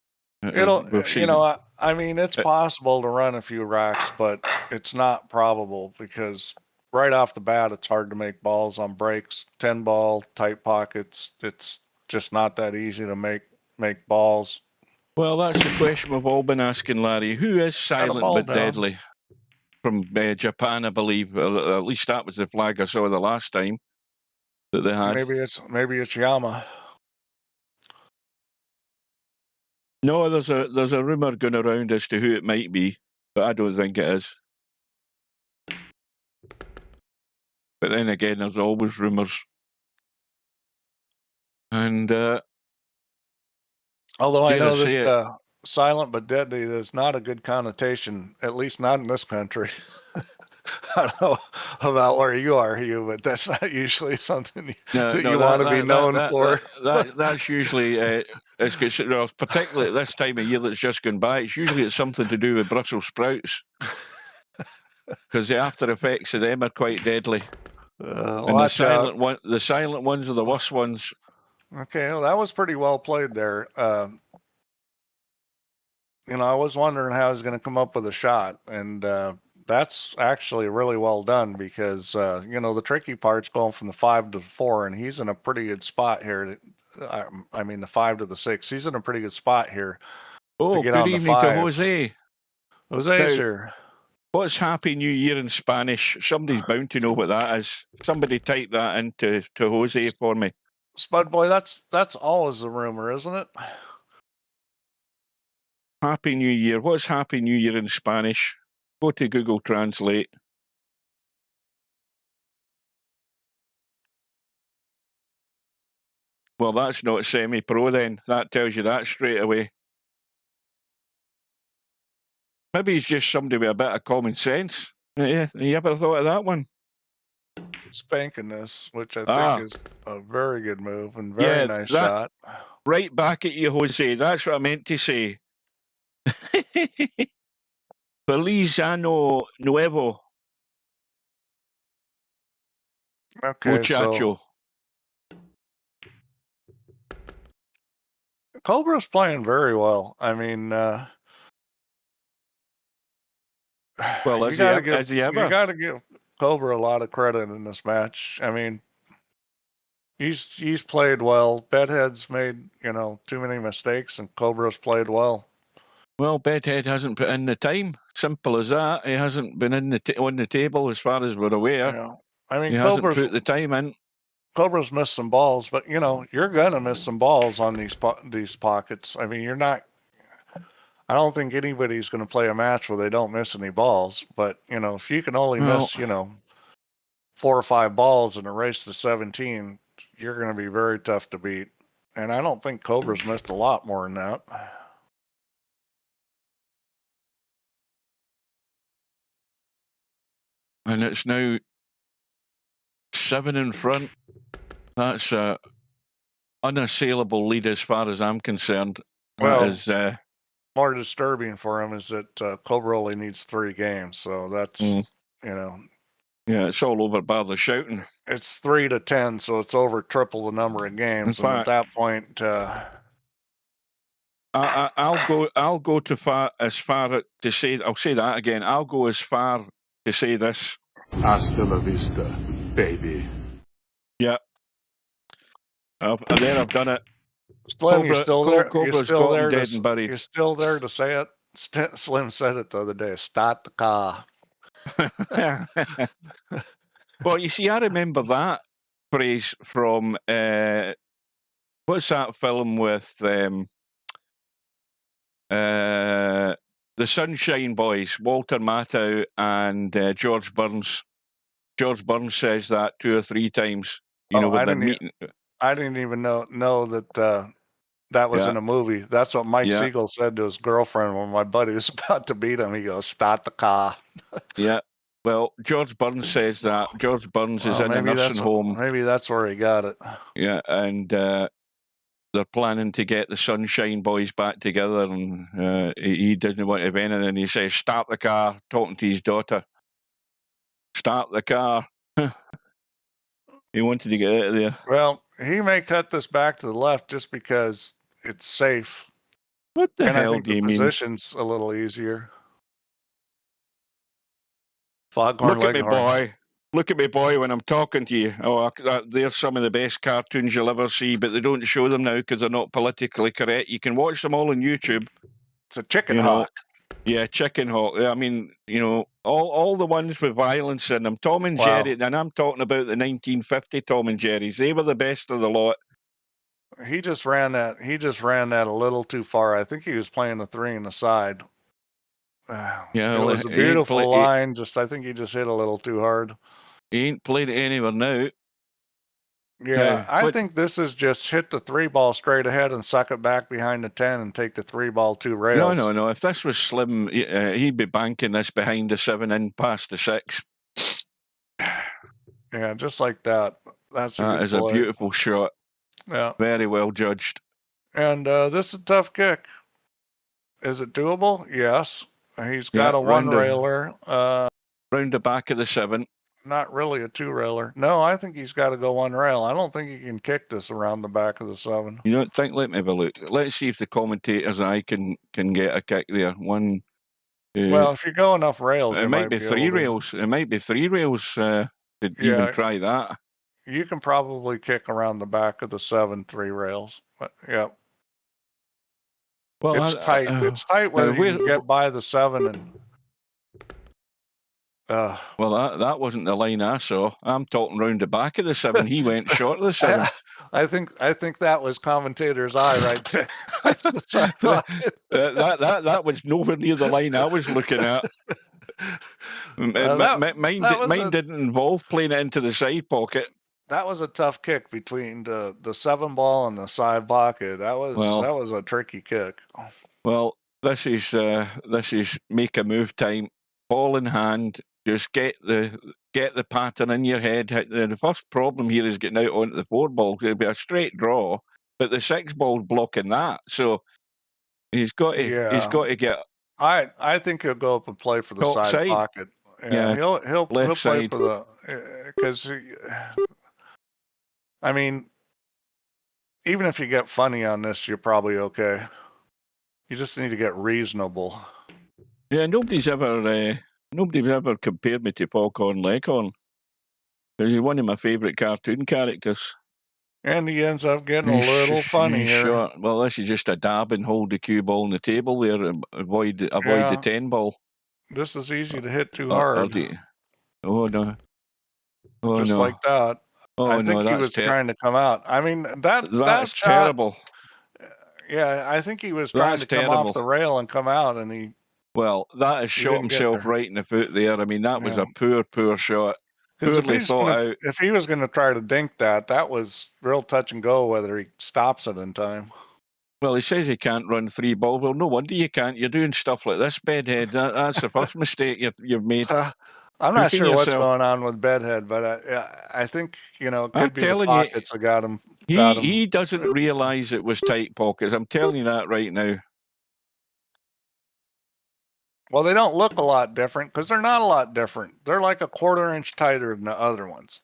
I mean, it's possible to run a few racks, but it's not probable because right off the bat, it's hard to make balls on breaks. 10 ball, tight pockets. It's just not that easy to make balls. Well, that's the question we've all been asking, Larry. Who is silent but deadly? From Japan, I believe. At least that was the flag I saw the last time that they had. Maybe it's Yama. No, there's a rumor going around as to who it might be, but I don't think it is. But then again, there's always rumors. And although I know that silent but deadly is not a good connotation, at least not in this country. I don't know about where you are, Hugh, but that's not usually something that you want to be known for. That's usually, it's particularly at this time of year that's just gone by, it's something to do with Brussels sprouts. Because the after effects of them are quite deadly. And the silent ones are the worst ones. Okay, well, that was pretty well played there. I was wondering how he was going to come up with a shot, and that's actually really well done because the tricky part's going from the 5 to 4, and he's in a pretty good spot here. I mean, the 5 to the 6. He's in a pretty good spot here. Oh, good evening to Jose. Jose's here. What's Happy New Year in Spanish? Somebody's bound to know what that is. Somebody type that into Jose for me. Spud Boy, that's always a rumor, isn't it? Happy New Year. What's Happy New Year in Spanish? Go to Google Translate. Well, that's not semi-pro then. That tells you that straight away. Maybe he's just somebody with a bit of common sense. Yeah, you ever thought of that one? Spanking this, which I think is a very good move and very nice shot. Right back at you, Jose. That's what I meant to say. Feliz Año Nuevo. Okay, muchacho. Cobra's playing very well. I mean, well, you got to give Cobra a lot of credit in this match. I mean, he's played well. Bedhead's made too many mistakes, and Cobra's played well. Well, Bedhead hasn't put in the time. Simple as that. He hasn't been in on the table as far as we're aware. Yeah. I mean, He hasn't put the time in. Cobra's missed some balls, but you know, you're gonna miss some balls on these pockets. I mean, you're not. I don't think anybody's going to play a match where they don't miss any balls. But you know, if you can only miss, you know, 4 or 5 balls in a race to 17, you're going to be very tough to beat. And I don't think Cobra's missed a lot more than that. And it's now 7 in front. That's a unassailable lead as far as I'm concerned. Well, that is more disturbing for him is that Cobra only needs 3 games. So that's, you know. Yeah, it's all over bar the shouting. It's 3-10, so it's over triple the number of games. And at that point, I'll go as far to say. I'll say that again. I'll go as far to say this. Hasta la vista, baby. Yeah. I've done it. Slim, you're still there. Cobra's got dead and buried. You're still there to say it. Slim said it the other day. Start the car. Well, you see, I remember that phrase from what's that film with the Sunshine Boys, Walter Matthau and George Burns. George Burns says that 2 or 3 times. You know, when they're meeting. I didn't even know that that was in a movie. That's what Mike Siegel said to his girlfriend when my buddy was about to beat him. He goes, "Start the car." Yeah. Well, George Burns says that. George Burns is in a nursing home. Maybe that's where he got it. Yeah, and they're planning to get the Sunshine Boys back together, and he doesn't want to have anything, and he says, "Start the car," talking to his daughter. Start the car. He wanted to get out of there. Well, he may cut this back to the left just because it's safe. What the hell I think do you the mean? position's a little easier. Foghorn Look at me, Leghorn. boy. Look at me, boy, when I'm talking to you. Oh, they're some of the best cartoons you'll ever see, but they don't show them now because they're not politically correct. You can watch them all on YouTube. It's a chicken hawk. Yeah, chicken hawk. I mean, you know, all the ones with violence in them. Tom and Jerry, and I'm talking about the 1950 Tom and Jerry's. They were the best of the lot. He just ran that. He just ran that a little too far. I think he was playing the 3 in the side. Yeah, it was a beautiful line. I think he just hit a little too hard. He ain't played it anywhere now. Yeah, I think this is just hit the 3 ball straight ahead and suck it back behind the 10 and take the 3 ball 2 rails. No. If this was Slim, he'd be banking this behind the 7 and past the 6. Yeah, just like that. That is a beautiful shot. Yeah. Very well judged. And this is a tough kick. Is it doable? Yes. He's got a 1 railer. Round the back of the 7. Not really a 2 railer. No, I think he's got to go 1 rail. I don't think he can kick this around the back of the 7. You don't think? Let me have a look. Let's see if the commentators and I can get a kick there. 1. Well, if you go enough rails, it might be 3 rails. It might be 3 rails. To even try that. You can probably kick around the back of the 7 3 rails. But, yeah. Well, it's tight. It's tight whether you can get by the 7 and. Well, that wasn't the line I saw. I'm talking round the back of the 7. He went short of the 7. I think that was commentator's eye right there. that was nowhere near the line I was looking at. Mine didn't involve playing it into the side pocket. That was a tough kick between the 7 ball and the side pocket. That was a tricky kick. Well, this is make a move time. Ball in hand. Just get the pattern in your head. The first problem here is getting out onto the 4 ball. It'll be a straight draw, but the 6 ball's blocking that. So he's got to get. I think he'll go up and play for the side pocket. Yeah, he'll play side. for the because I mean, even if you get funny on this, you're probably okay. You just need to get reasonable. Yeah, nobody's ever compared me to Foghorn Leghorn. Because he's one of my favourite cartoon characters. And he ends up getting a He's little funny he's here. short. Well, this is just a dab and hold the cue ball on the table there and avoid the Yeah. 10 ball. This is easy to hit too Or hard. oh, no. Oh, Just no. like that. Oh, I no, think he that's was trying to come out. I mean, that that's shot, terrible. yeah, I think he was trying That's to come terrible. off the rail and come out, and he Well, that has shot didn't get himself there. right in the foot there. I mean, that was Yeah. a poor shot. Because Poorly thought out. if he was gonna try to dink that, that was real touch and go whether he stops it in time. Well, he says he can't run 3 ball. Well, no wonder you can't. You're doing stuff like this, Bedhead. That's the first mistake you've made. I'm not Cooking sure what's yourself. going on with Bedhead, but I think it I'm could be the telling you, pockets that got him. He doesn't realise it was tight pockets. I'm telling you that right now. Well, they don't look a lot different because they're not a lot different. They're like a 1/4 inch tighter than the other ones,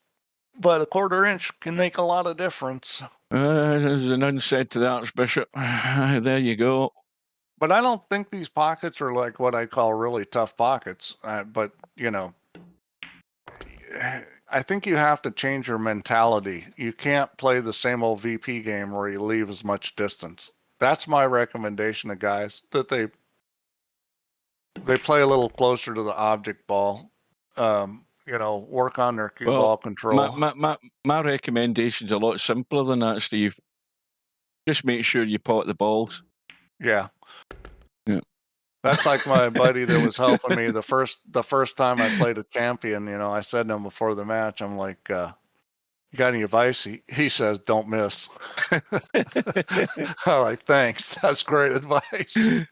but a 1/4 inch can make a lot of difference. There's an unsaid to the Archbishop. There you go. But I don't think these pockets are like what I call really tough pockets. But I think you have to change your mentality. You can't play the same old VP game where you leave as much distance. That's my recommendation to guys, that they play a little closer to the object ball. Work on their cue ball control. My recommendation's a lot simpler than that, Steve. Just make sure you pot the balls. Yeah. Yeah. That's like my buddy that was helping me the first time I played a champion. I said to him before the match, I'm like, "You got any advice?" He says, "Don't miss." I'm like, "Thanks, that's great advice."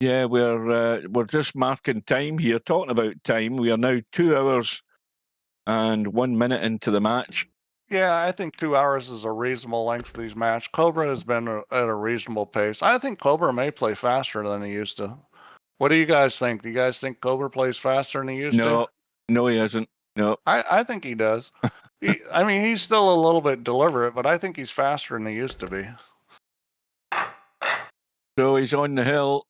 Yeah, we're just marking time here. Talking about time, we are now 2 hours and 1 minute into the match. Yeah, I think 2 hours is a reasonable length for these matches. Cobra has been at a reasonable pace. I think Cobra may play faster than he used to. What do you guys think? Do you guys think Cobra plays faster than he used to? No, he isn't. No. I think he does. He's still a little bit deliberate, but I think he's faster than he used to be. So he's on the hill.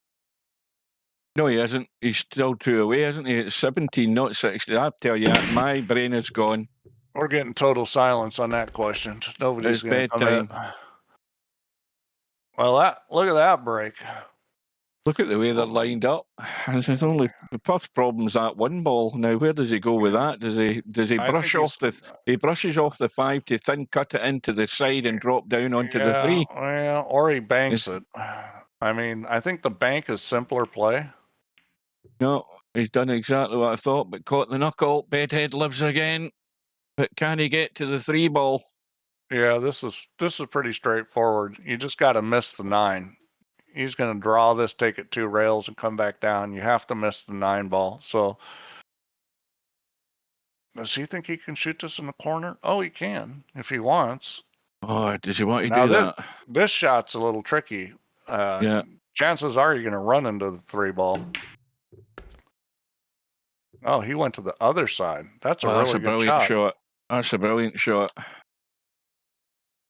No, he isn't. He's still 2 away, isn't he? It's 17, not 60. I'll tell you, my brain is gone. We're getting total silence on that question. Nobody's going to bedtime. Well, look at that break. Look at the way they're lined up. There's only the first problem's that 1 ball. Now, where does he go with that? Does he brush off he brushes off the 5 to thin cut it into the side and drop down onto the 3? Well, or he banks it. I think the bank is simpler play. No, he's done exactly what I thought, but caught the knuckle. Bedhead lives again. But can he get to the 3 ball? Yeah, this is pretty straightforward. You just got to miss the 9. He's going to draw this, take it 2 rails, and come back down. You have to miss the 9 ball. So, does he think he can shoot this in the corner? Oh, he can if he wants. Oh, does he want to do that? This shot's a little tricky. Yeah. Chances are you're going to run into the 3 ball. Oh, he went to the other side. That's a really brilliant shot. That's a brilliant shot.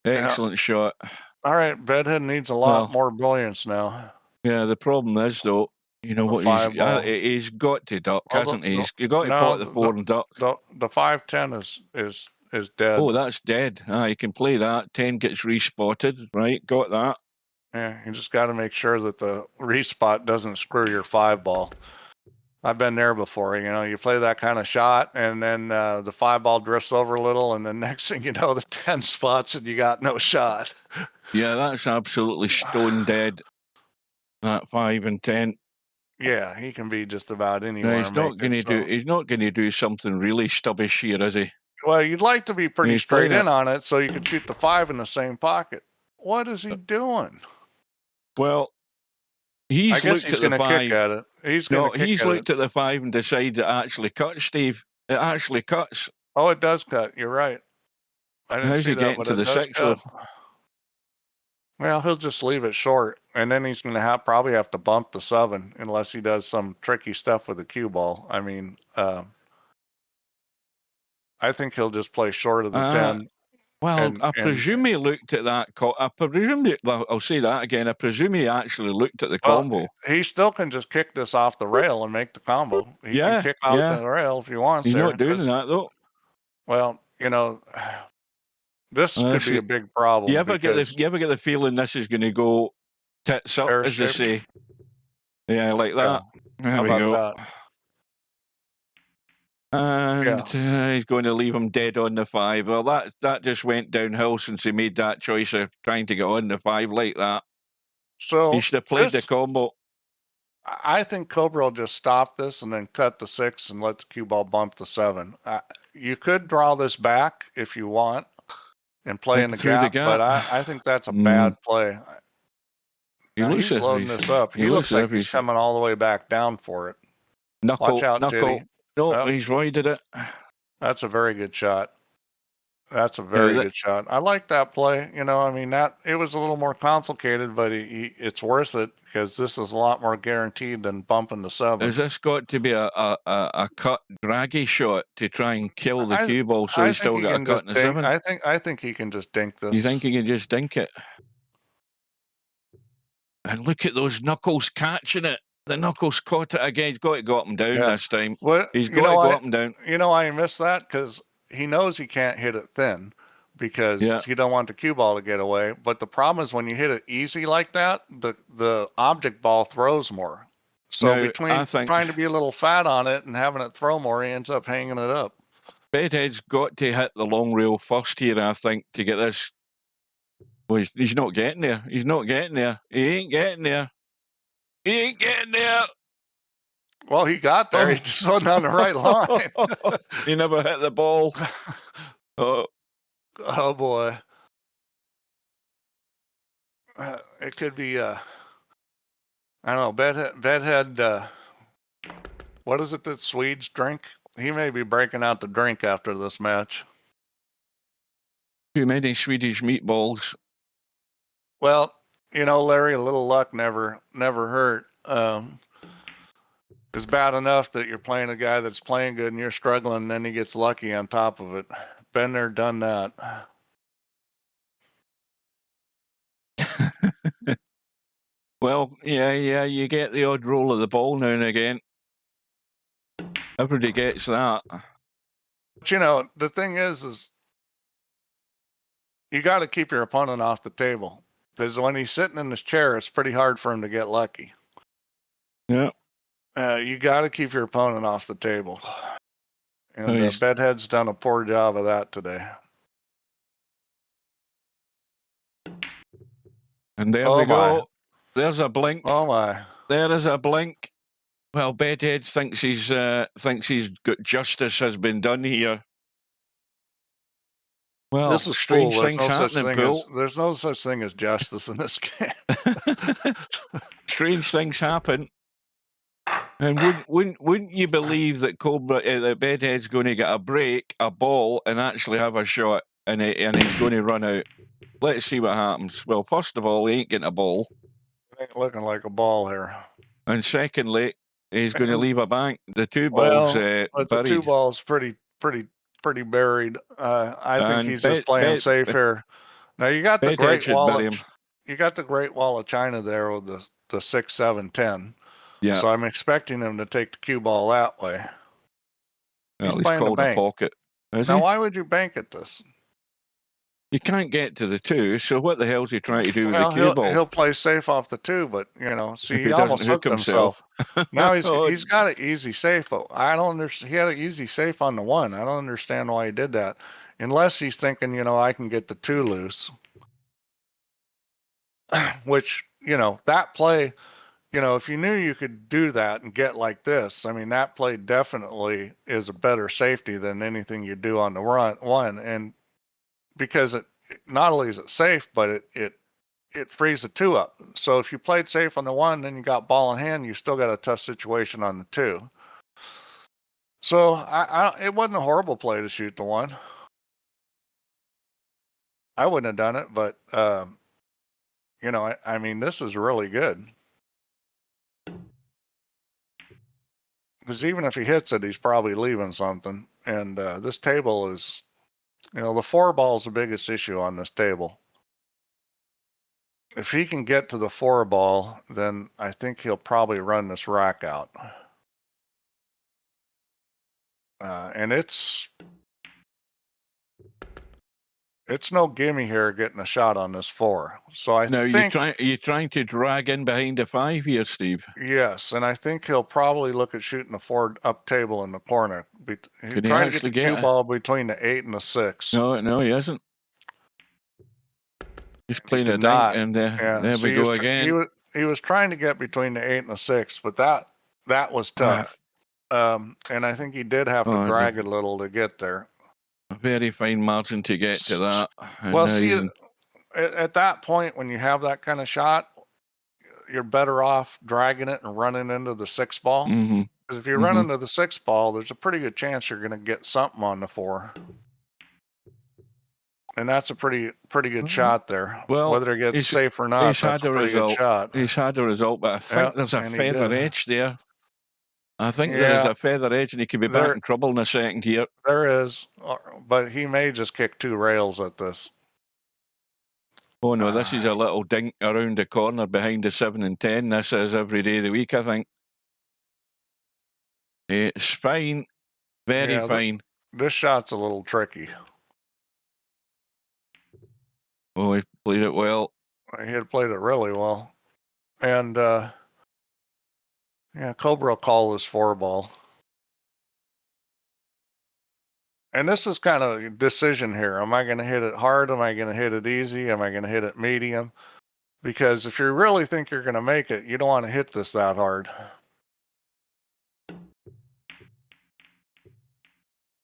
Excellent shot. All right, Bedhead needs a lot more brilliance now. Yeah, the problem is, though, you know what, he's got to duck, hasn't he? He's got to pot the 4 and duck. The 5-10 is dead. Oh, that's dead. You can play that. 10 gets respotted, right? Got that. Yeah, you just got to make sure that the respot doesn't screw your 5 ball. I've been there before. You play that kind of shot, and then the 5 ball drifts over a little, and then next thing you know, the 10 spots, and you got no shot. Yeah, that's absolutely stone dead. That 5 and 10. Yeah, he can be just about anywhere. No, he's not going to do something really stubbish here, is he? Well, you'd like to be pretty straight in on it, so you could shoot the 5 in the same pocket. What is he doing? Well, he's looked at the 5. Kick at it. He's looked at the 5 and decided it actually cuts, Steve. It actually cuts. Oh, it does cut. You're right. How's he getting to the 6? Well, he'll just leave it short, and then he's going to probably have to bump the 7 unless he does some tricky stuff with the cue ball. I think he'll just play short of the 10. Well, I presume he looked at that. I presume I'll say that again. I presume he actually looked at the combo. He still can just kick this off the rail and make the combo. He Yeah, can kick off the rail if he wants. He's there, not doing that though. Well, this could be a big problem. You ever get the feeling this is going to go tits up, as they say? Yeah, like that. There we go. And he's going to leave him dead on the 5. Well, that just went downhill since he made that choice of trying to get on the 5 like that. So he should have played the combo. I think Cobra will just stop this and then cut the 6 and let the cue ball bump the 7. You could draw this back if you want and play in the gap, but I think that's a bad play. He's loading this up. He looks like he's coming all the way back down for it. Watch out, Titty. No, he's voided it. That's a very good shot. That's a very good shot. I like that play. I mean, it was a little more complicated, but it's worth it because this is a lot more guaranteed than bumping the 7. Has this got to be a cut draggy shot to try and kill the cue ball so he's still got a cut in the 7? I think he can just dink this. You think he can just dink it? And look at those knuckles catching it. The knuckles caught it again. He's got to go up and down this time. He's got to go up and down. You know why he missed that? Because he knows he can't hit it thin because you don't want the cue ball to get away. But the problem is when you hit it easy like that, the object ball throws more. So between trying to be a little fat on it and having it throw more, he ends up hanging it up. Bedhead's got to hit the long rail first here, I think, to get this. Well, he's not getting there. He's not getting there. He ain't getting there. He ain't getting there. Well, he got there. He just wasn't on the right line. He never hit the ball. Oh boy. It could be, I don't know, Bedhead, what is it that Swedes drink? He may be breaking out the drink after this match. Too many Swedish meatballs. Well, Larry, a little luck never hurt. It's bad enough that you're playing a guy that's playing good and you're struggling, and then he gets lucky on top of it. Been there, done that. Well, yeah, you get the odd roll of the ball now and again. Everybody gets that. But the thing is you got to keep your opponent off the table. Because when he's sitting in his chair, it's pretty hard for him to get lucky. Yeah. You got to keep your opponent off the table. And Bedhead's done a poor job of that today. And there we go. There's a blink. Oh my! There is a blink. Well, Bedhead thinks he's got justice has been done here. Well, this is strange things happening, Bill. There's no such thing as justice in this game. Strange things happen. And wouldn't you believe that Cobra, that Bedhead's going to get a break, a ball, and actually have a shot, and he's going to run out? Let's see what happens. Well, first of all, he ain't getting a ball. It ain't looking like a ball here. And secondly, he's going to leave a bank. The 2 balls buried. The 2 balls pretty buried. I think he's just playing safe here. Now you got the great wall. You got the Great Wall of China there with the 6, 7, 10. Yeah. So I'm expecting him to take the cue ball that way. Well, he's called a pocket. Now, why would you bank at this? You can't get to the 2, so what the hell's he trying to do with the cue ball? He'll play safe off the 2, but see, he almost hooked himself. Now he's got an easy safe, but I don't understand. He had an easy safe on the 1. I don't understand why he did that, unless he's thinking, I can get the 2 loose. Which that play. If you knew you could do that and get like this, I mean, that play definitely is a better safety than anything you do on the 1. And because it not only is it safe, but it frees the 2 up. So if you played safe on the 1, then you got ball in hand, you still got a tough situation on the 2. So it wasn't a horrible play to shoot the 1. I wouldn't have done it, but I mean, this is really good. Because even if he hits it, he's probably leaving something. And this table is You know, the 4 ball is the biggest issue on this table. If he can get to the 4 ball, then I think he'll probably run this rack out. And it's no gimme here getting a shot on this 4. So I Now, think you're trying to drag in behind the 5 here, Steve. yes, and I think he'll probably look at shooting the 4 up table in the corner. He's Can he trying to get actually the get cue a- ball between the 8 and the 6. No, he isn't. He's He playing a did dink, not. and Yeah, there we see, go again. he was trying to get between the 8 and the 6, but that was tough. And I think he did have to drag it a little to get there. A very fine margin to get to that. And Well, now see, at that point, when you have that kind of shot, you're better off dragging it and running into the 6 ball. Because if you run into the 6 ball, there's a pretty good chance you're going to get something on the 4. And that's a pretty good shot there. Well, whether it gets safe or not, that's a pretty good shot. He's had a result, but I think there's a feather edge there. I think there is a feather edge, and he could be back in trouble in a second here. There is, but he may just kick 2 rails at this. Oh no, this is a little dink around the corner behind the 7 and 10. This is every day of the week, I think. It's fine, very fine. This shot's a little tricky. Oh, he played it well. He had played it really well. And Cobra will call this 4 ball. And this is kind of a decision here. Am I going to hit it hard? Am I going to hit it easy? Am I going to hit it medium? Because if you really think you're going to make it, you don't want to hit this that hard.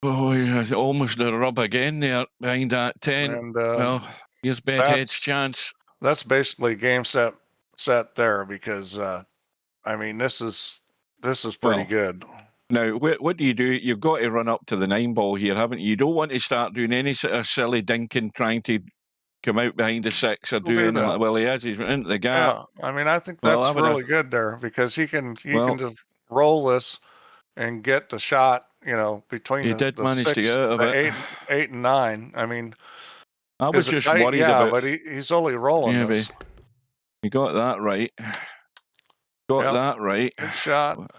Oh, he's almost the rub again there behind that 10. And, well, here's Bedhead's chance. That's basically game set there because, I mean, this is pretty good. Now, what do? You've got to run up to the 9 ball here, haven't you? You don't want to start doing any sort of silly dinking, trying to come out behind the 6 or doing that. Well, he is. He's into the gap. Yeah, I mean, I think that's really good there because he can just roll this and get the shot, you know, between he did manage 6, to get out of it. 8 and 9. I mean, I was just worried about. but he's only rolling this. You got that right. Got that right. Good shot.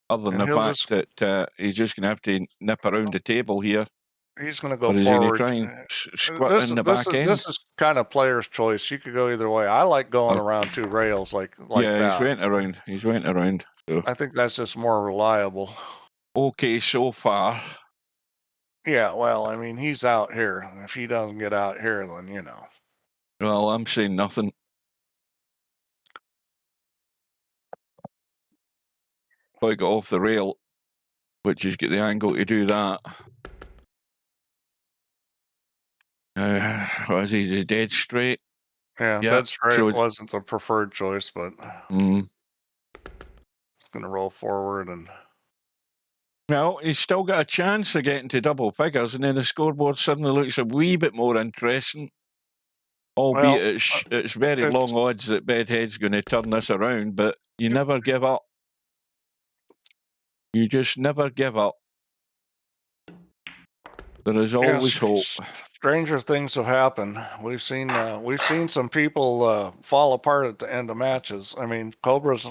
Other than the fact that he's just going to have to nip around the table here. He's going to go forward. Try and squat in the back end. This is kind of player's choice. You could go either way. I like going around 2 rails like that. He's went around. He's went around. So. I think that's just more reliable. Okay, so far. Yeah, well, I mean, he's out here. If he doesn't get out here, then, you know. Well, I'm saying nothing. Probably got off the rail, which is get the angle to do that. Was he dead straight? Yeah, dead straight wasn't the preferred choice, but it's going to roll forward and. Well, he's still got a chance of getting to double figures, and then the scoreboard suddenly looks a wee bit more interesting. Albeit it's very long odds that Bedhead's going to turn this around, but you never give up. You just never give up. There is always hope. Stranger things have happened. We've seen some people fall apart at the end of matches. I mean, Cobra's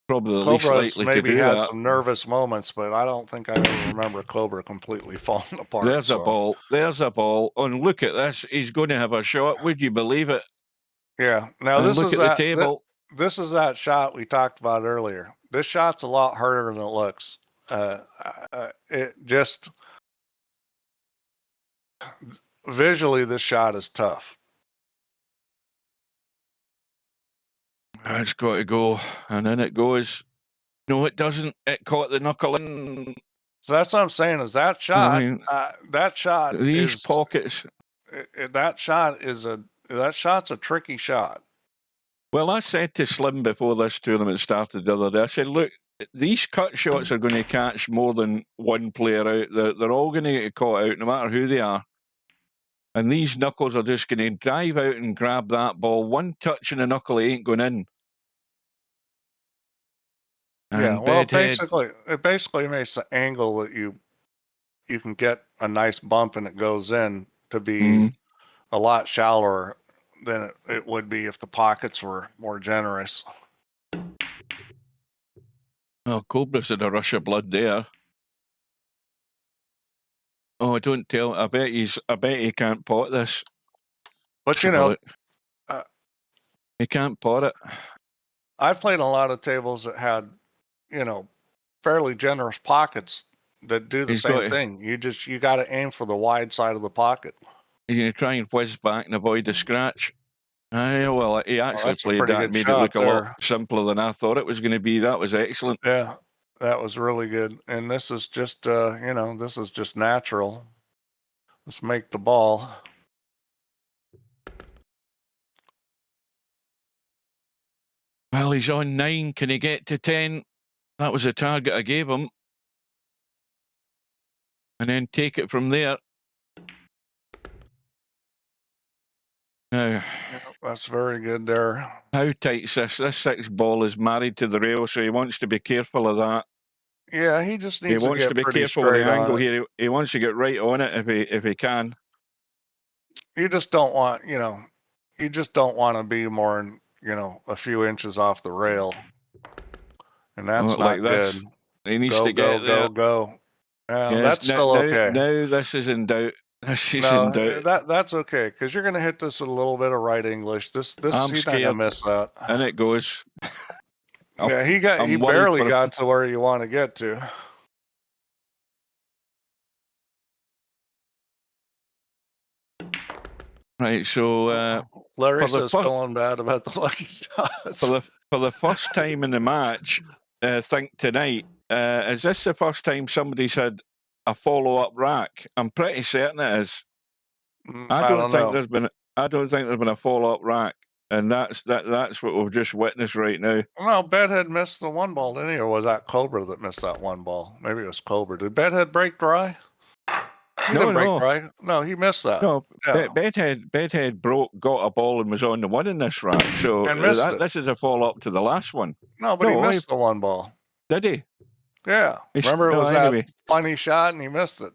probably the least likely to do had that. some nervous moments, but I don't think I ever remember Cobra completely falling apart. There's a ball. There's a ball. And look at this. He's going to have a shot. Would you believe it? Yeah. Now and this look is at the table. This is that shot we talked about earlier. This shot's a lot harder than it looks. It just visually, this shot is tough. It's got to go, and then it goes. No, it doesn't. It caught the knuckle in. So that's what I'm saying. Is that shot? I mean, that shot. These pockets. That shot's a tricky shot. Well, I said to Slim before this tournament started the other day, I said, look, these cut shots are going to catch more than one player out. They're all going to get caught out, no matter who they are. And these knuckles are just going to dive out and grab that ball. One touch in the knuckle, it ain't going in. And yeah, well, it basically makes the angle that you you can get a nice bump and it goes in to be a lot shallower than it would be if the pockets were more generous. Oh, Cobra's had a rush of blood there. Oh, don't tell. I bet he can't pot this. But you know, he can't pot it. I've played a lot of tables that had, you know, fairly generous pockets that do the same thing. You got to aim for the wide side of the pocket. You're going to try and whiz back and avoid the scratch. Well, he actually played that and made it look a lot simpler than I thought it was going to be. That was excellent. Yeah, that was really good. And this is just, you know, this is just natural. Let's make the ball. Well, he's on 9. Can he get to 10? That was the target I gave him. And then take it from there. Now, that's very good there. How tight's this? This 6 ball is married to the rail, so he wants to be careful of that. Yeah, he just needs to be careful with the angle here. He wants to get right on it if he can. You just don't want, you know, you just don't want to be more than, you know, a few inches off the rail. And that's not like good. He needs to get there. Go. Yes, that's still okay. Now this is in doubt. This is in doubt. That's okay, because you're going to hit this with a little bit of right English. This I'm he's scared. not going to miss that. And it goes. Yeah, he barely got to where you want to get to. Right, so Larry says feeling bad about the lucky shots. For the first time in the match, I think tonight, is this the first time somebody's had a follow-up rack? I'm pretty certain it is. I don't think there's been a follow-up rack, and that's what we've just witnessed right now. Well, Bedhead missed the 1 ball, didn't he? Or was that Cobra that missed that 1 ball? Maybe it was Cobra. Did Bedhead break dry? He didn't break dry. No, he missed that. No, yeah. Bedhead got a ball and was on the 1 in this rack. So this is a follow-up to the last one. No, but he missed the 1 ball. Did he? Yeah. Remember, it was that funny shot, and he missed it.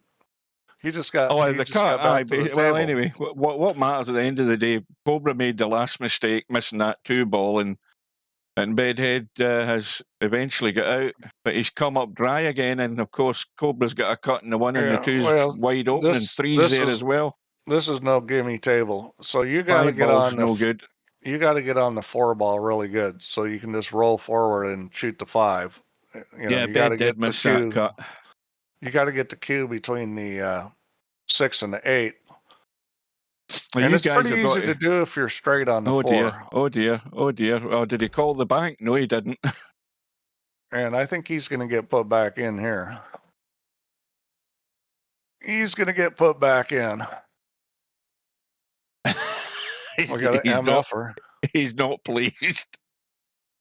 He just got. Oh, the cut. Well, anyway, what matters at the end of the day? Cobra made the last mistake, missing that 2 ball, and Bedhead has eventually got out, but he's come up dry again. And of course, Cobra's got a cut in the 1 and the 2's wide open, and 3's there as well. This is no gimme table, so you got to get on. Good. You got to get on the 4 ball really good, so you can just roll forward and shoot the 5. You know, you got to get miss that cut. You got to get the cue between the 6 and the 8. Well, and it's pretty easy to do if you're straight on the 4. Oh dear. Oh, did he call the bank? No, he didn't. And I think he's going to get put back in here. He's going to get put back in. We got an MFer. He's not pleased.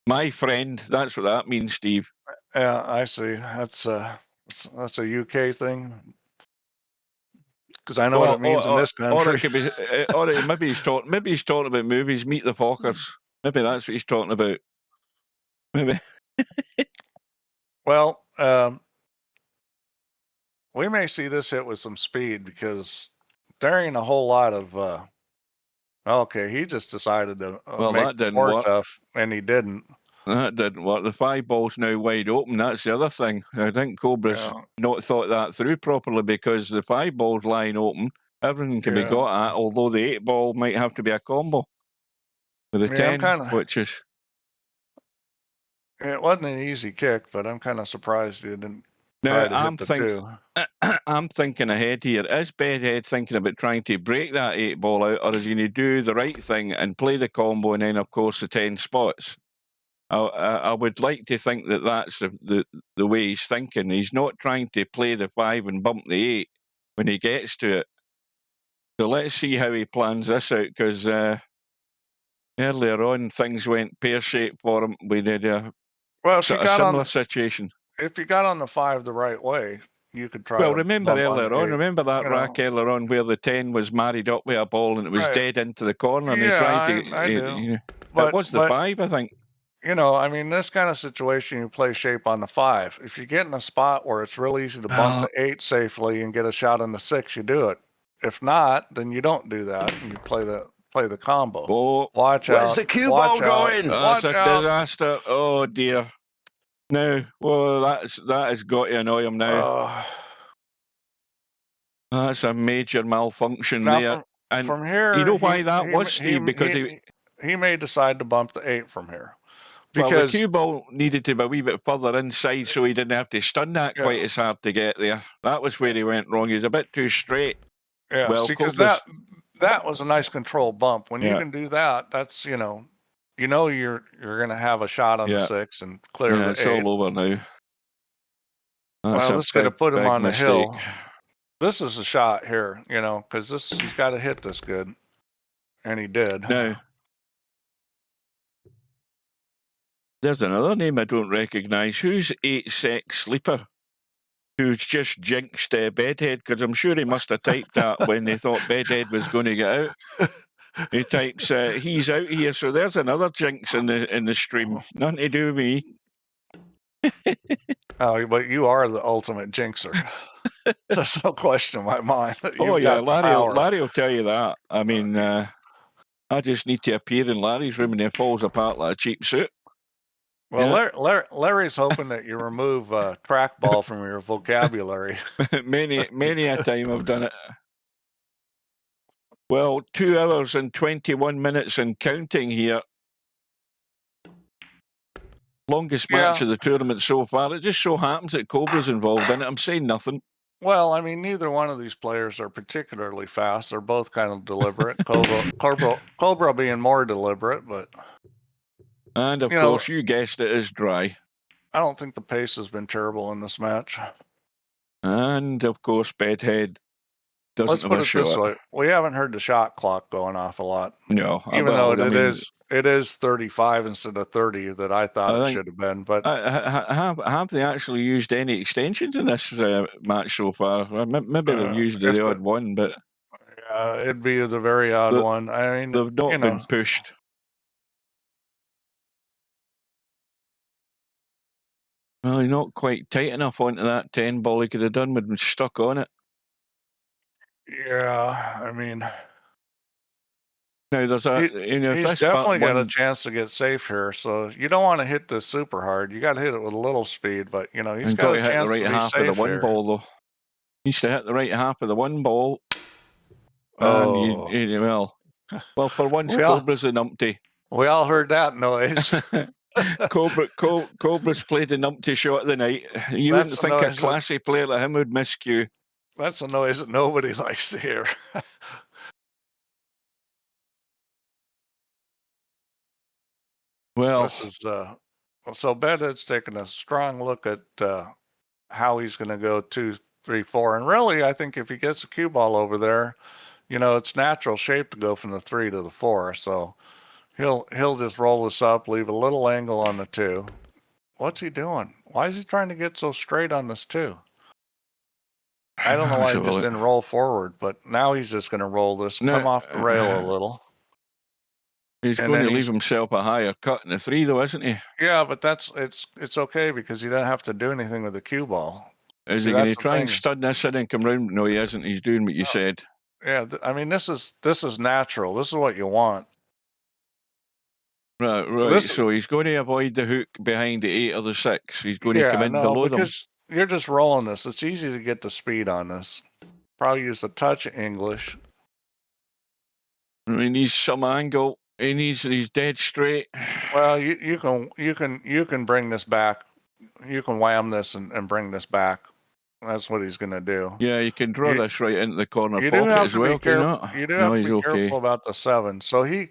My friend, that's what that means, Steve. Yeah, I see. That's a UK thing. Because I know what it means in this country. Or it could be, or maybe he's talking about movies. Meet the Fockers. Maybe that's what he's talking about. Maybe. Well, we may see this hit with some speed because there ain't a whole lot of. Okay, he just decided to make the 4 tough, and he didn't. That didn't work. The 5 ball's now wide open. That's the other thing. I think Cobra's not thought that through properly, because the 5 ball's lying open. Everything can be got at, although the 8 ball might have to be a combo with the 10, which is. It wasn't an easy kick, but I'm kind of surprised you didn't. Now, I'm thinking ahead here. Is Bedhead thinking about trying to break that 8 ball out, or is he going to do the right thing and play the combo and then, of course, the 10 spots? I would like to think that that's the way he's thinking. He's not trying to play the 5 and bump the 8 when he gets to it. So let's see how he plans this out, because earlier on things went pear-shaped for him. We did a similar situation. If you got on the 5 the right way, you could try. Well, remember earlier on, remember that rack earlier on where the 10 was married up with a ball and it was dead into the corner, and he tried to. I do. That was the 5, I think. you know, I mean, this kind of situation, you play shape on the 5. If you get in a spot where it's real easy to bump the 8 safely and get a shot on the 6, you do it. If not, then you don't do that and you play the combo. Oh, Watch Where's out. the cue Watch ball out. going? that's Watch a out. disaster. Oh dear. No, well, that has got to annoy him now. That's a major malfunction Now there. And from here, you know why that was, Steve? Because he may decide to bump the 8 from here. Well, the Because cue ball needed to be a wee bit further inside so he didn't have to stun that quite as hard to get there. That was where he went wrong. He was a bit too straight. yeah, Well, see, because Cobra's- that was a nice control bump. When you Yeah. can do that, that's you know you're gonna have a shot on the Yeah. 6 and clear yeah, the it's 8. all over now. That's Well, a this could have put him big on the mistake. hill. This is a shot here, you know, because he's got to hit this good, and he did. Now, there's another name I don't recognise. Who's 8-6 Sleeper? Who's just jinxed Bedhead? Because I'm sure he must have typed that when he thought Bedhead was going to get out. He types, he's out here. So there's another jinx in the stream. Nothing to do with me. Oh, but you are the ultimate jinxer. There's no question in my mind. Oh You've yeah, got power. Larry will tell you that. I mean, I just need to appear in Larry's room and he falls apart like a cheap suit. Well, Larry's hoping that you remove trackball from your vocabulary. many a time I've done it. Well, 2 hours and 21 minutes and counting here. Longest match of the tournament so far. It just so happens that Cobra's involved in it. I'm saying nothing. Well, I mean, neither one of these players are particularly fast. They're both kind of deliberate. Cobra being more deliberate, but And of course, you guessed it is dry. I don't think the pace has been terrible in this match. And of course, Bedhead doesn't Let's have put a it shot. this way: we haven't heard the shot clock going off a lot. No, even though it is 35 instead of 30 that I thought it should have been. But have they actually used any extensions in this match so far? Maybe they've used the odd one, but it'd be the very odd one. I mean, they've not been pushed. Well, you're not quite tight enough onto that 10 ball. He could have done with him stuck on it. Yeah, I mean, now there's he's definitely got a chance to get safe here. So you don't want to hit this super hard. You got to hit it with a little speed, but you know he's got a chance to hit the right half of the one ball though. He needs to hit the right half of the one ball. Oh, and well, for once, Cobra's a numpty. We all heard that noise. Cobra's played the numpty shot of the night. You wouldn't think a classy player like him would miscue. That's a noise that nobody likes to hear. Well, this is so Bedhead's taking a strong look at how he's going to go 2, 3, 4, and really, I think if he gets a cue ball over there, you know, it's natural shape to go from the 3 to the 4. So he'll just roll this up, leave a little angle on the 2. What's he doing? Why is he trying to get so straight on this 2? I don't know why he just didn't roll forward, but now he's just going to roll this, come off the rail a little. He's going to leave himself a higher cut in the 3, though, isn't he? Yeah, but it's okay because he doesn't have to do anything with the cue ball. Is he going to try and stun this in and come round? No, he isn't. He's doing what you said. Yeah, I mean this is natural. This is what you want. Right. So he's going to avoid the hook behind the 8 or the 6. He's going to come in below them. You're just rolling this. It's easy to get the speed on this. Probably use a touch of English. He needs some angle. He's dead straight. Well, you can bring this back. You can wham this and bring this back. That's what he's going to do. Yeah, you can draw this right into the corner pocket as well. You do have to be careful about the 7. So he,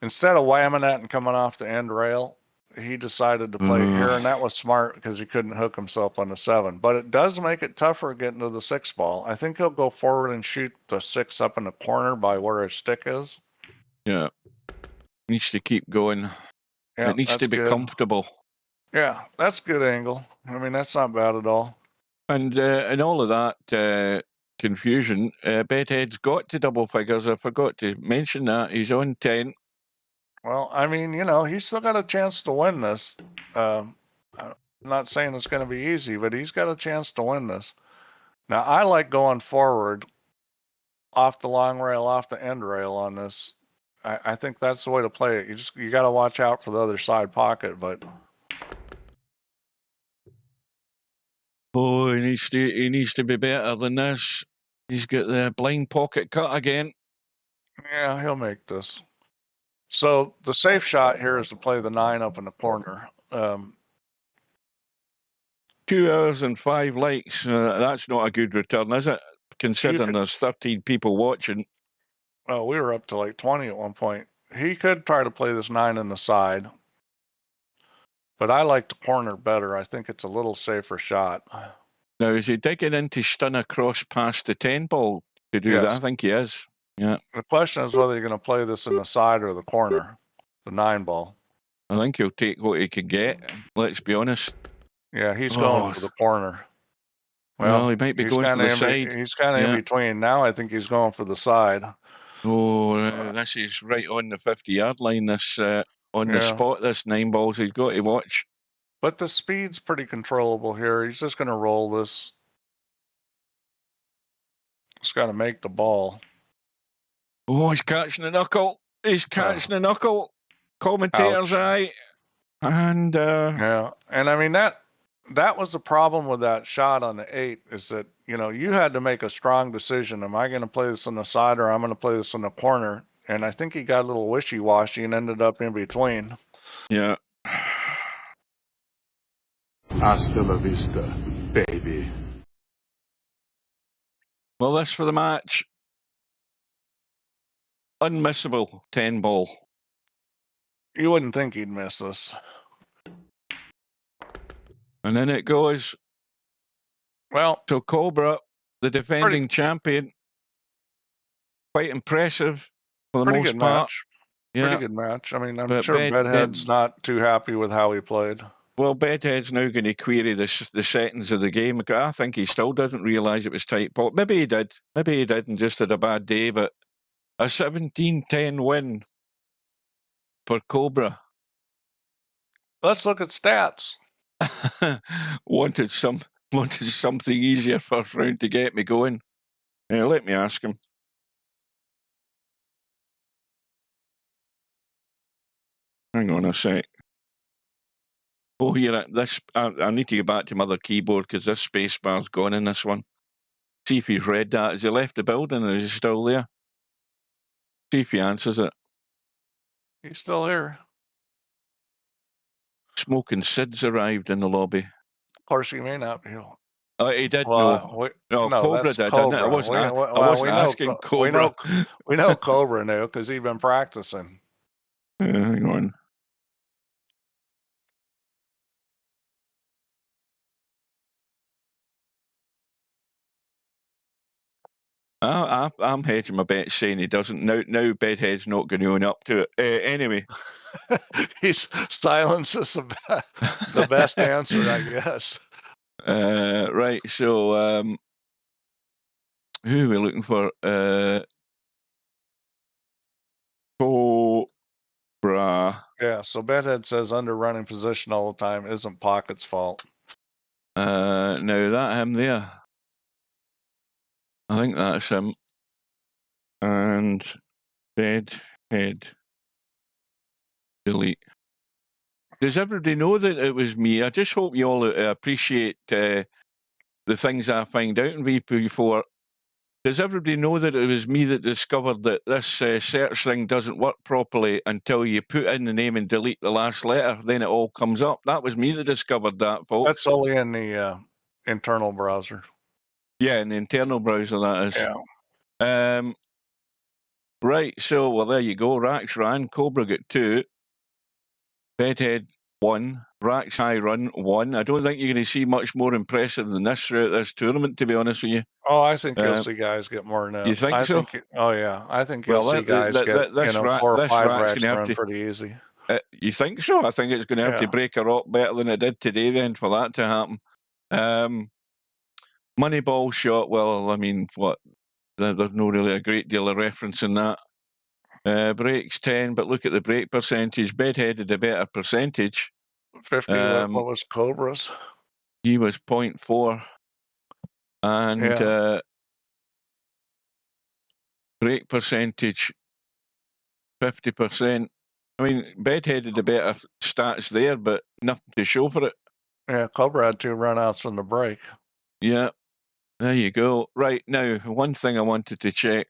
instead of whamming that and coming off the end rail, he decided to play here, and that was smart because he couldn't hook himself on the 7. But it does make it tougher getting to the 6 ball. I think he'll go forward and shoot the 6 up in the corner by where his stick is. Yeah. Needs to keep going. Yeah, it needs to be comfortable. Yeah, that's good angle. I mean, that's not bad at all. And in all of that confusion, Bedhead's got to double figures. I forgot to mention that. He's on 10. Well, I mean, you know, he's still got a chance to win this. I'm not saying it's going to be easy, but he's got a chance to win this. Now, I like going forward off the long rail, off the end rail on this. I think that's the way to play it. You got to watch out for the other side pocket, but oh, he needs to be better than this. He's got the blind pocket cut again. yeah, he'll make this. So the safe shot here is to play the 9 up in the corner. 2 hours and 5 likes. That's not a good return, is it? Considering there's 13 people watching. Well, we were up to like 20 at one point. He could try to play this 9 in the side, but I like the corner better. I think it's a little safer shot. Now, is he digging in to stun across past the 10 ball to do that? I think he is. Yeah. The question is whether you're going to play this in the side or the corner, the 9 ball. I think he'll take what he can get. Let's be honest. Yeah, he's going for the corner. Well, he might be going for the side. He's kind of in between. Now I think he's going for the side. Oh, this is right on the 50-yard line. This on the spot. This 9 balls. He's got to watch. But the speed's pretty controllable here. He's just going to roll this. He's got to make the ball. Oh, he's catching the knuckle. He's catching the knuckle. Commentator's eye. And yeah, and I mean that was the problem with that shot on the 8 is that, you know, you had to make a strong decision. Am I going to play this on the side or I'm going to play this in the corner? And I think he got a little wishy-washy and ended up in between. Yeah. Hasta la vista, baby. Well, this for the match. Unmissable 10 ball. You wouldn't think he'd miss this. And then it goes. Well, so Cobra, the defending champion, quite impressive for the most part. Match. Yeah. Pretty good match. I mean, I'm sure Bedhead's not too happy with how he played. Well, Bedhead's now going to query the settings of the game. I think he still doesn't realise it was tight pot. Maybe he did. Maybe he did and just had a bad day. But a 17-10 win for Cobra. Let's look at stats. wanted something easier first round to get me going. Let me ask him. Hang on a sec. Oh, here, I need to get back to my other keyboard because this space bar's gone in this one. See if he's read that. Has he left the building or is he still there? See if he answers it. He's still here. Smoking Sid's arrived in the lobby. Of course, he may not be. He did know. No, Cobra did, didn't it? I wasn't asking Cobra. We know Cobra knew because he'd been practicing. Hang on. I'm hedging my bet saying he doesn't. Now Bedhead's not going to own up to it. Anyway. He's silence is the best answer, I guess. Right, so who are we looking for? Cobra. Yeah, so Bedhead says under running position all the time isn't Pocket's fault. Now that him there. I think that's him. And Bedhead. Delete. Does everybody know that it was me? I just hope you all appreciate the things I find out in VP4. Does everybody know that it was me that discovered that this search thing doesn't work properly until you put in the name and delete the last letter? Then it all comes up. That was me that discovered that, folks. That's only in the internal browser. Yeah, in the internal browser, that is. Yeah. Right, so, well, there you go. Rax ran. Cobra got 2. Bedhead 1. Rax High Run 1. I don't think you're going to see much more impressive than this throughout this tournament, to be honest with you. Oh, I think you'll see guys get more than that. You think so? I think you'll see guys get 4 or 5 racks run pretty easy. You think so? I think it's going to have to break a rock better than it did today then for that to happen. Moneyball shot, well, I mean, what? There's no really a great deal of reference in that. Breaks 10, but look at the break percentage. Bedhead had a better percentage. 50, what was Cobra's? He was 0.4. And break percentage, 50%. I mean, Bedhead had a better stats there, but nothing to show for it. Yeah, Cobra had 2 runouts from the break. Yeah, there you go. Right, now, one thing I wanted to check.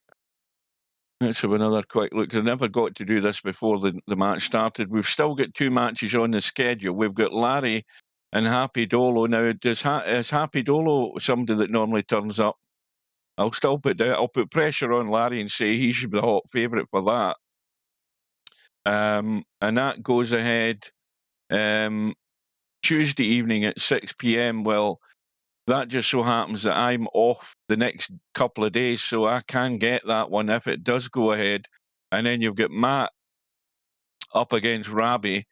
Let's have another quick look. I never got to do this before the match started. We've still got 2 matches on the schedule. We've got Larry and Happy Dolo. Now, is Happy Dolo somebody that normally turns up? I'll still I'll put pressure on Larry and say he should be the hot favourite for that. And that goes ahead Tuesday evening at 6 p.m. Well, that just so happens that I'm off the next couple of days, so I can get that one if it does go ahead. And then you've got Matt up against Rabi.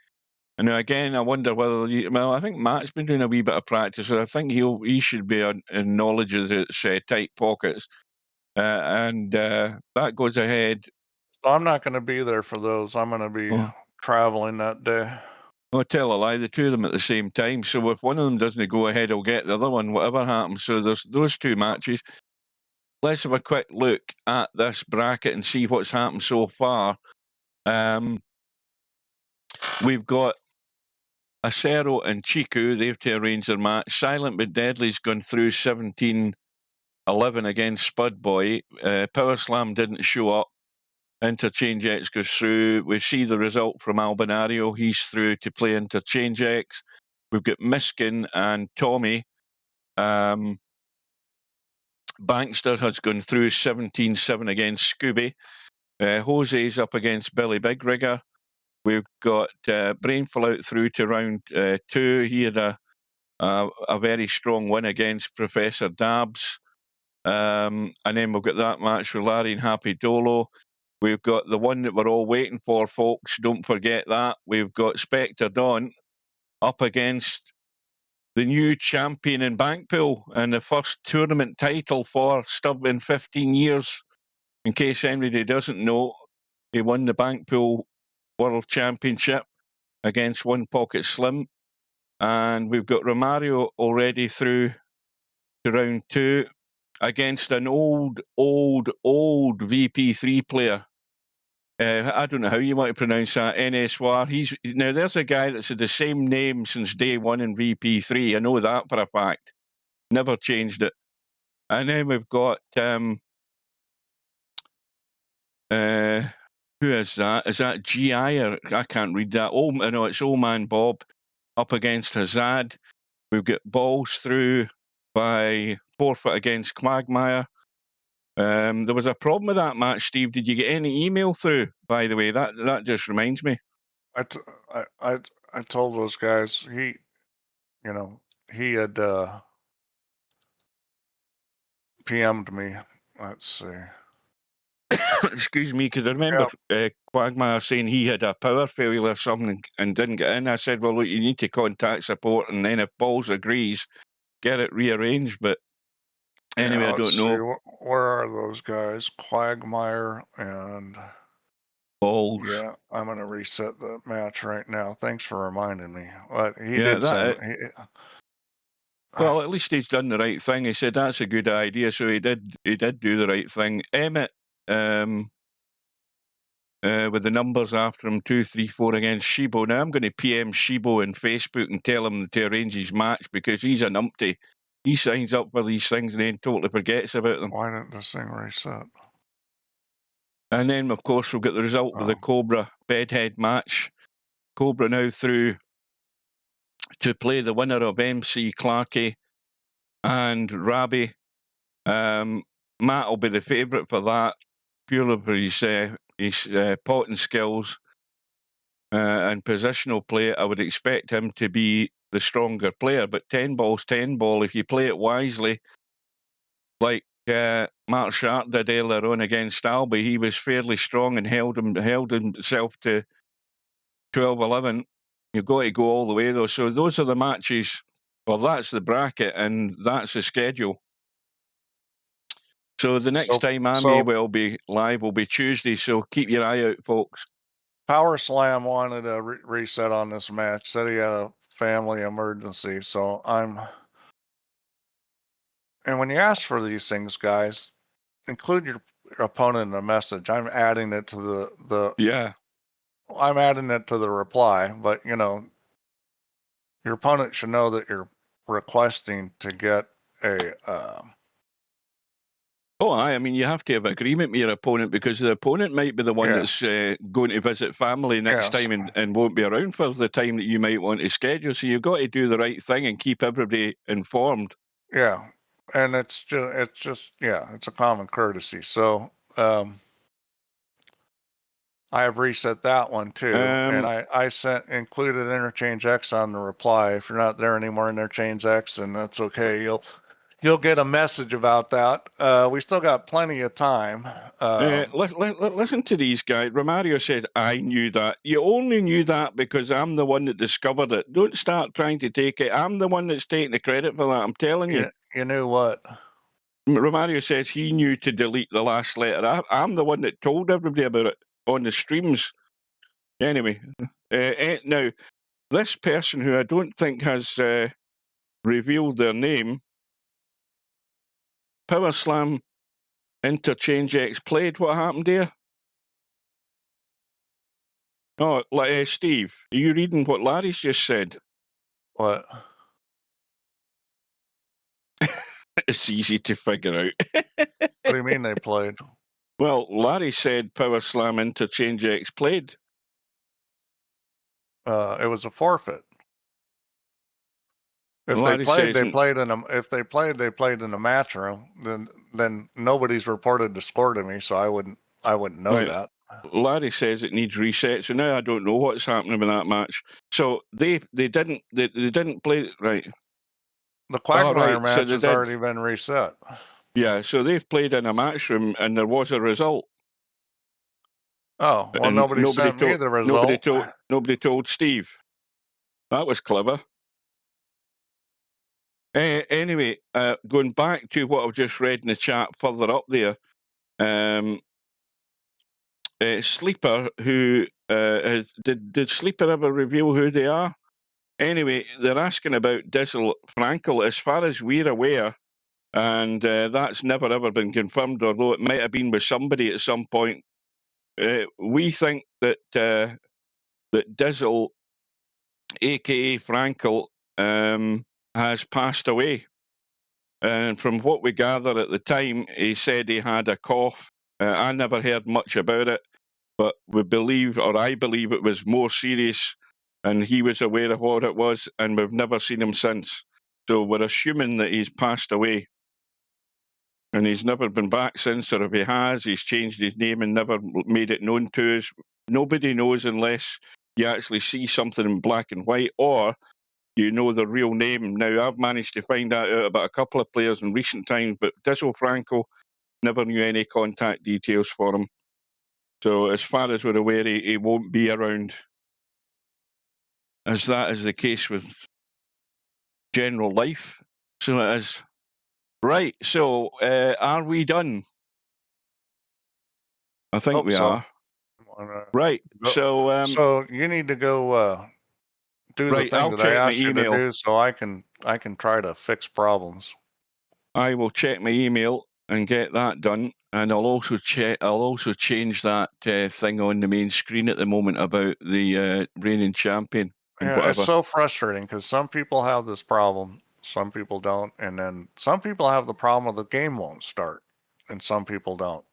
And now again, I wonder whether I think Matt's been doing a wee bit of practice, so I think he should be in knowledge of the tight pockets. And that goes ahead. I'm not going to be there for those. I'm going to be traveling that day. Oh, tell a lie, the 2 of them at the same time. So if one of them doesn't go ahead, I'll get the other one, whatever happens. So there's those 2 matches. Let's have a quick look at this bracket and see what's happened so far. We've got Acero and Chiku. They've to arrange their match. Silent but Deadly's gone through 17-11 against Spud Boy. Power Slam didn't show up. Interchange X goes through. We see the result from Albinario. He's through to play Interchange X. We've got Miskin and Tommy. Bankster has gone through 17-7 against Scooby. Jose's up against Billy Big Rigger. We've got Brainful out through to round 2. He had a very strong win against Professor Dabs. And then we've got that match with Larry and Happy Dolo. We've got the one that we're all waiting for, folks. Don't forget that. We've got Spectre Dawn up against the new champion in Bankpool and the first tournament title for Stubb in 15 years. In case anybody doesn't know, he won the Bankpool World Championship against One Pocket Slim. And we've got Romario already through to round 2 against an old VP3 player. I don't know how you want to pronounce that, NSWAR. Now, there's a guy that's had the same name since day 1 in VP3. I know that for a fact. Never changed it. And then we've got... who is that? Is that GI? Or I can't read that. No, it's Old Man Bob up against Hazard. We've got Balls through by forfeit against Quagmire. There was a problem with that match, Steve. Did you get any email through, by the way? That just reminds me. I told those guys he had PM'd me. Let's see. Excuse me, because I remember Quagmire saying he had a power failure or something and didn't get in. I said, well, look, you need to contact support, and then if Balls agrees, get it rearranged. But anyway, I don't know. Where are those guys? Quagmire and Balls. Yeah, I'm going to reset the match right now. Thanks for reminding me. But he did send... Well, at least he's done the right thing. He said that's a good idea, so he did do the right thing. Emmett, with the numbers after him, 2-3-4 against Shibo. Now I'm going to PM Shibo on Facebook and tell him to arrange his match because he's a numpty. He signs up for these things and then totally forgets about them. Why didn't this thing reset? And then, of course, we've got the result of the Cobra Bedhead match. Cobra now through to play the winner of MC Clarkey and Rabi. Matt will be the favourite for that, purely for his potting skills and positional play. I would expect him to be the stronger player, but 10 ball's 10 ball. If you play it wisely, like Mark Sharp did earlier on against Albi, he was fairly strong and held himself to 12-11. You've got to go all the way, though. So those are the matches. Well, that's the bracket, and that's the schedule. So the next time I may well be live will be Tuesday, so keep your eye out, folks. Power Slam wanted a reset on this match, said he had a family emergency, so and when you ask for these things, guys, include your opponent in the message. I'm adding it to I'm adding it to the reply, but you know, your opponent should know that you're requesting to get a I mean, you have to have agreement with your opponent because the opponent might be the one that's going to visit family next time and won't be around for the time that you might want to schedule. So you've got to do the right thing and keep everybody informed. Yeah, and it's just it's a common courtesy. So I have reset that one too, and I included Interchange X on the reply. If you're not there anymore, Interchange X, and that's okay. You'll get a message about that. We still got plenty of time. Listen to these guys. Romario said, I knew that. You only knew that because I'm the one that discovered it. Don't start trying to take it. I'm the one that's taking the credit for that. I'm telling you. You knew what? Romario says he knew to delete the last letter. I'm the one that told everybody about it on the streams. Anyway, now, this person who I don't think has revealed their name, Power Slam Interchange X played. What happened there? Oh, Steve, are you reading what Larry's just said? What? It's easy to figure out. What do you mean they played? Well, Larry said Power Slam Interchange X played. It was a forfeit. If Larry they played, says, they played in a. If they played in the match room. Then nobody's reported the score to me, so I wouldn't know that. Larry says it needs reset, so now I don't know what's happening with that match. So they didn't play right. The Quagmire match has already been reset. Yeah, so they've played in a match room and there was a result. Oh, well, nobody sent me the result. Nobody told Steve. That was clever. Anyway, going back to what I've just read in the chat further up there, Sleeper, who did Sleeper ever reveal who they are? Anyway, they're asking about Dizzle Frankel. As far as we're aware, and that's never ever been confirmed, although it might have been with somebody at some point. We think that that Dizzle, aka Frankel, has passed away. And from what we gather at the time, he said he had a cough. I never heard much about it, but we believe, or I believe, it was more serious, and he was aware of what it was, and we've never seen him since. So we're assuming that he's passed away. And he's never been back since, or if he has, he's changed his name and never made it known to us. Nobody knows unless you actually see something in black and white, or you know the real name. Now, I've managed to find that out about a couple of players in recent times, but Dizzle Franco never knew any contact details for him. So as far as we're aware, he won't be around. As that is the case with general life. So it is. Right, so are we done? I think we are. Right, so... so you need to go do the thing that I asked you to do so I can try to fix problems. I will check my email and get that done, and I'll also change that thing on the main screen at the moment about the reigning champion. Yeah, it's so frustrating because some people have this problem, some people don't, and then some people have the problem of the game won't start, and some people don't.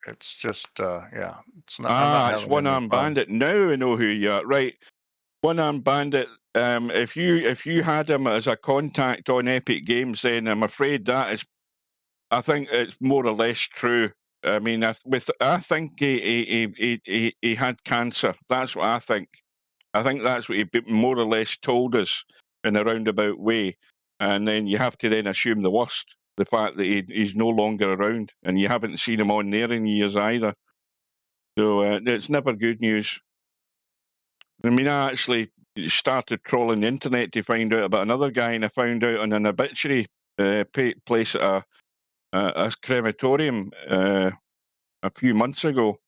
It's just it's not. It's One Arm Bandit. Now I know who you are. Right, One Arm Bandit. If you had him as a contact on Epic Games, then I'm afraid that is. I think it's more or less true. I mean, I think he had cancer. That's what I think. I think that's what he more or less told us in a roundabout way. And then you have to then assume the worst, the fact that he's no longer around, and you haven't seen him on there in years either. So it's never good news. I mean, I actually started trolling the internet to find out about another guy, and I found out on an obituary place at a crematorium a few months ago.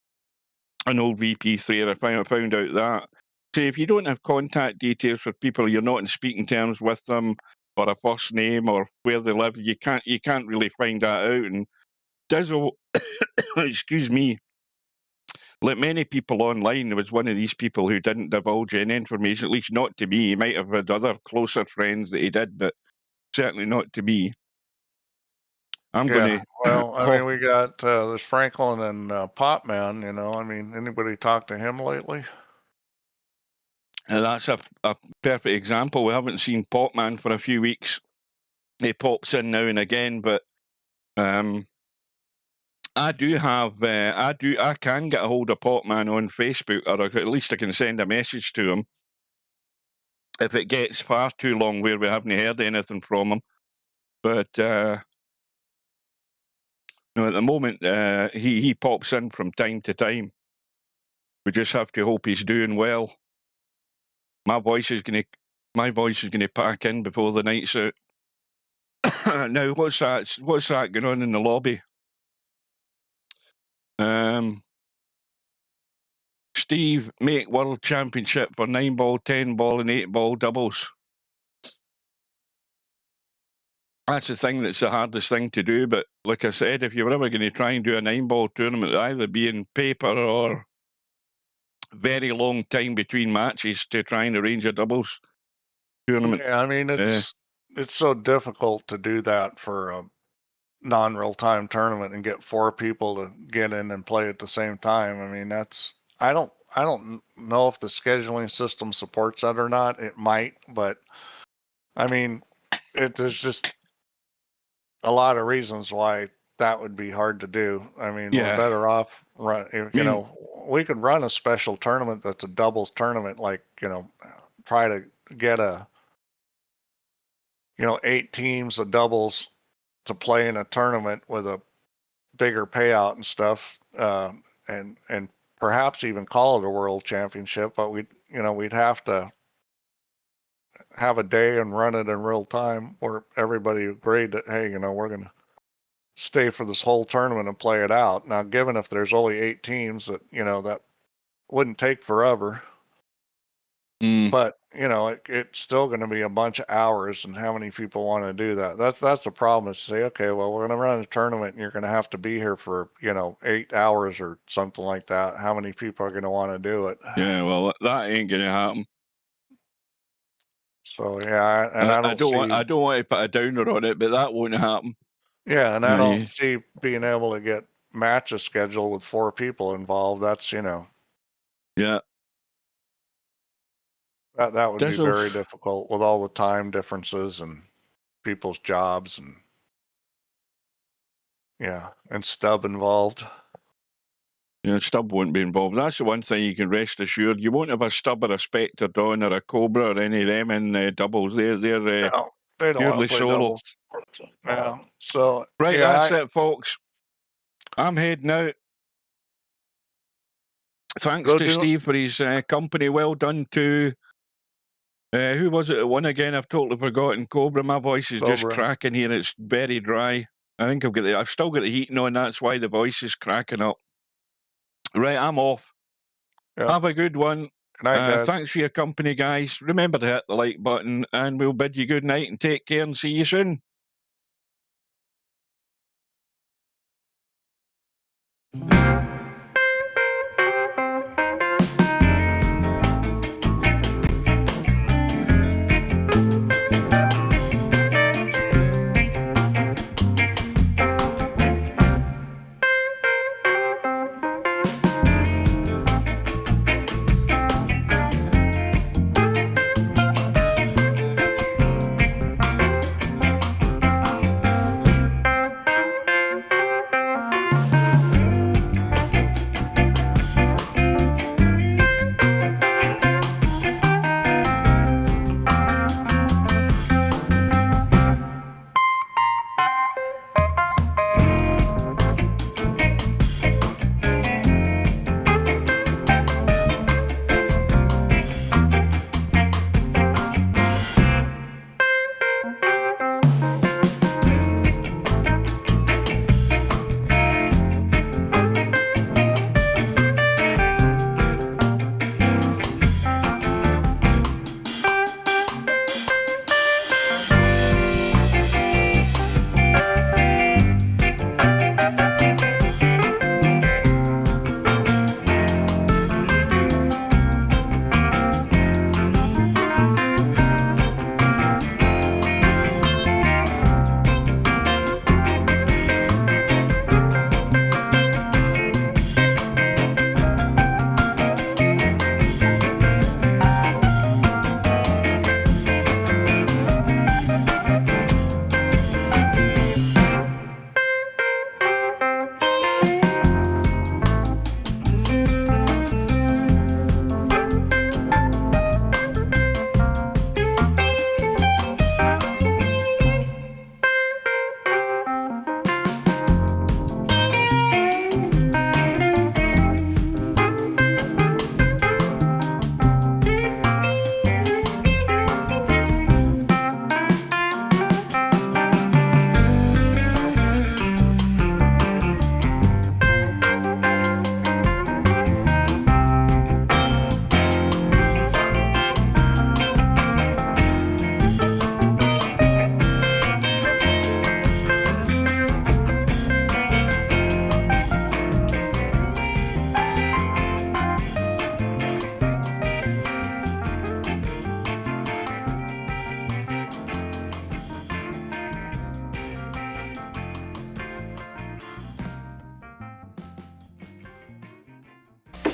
An old VP3, I found out that. So if you don't have contact details for people, you're not in speaking terms with them, or a first name, or where they live, you can't really find that out. And Dizzle, excuse me, like many people online, there was one of these people who didn't divulge any information, at least not to me. He might have had other closer friends that he did, but certainly not to me. I'm going to. Well, I mean, we got this Franklin and Popman. You know, I mean, anybody talk to him lately? And that's a perfect example. We haven't seen Popman for a few weeks. He pops in now and again, but I can get a hold of Popman on Facebook, or at least I can send a message to him if it gets far too long where we haven't heard anything from him. But at the moment, he pops in from time to time. We just have to hope he's doing well. My voice is going to pack in before the night's out. Now, what's that going on in the lobby? Steve, make world championship for 9-ball, 10-ball, and 8-ball doubles. That's the thing that's the hardest thing to do. But like I said, if you were ever going to try and do a 9-ball tournament, it'd either be in paper or very long time between matches to try and arrange a doubles tournament. Yeah, I mean, it's so difficult to do that for a non-real-time tournament and get 4 people to get in and play at the same time. I mean, I don't know if the scheduling system supports that or not. It might, but I mean, there's just a lot of reasons why that would be hard to do. I mean, we're better off we could run a special tournament that's a doubles tournament, like, try to get 8 teams of doubles to play in a tournament with a bigger payout and stuff, and perhaps even call it a world championship. But we'd have to have a day and run it in real time where everybody agreed that, hey, we're going to stay for this whole tournament and play it out. Now, given if there's only 8 teams, that that wouldn't take forever. But it's still going to be a bunch of hours, and how many people want to do that? That's the problem. Is to say, okay, well, we're going to run a tournament, and you're going to have to be here for 8 hours or something like that. How many people are going to want to do it? Yeah, well, that ain't going to happen. So yeah, and I don't want to put a downer on it, but that won't happen. Yeah, and I don't see being able to get matches scheduled with 4 people involved. That's yeah. That would be very difficult with all the time differences and people's jobs and Stub involved. Yeah, Stub won't be involved. That's the one thing you can rest assured. You won't have a Stub or a Spectre Dawn or a Cobra or any of them in doubles. They're No, they don't purely want to play solo. doubles. Yeah. So Right, that's it, folks. I'm heading out. Thanks to Steve for his company. Well done to who was it that won again? I've totally forgotten. Cobra. My voice is just cracking here. It's very dry. I think I've still got the heating on. That's why the voice is cracking up. Right, I'm off. Yep. Have a good one. Good night, guys. Thanks for your company, guys. Remember to hit the like button, and we'll bid you good night and take care and see you soon.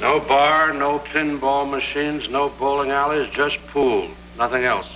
No bar, no pinball machines, no bowling alleys, just pool. Nothing else.